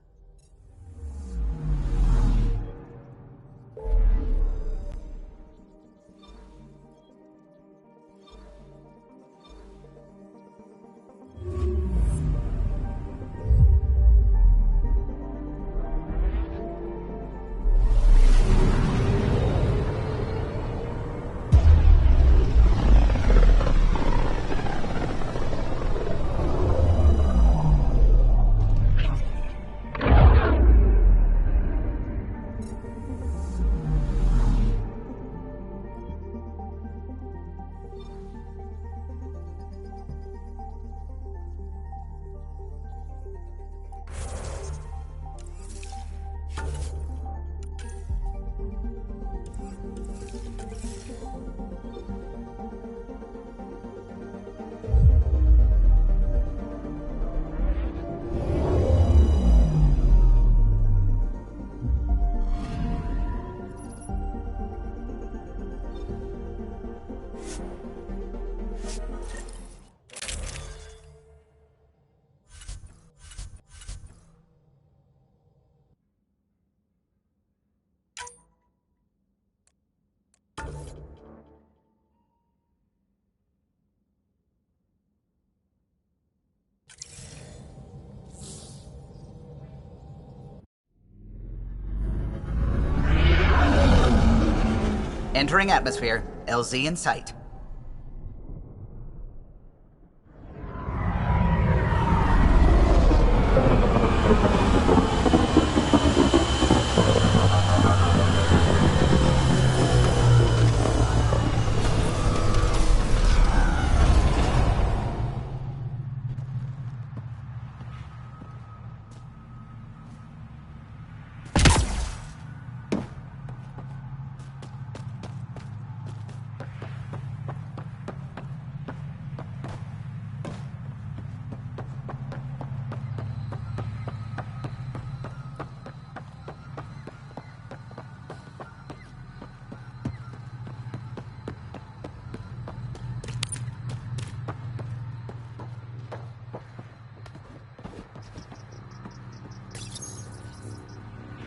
Entering atmosphere. LZ in sight.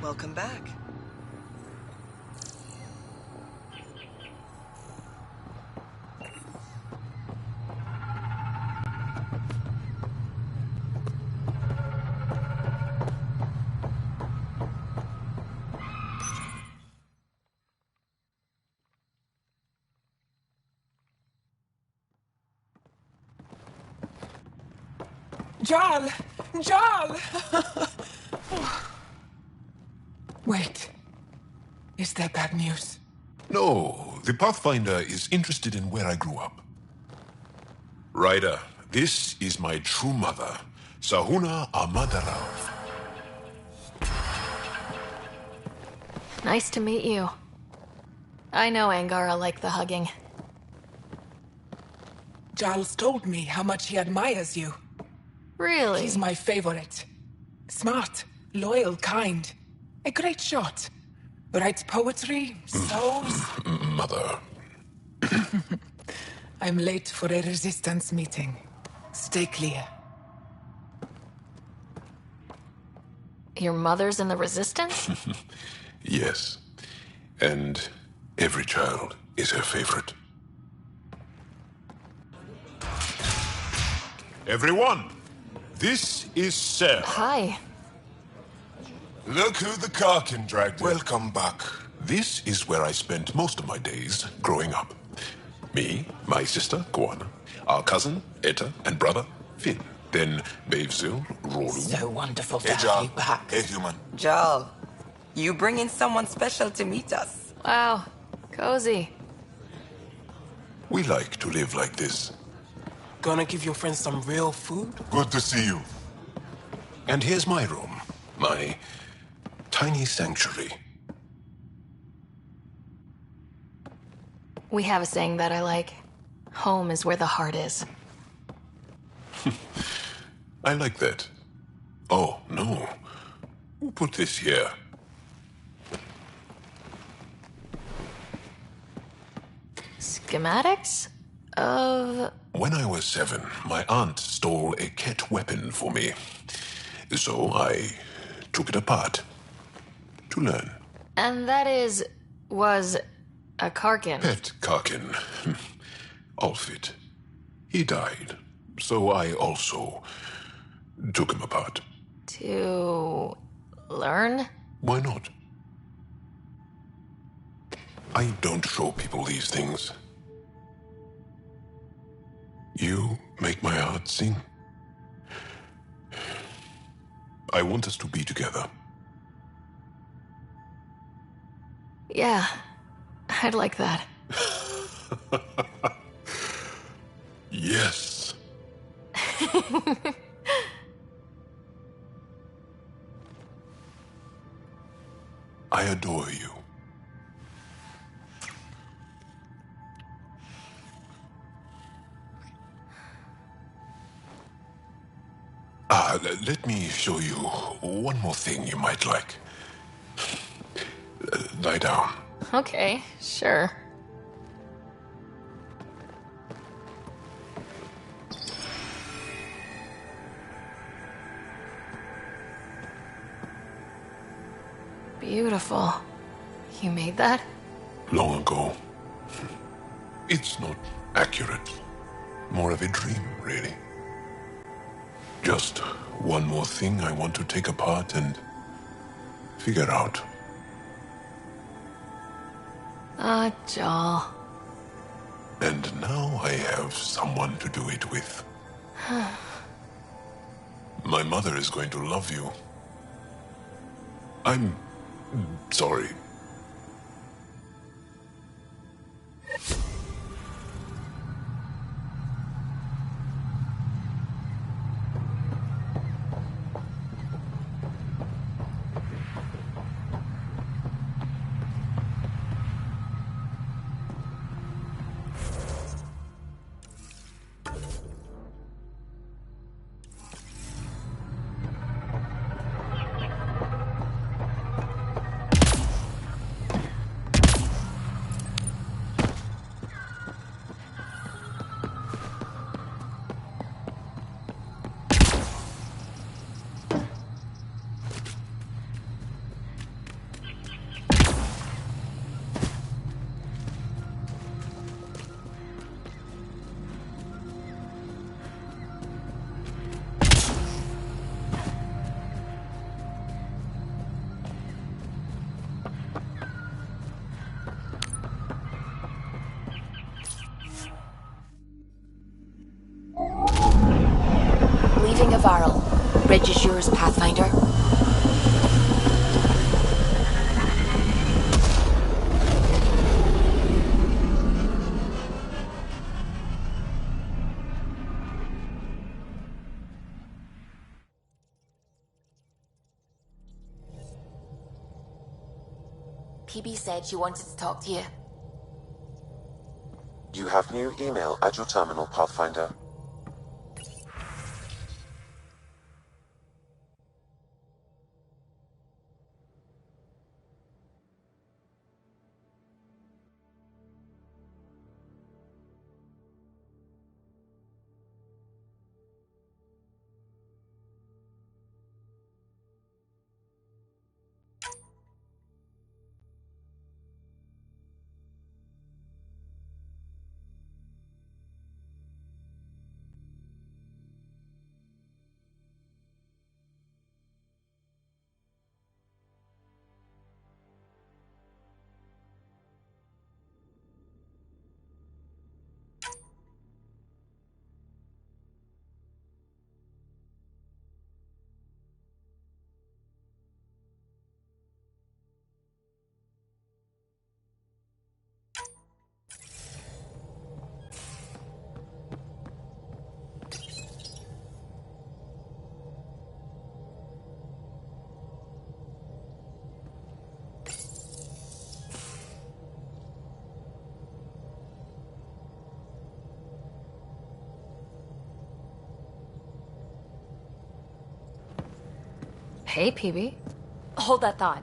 Welcome back. Jaal! Jaal! Wait. Is there bad news? No, the Pathfinder is interested in where I grew up. Ryder, this is my true mother, Sahuna Amadarav. Nice to meet you. I know Angara liked the hugging. Jaal's told me how much he admires you. Really? He's my favorite. Smart, loyal, kind. A great shot. Writes poetry, sews. Mother. I'm late for a resistance meeting. Stay clear. Your mother's in the resistance? Yes. And every child is her favorite. Everyone, this is Sara. Hi. Look who the Karkin dragged in. Welcome back. This is where I spent most of my days growing up. Me, my sister, Koana, our cousin, Etta, and brother, Finn. Then Bavesville, Rolu. So wonderful to Hey, have Jaal. you back. Hey, human. Jaal, you bring in someone special to meet us. Wow, cozy. We like to live like this. Gonna give your friends some real food? Good to see you. And here's my room. My tiny sanctuary. We have a saying that I like. Home is where the heart is. I like that. Oh, no. Who put this here? Schematics? Of... When I was 7, my aunt stole a cat weapon for me. So I took it apart to learn. And that was a Karkin. Pet Karkin. Alfit. He died. So I also took him apart. To learn? Why not? I don't show people these things. You make my heart sing. I want us to be together. Yeah, I'd like that. Yes. I adore you. Let me show you one more thing you might like. Lie down. Okay, sure. Beautiful. You made that? Long ago. It's not accurate. More of a dream, really. Just one more thing I want to take apart and figure out. Jaal. And now I have someone to do it with. My mother is going to love you. I'm sorry. Leaving Avaril. Bridge is yours, Pathfinder. Peebees said she wanted to talk to you. You have new email at your terminal, Pathfinder. Hey, Peebee. Hold that thought.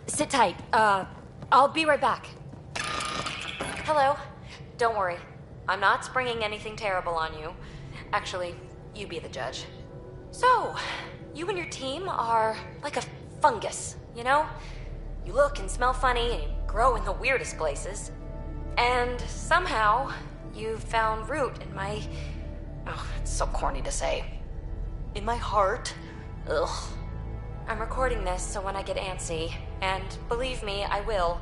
Sit tight. I'll be right back. Hello. Don't worry. I'm not springing anything terrible on you. Actually, you be the judge. So, you and your team are like a fungus, you know? You look and smell funny and you grow in the weirdest places. And somehow, you've found root in my... Oh, it's so corny to say. In my heart. Ugh. I'm recording this so when I get antsy, and believe me, I will,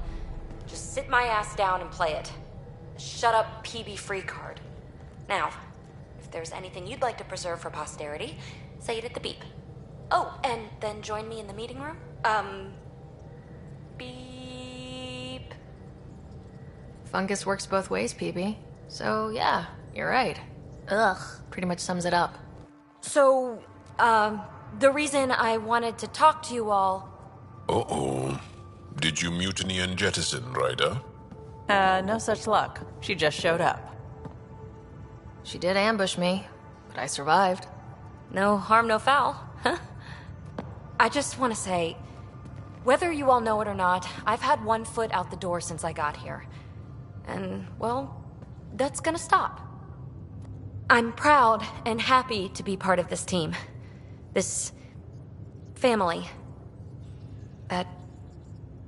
just sit my ass down and play it. Shut up, PB free card. Now, if there's anything you'd like to preserve for posterity, say it at the beep. Oh, and then join me in the meeting room? Beep. Fungus works both ways, Peebee. So, yeah, you're right. Ugh, pretty much sums it up. So, the reason I wanted to talk to you all... Uh-oh. Did you mutiny and jettison, Ryder? No such luck. She just showed up. She did ambush me, but I survived. No harm, no foul, huh? I just want to say, whether you all know it or not, I've had one foot out the door since I got here. And, well, that's gonna stop. I'm proud and happy to be part of this team. This family.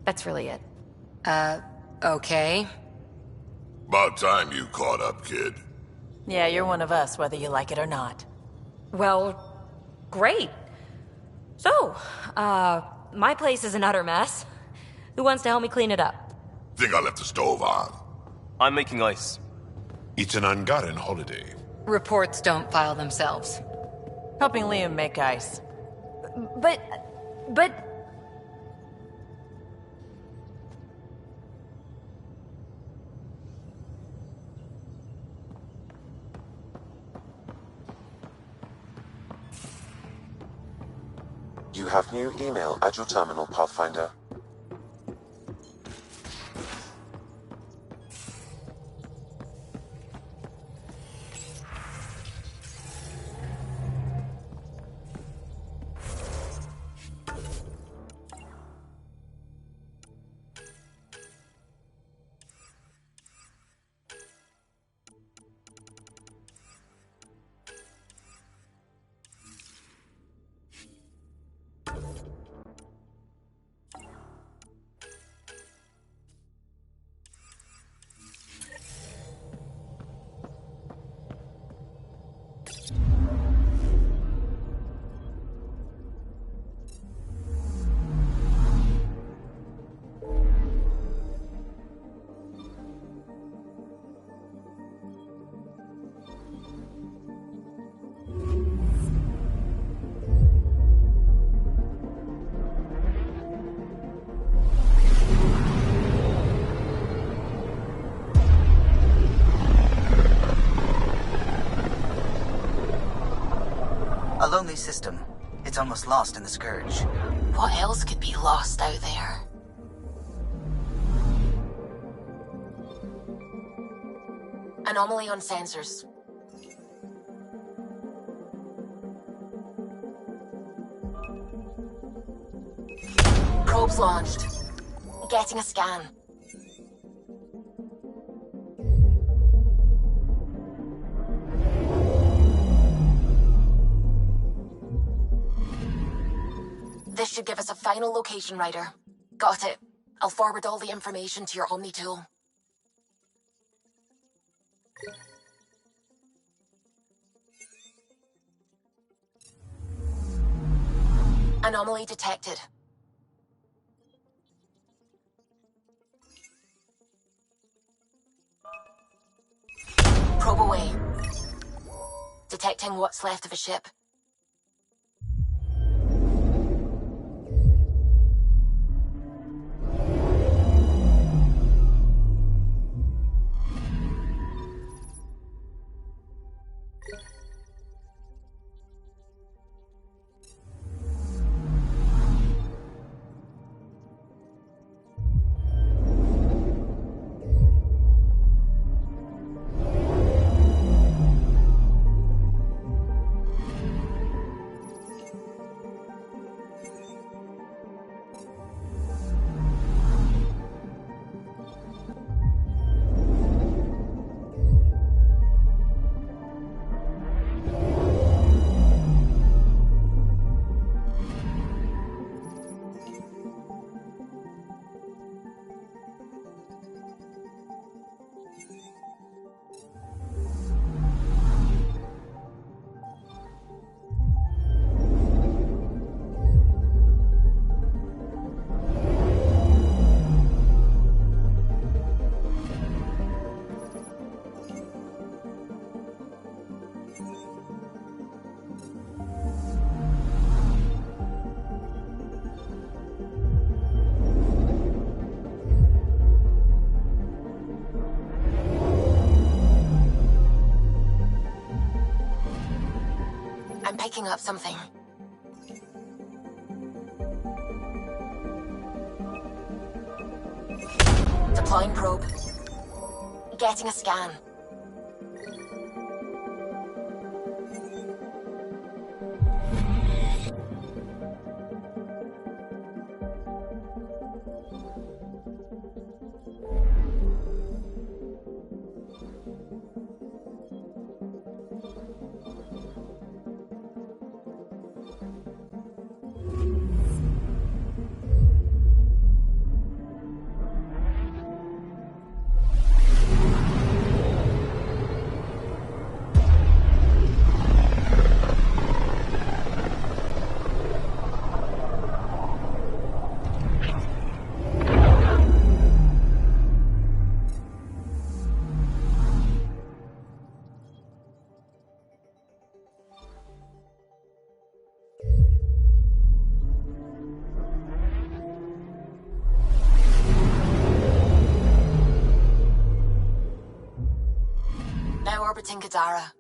That's really it. Okay. About time you caught up, kid. Yeah, you're one of us, whether you like it or not. Well, great. So, my place is an utter mess. Who wants to help me clean it up? Think I left the stove on. I'm making ice. It's an ungotten holiday. Reports don't file themselves. Helping Liam make ice. But... You have new email at your terminal, Pathfinder. A lonely system. It's almost lost in the Scourge. What else could be lost out there? Anomaly on sensors. Probes launched. Getting a scan. This should give us a final location, Ryder. Got it. I'll forward all the information to your Omni tool. Anomaly detected. Probe away. Detecting what's left of a ship. picking up something. Deploying probe. Getting a scan. Orbiting Gadara.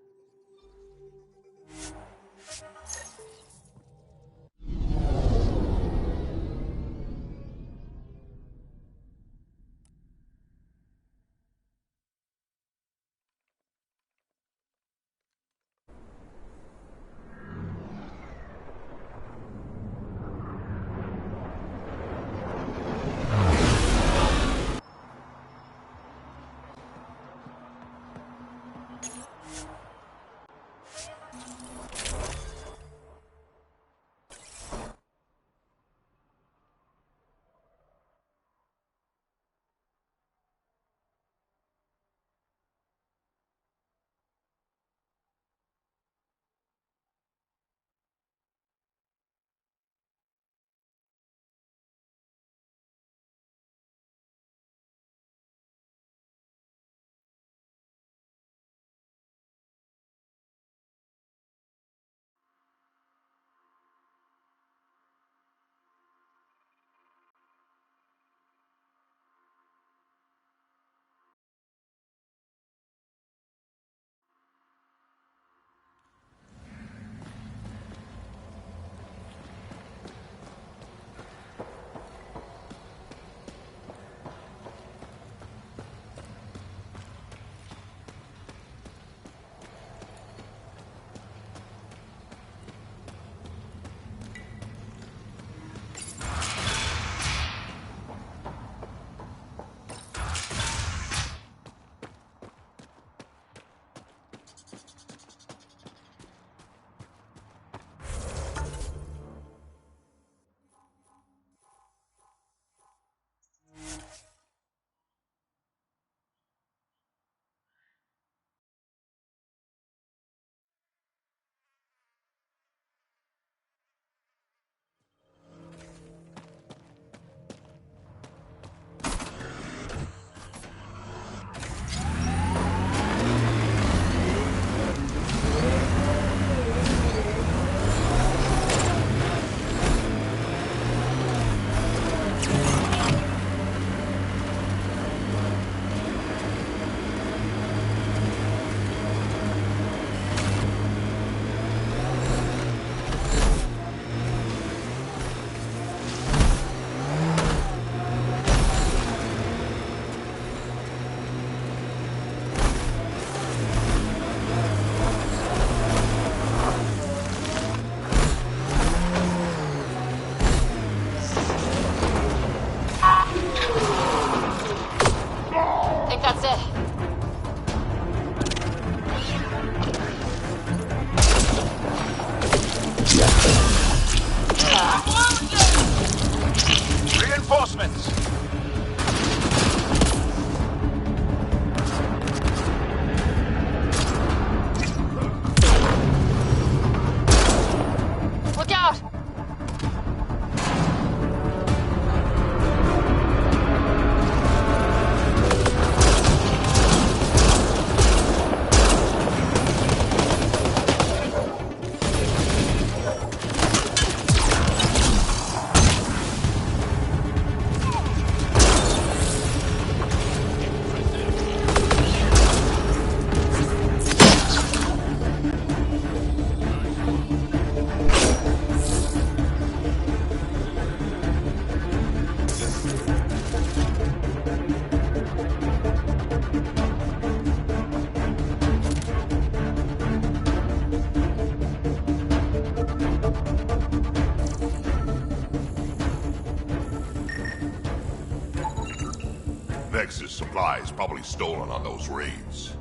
Vex's supplies probably stolen on those raids.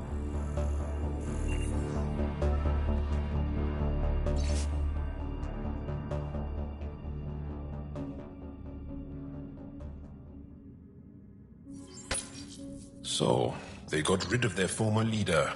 So, they got rid of their former leader.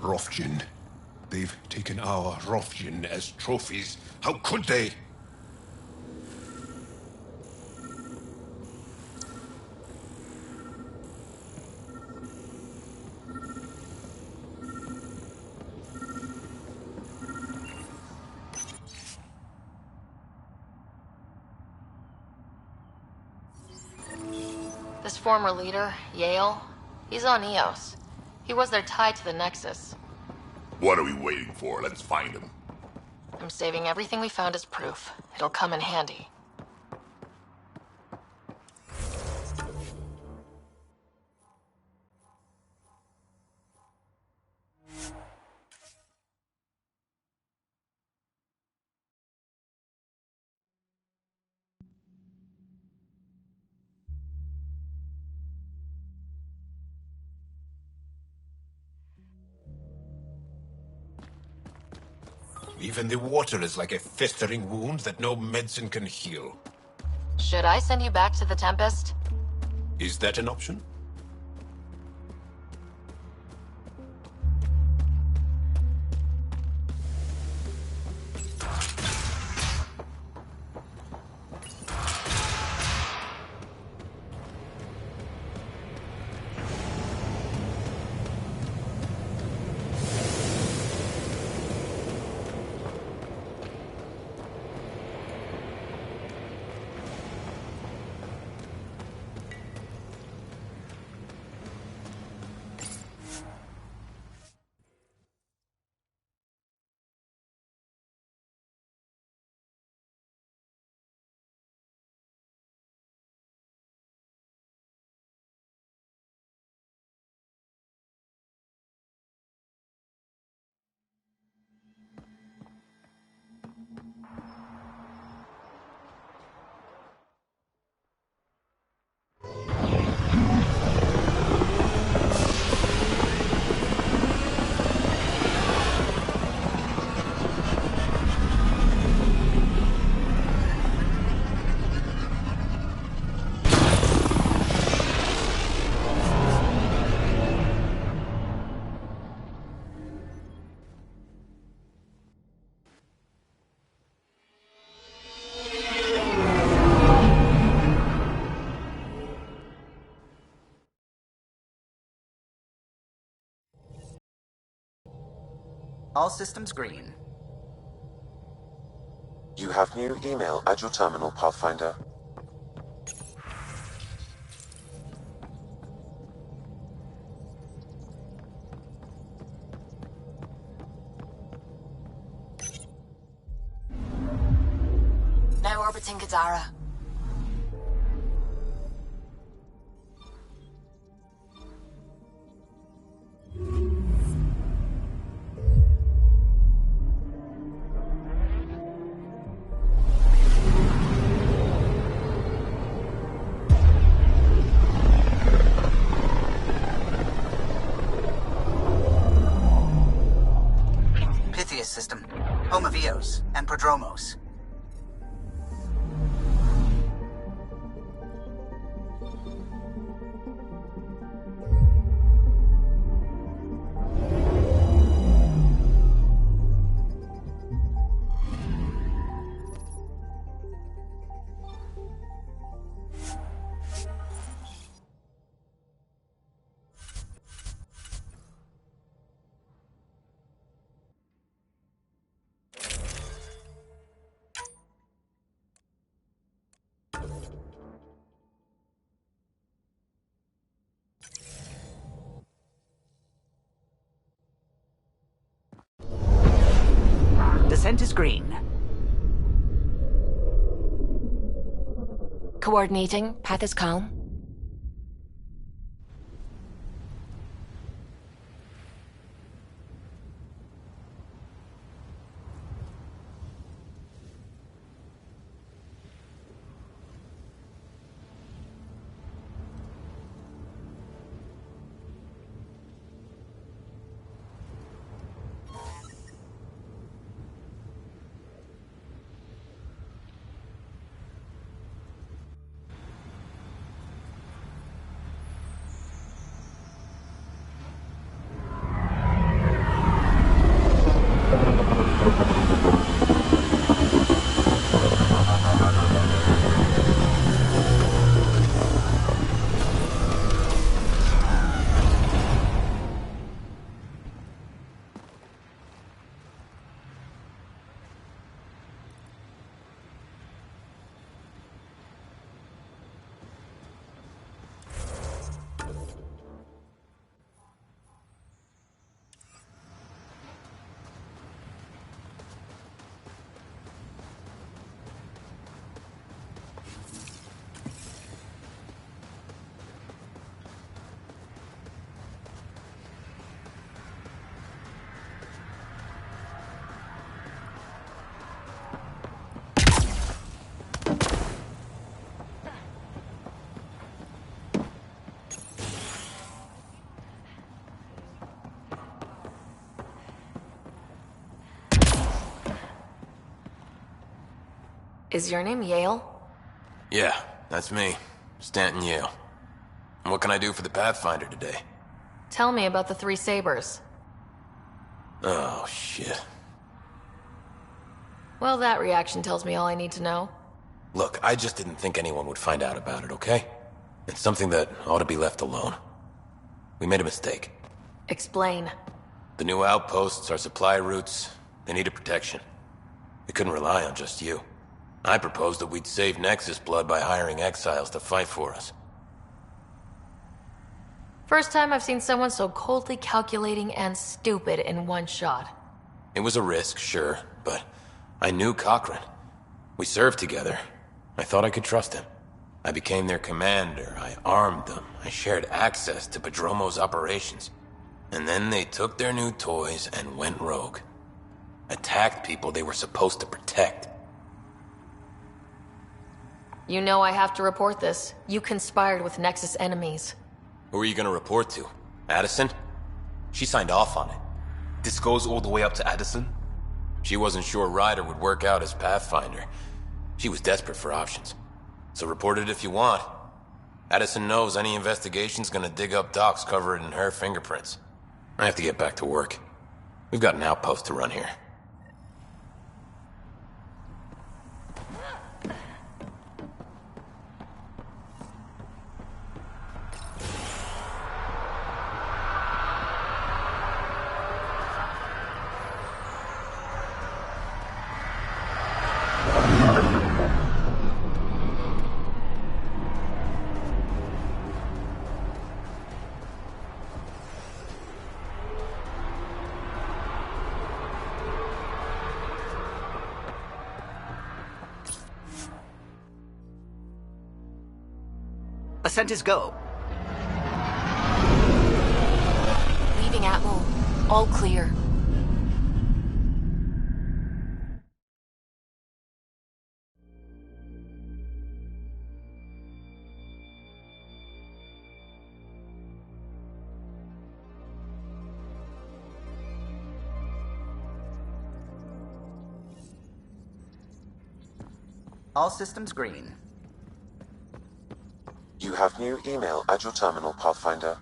Rofgin. They've taken our Rofgin as trophies. How could they? This former leader, Jaal, he's on Eos. He was their tie to the Nexus. What are we waiting for? Let's find him. I'm saving everything we found as proof. It'll come in handy. Even the water is like a festering wound that no medicine can heal. Should I send you back to the Tempest? Is that an option? All systems green. You have new email at your terminal, Pathfinder. Now orbiting Kadara. System, home of Eos and Prodromos. Ascent is green. Coordinating. Path is calm. Is your name Jaal? Yeah, that's me. Stanton Jaal. And what can I do for the Pathfinder today? Tell me about the 3 sabers. Oh, shit. Well, that reaction tells me all I need to know. Look, I just didn't think anyone would find out about it, okay? It's something that ought to be left alone. We made a mistake. Explain. The new outposts, our supply routes, they needed protection. We couldn't rely on just you. I proposed that we'd save Nexus blood by hiring exiles to fight for us. First time I've seen someone so coldly calculating and stupid in one shot. It was a risk, sure, but I knew Cochran. We served together. I thought I could trust him. I became their commander, I armed them, I shared access to Padromo's operations. And then they took their new toys and went rogue. Attacked people they were supposed to protect. You know I have to report this. You conspired with Nexus enemies. Who are you gonna report to? Addison? She signed off on it. This goes all the way up to Addison? She wasn't sure Ryder would work out as Pathfinder. She was desperate for options. So report it if you want. Addison knows any investigation's gonna dig up docs covered in her fingerprints. I have to get back to work. We've got an outpost to run here. Ascent is go. Leaving Atmo. All clear. All systems green. You have new email at your terminal, Pathfinder.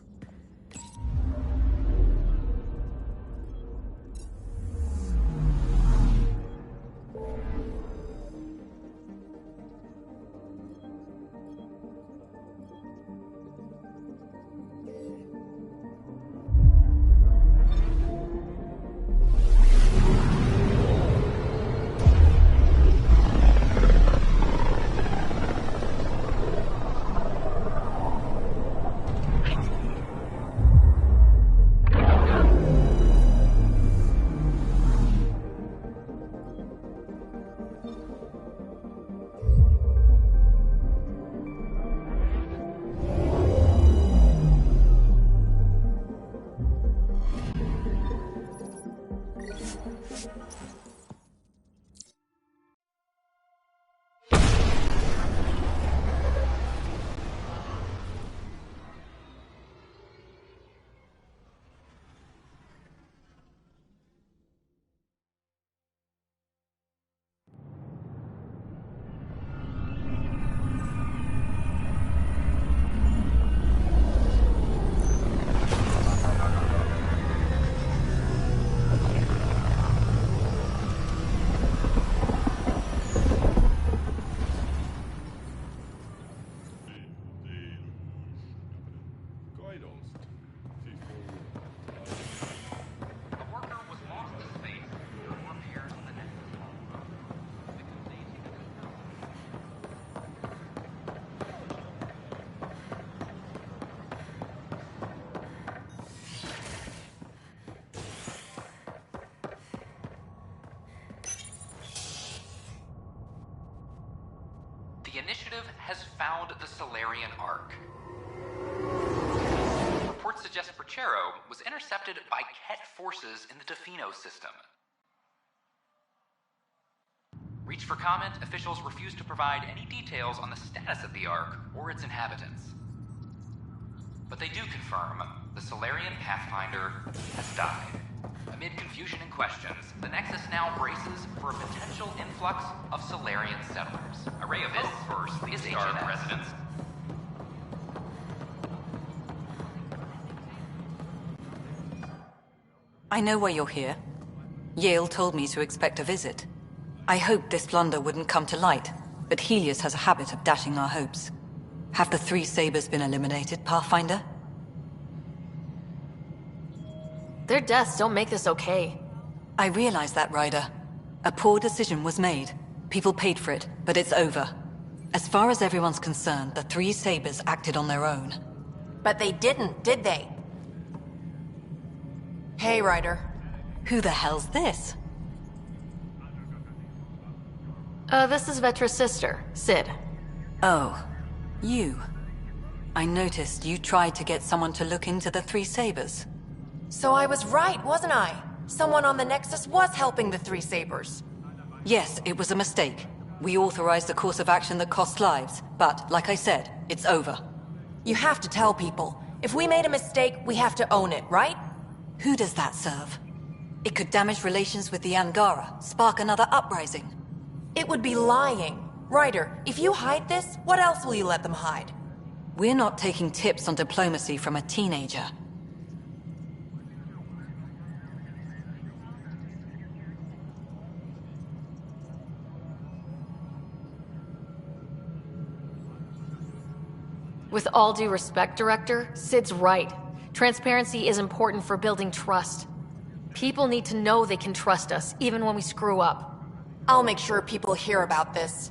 the initiative has found the Salarian Ark. Reports suggest Perchero was intercepted by Ket forces in the Defino system. Reached for comment, officials refuse to provide any details on the status of the Ark or its inhabitants. But they do confirm the Salarian Pathfinder has died. Amid confusion and questions, the Nexus now braces for a potential influx of Salarian settlers. Array of hope for Sleep-starved residents. I know why you're here. Jaal told me to expect a visit. I hoped this blunder wouldn't come to light, but Helios has a habit of dashing our hopes. Have the three sabers been eliminated, Pathfinder? Their deaths don't make this okay. I realize that, Ryder. A poor decision was made. People paid for it, but it's over. As far as everyone's concerned, the three sabers acted on their own. But they didn't, did they? Hey, Ryder. Who the hell's this? This is Vetra's sister, Sid. Oh, you. I noticed you tried to get someone to look into the three sabers. So I was right, wasn't I? Someone on the Nexus was helping the three sabers. Yes, it was a mistake. We authorized a course of action that cost lives, but, like I said, it's over. You have to tell people. If we made a mistake, we have to own it, right? Who does that serve? It could damage relations with the Angara, spark another uprising. It would be lying. Ryder, if you hide this, what else will you let them hide? We're not taking tips on diplomacy from a teenager. With all due respect, Director, Sid's right. Transparency is important for building trust. People need to know they can trust us, even when we screw up. I'll make sure people hear about this.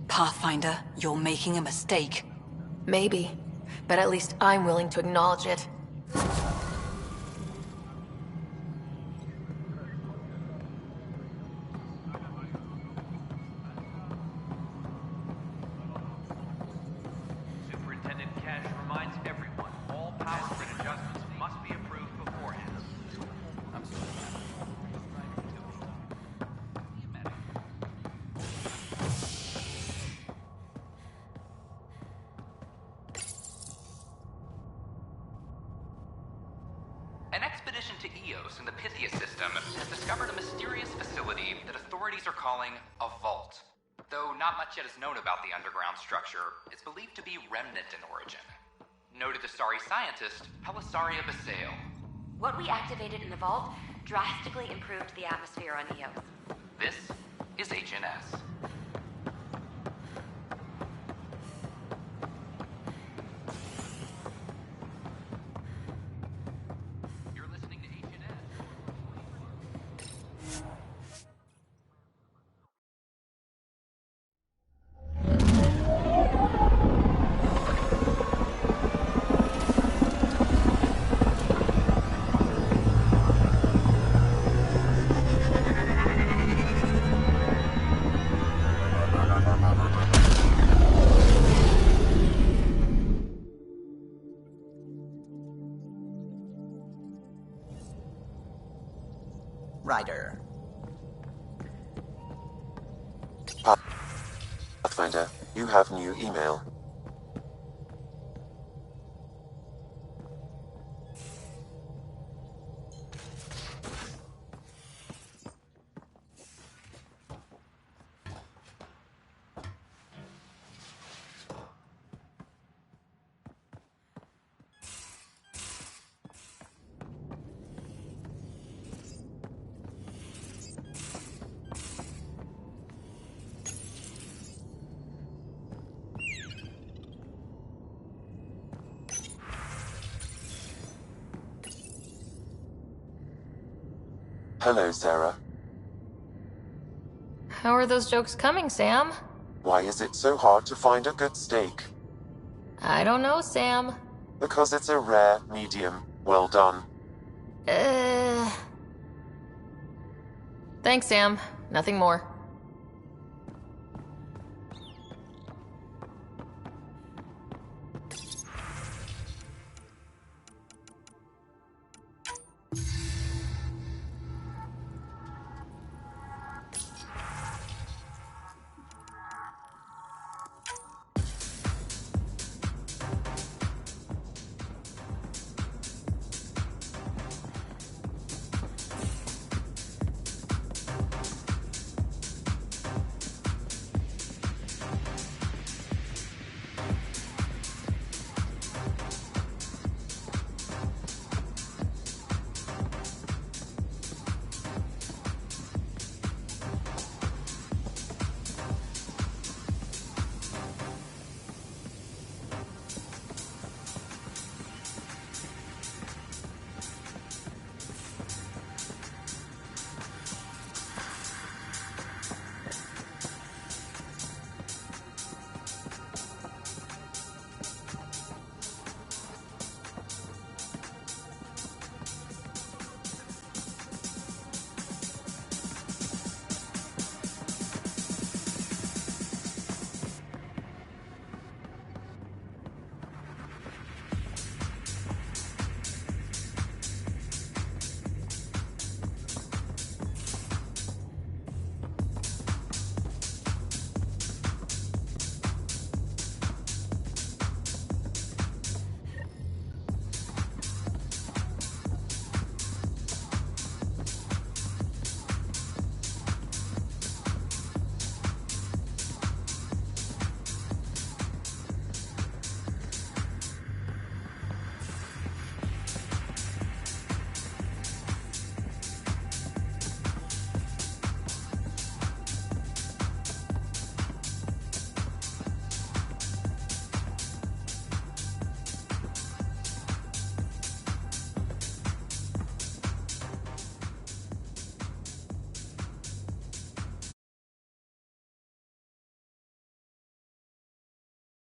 Pathfinder, you're making a mistake. Maybe, but at least I'm willing to acknowledge it. Superintendent Cash reminds everyone all power grid adjustments must be approved beforehand. I'm sorry. An expedition to Eos in the Pythia system has discovered a mysterious facility that authorities are calling a vault. Though not much yet is known about the underground structure, it's believed to be remnant in origin. Noted Asari scientist Pelisaria Basale. What we activated in the vault drastically improved the atmosphere on Eos. This is HNS. Ryder. Pathfinder, you have new email. Hello, Sara. How are those jokes coming, Sam? Why is it so hard to find a good steak? I don't know, Sam. Because it's a rare medium. Well done. Thanks, Sam. Nothing more.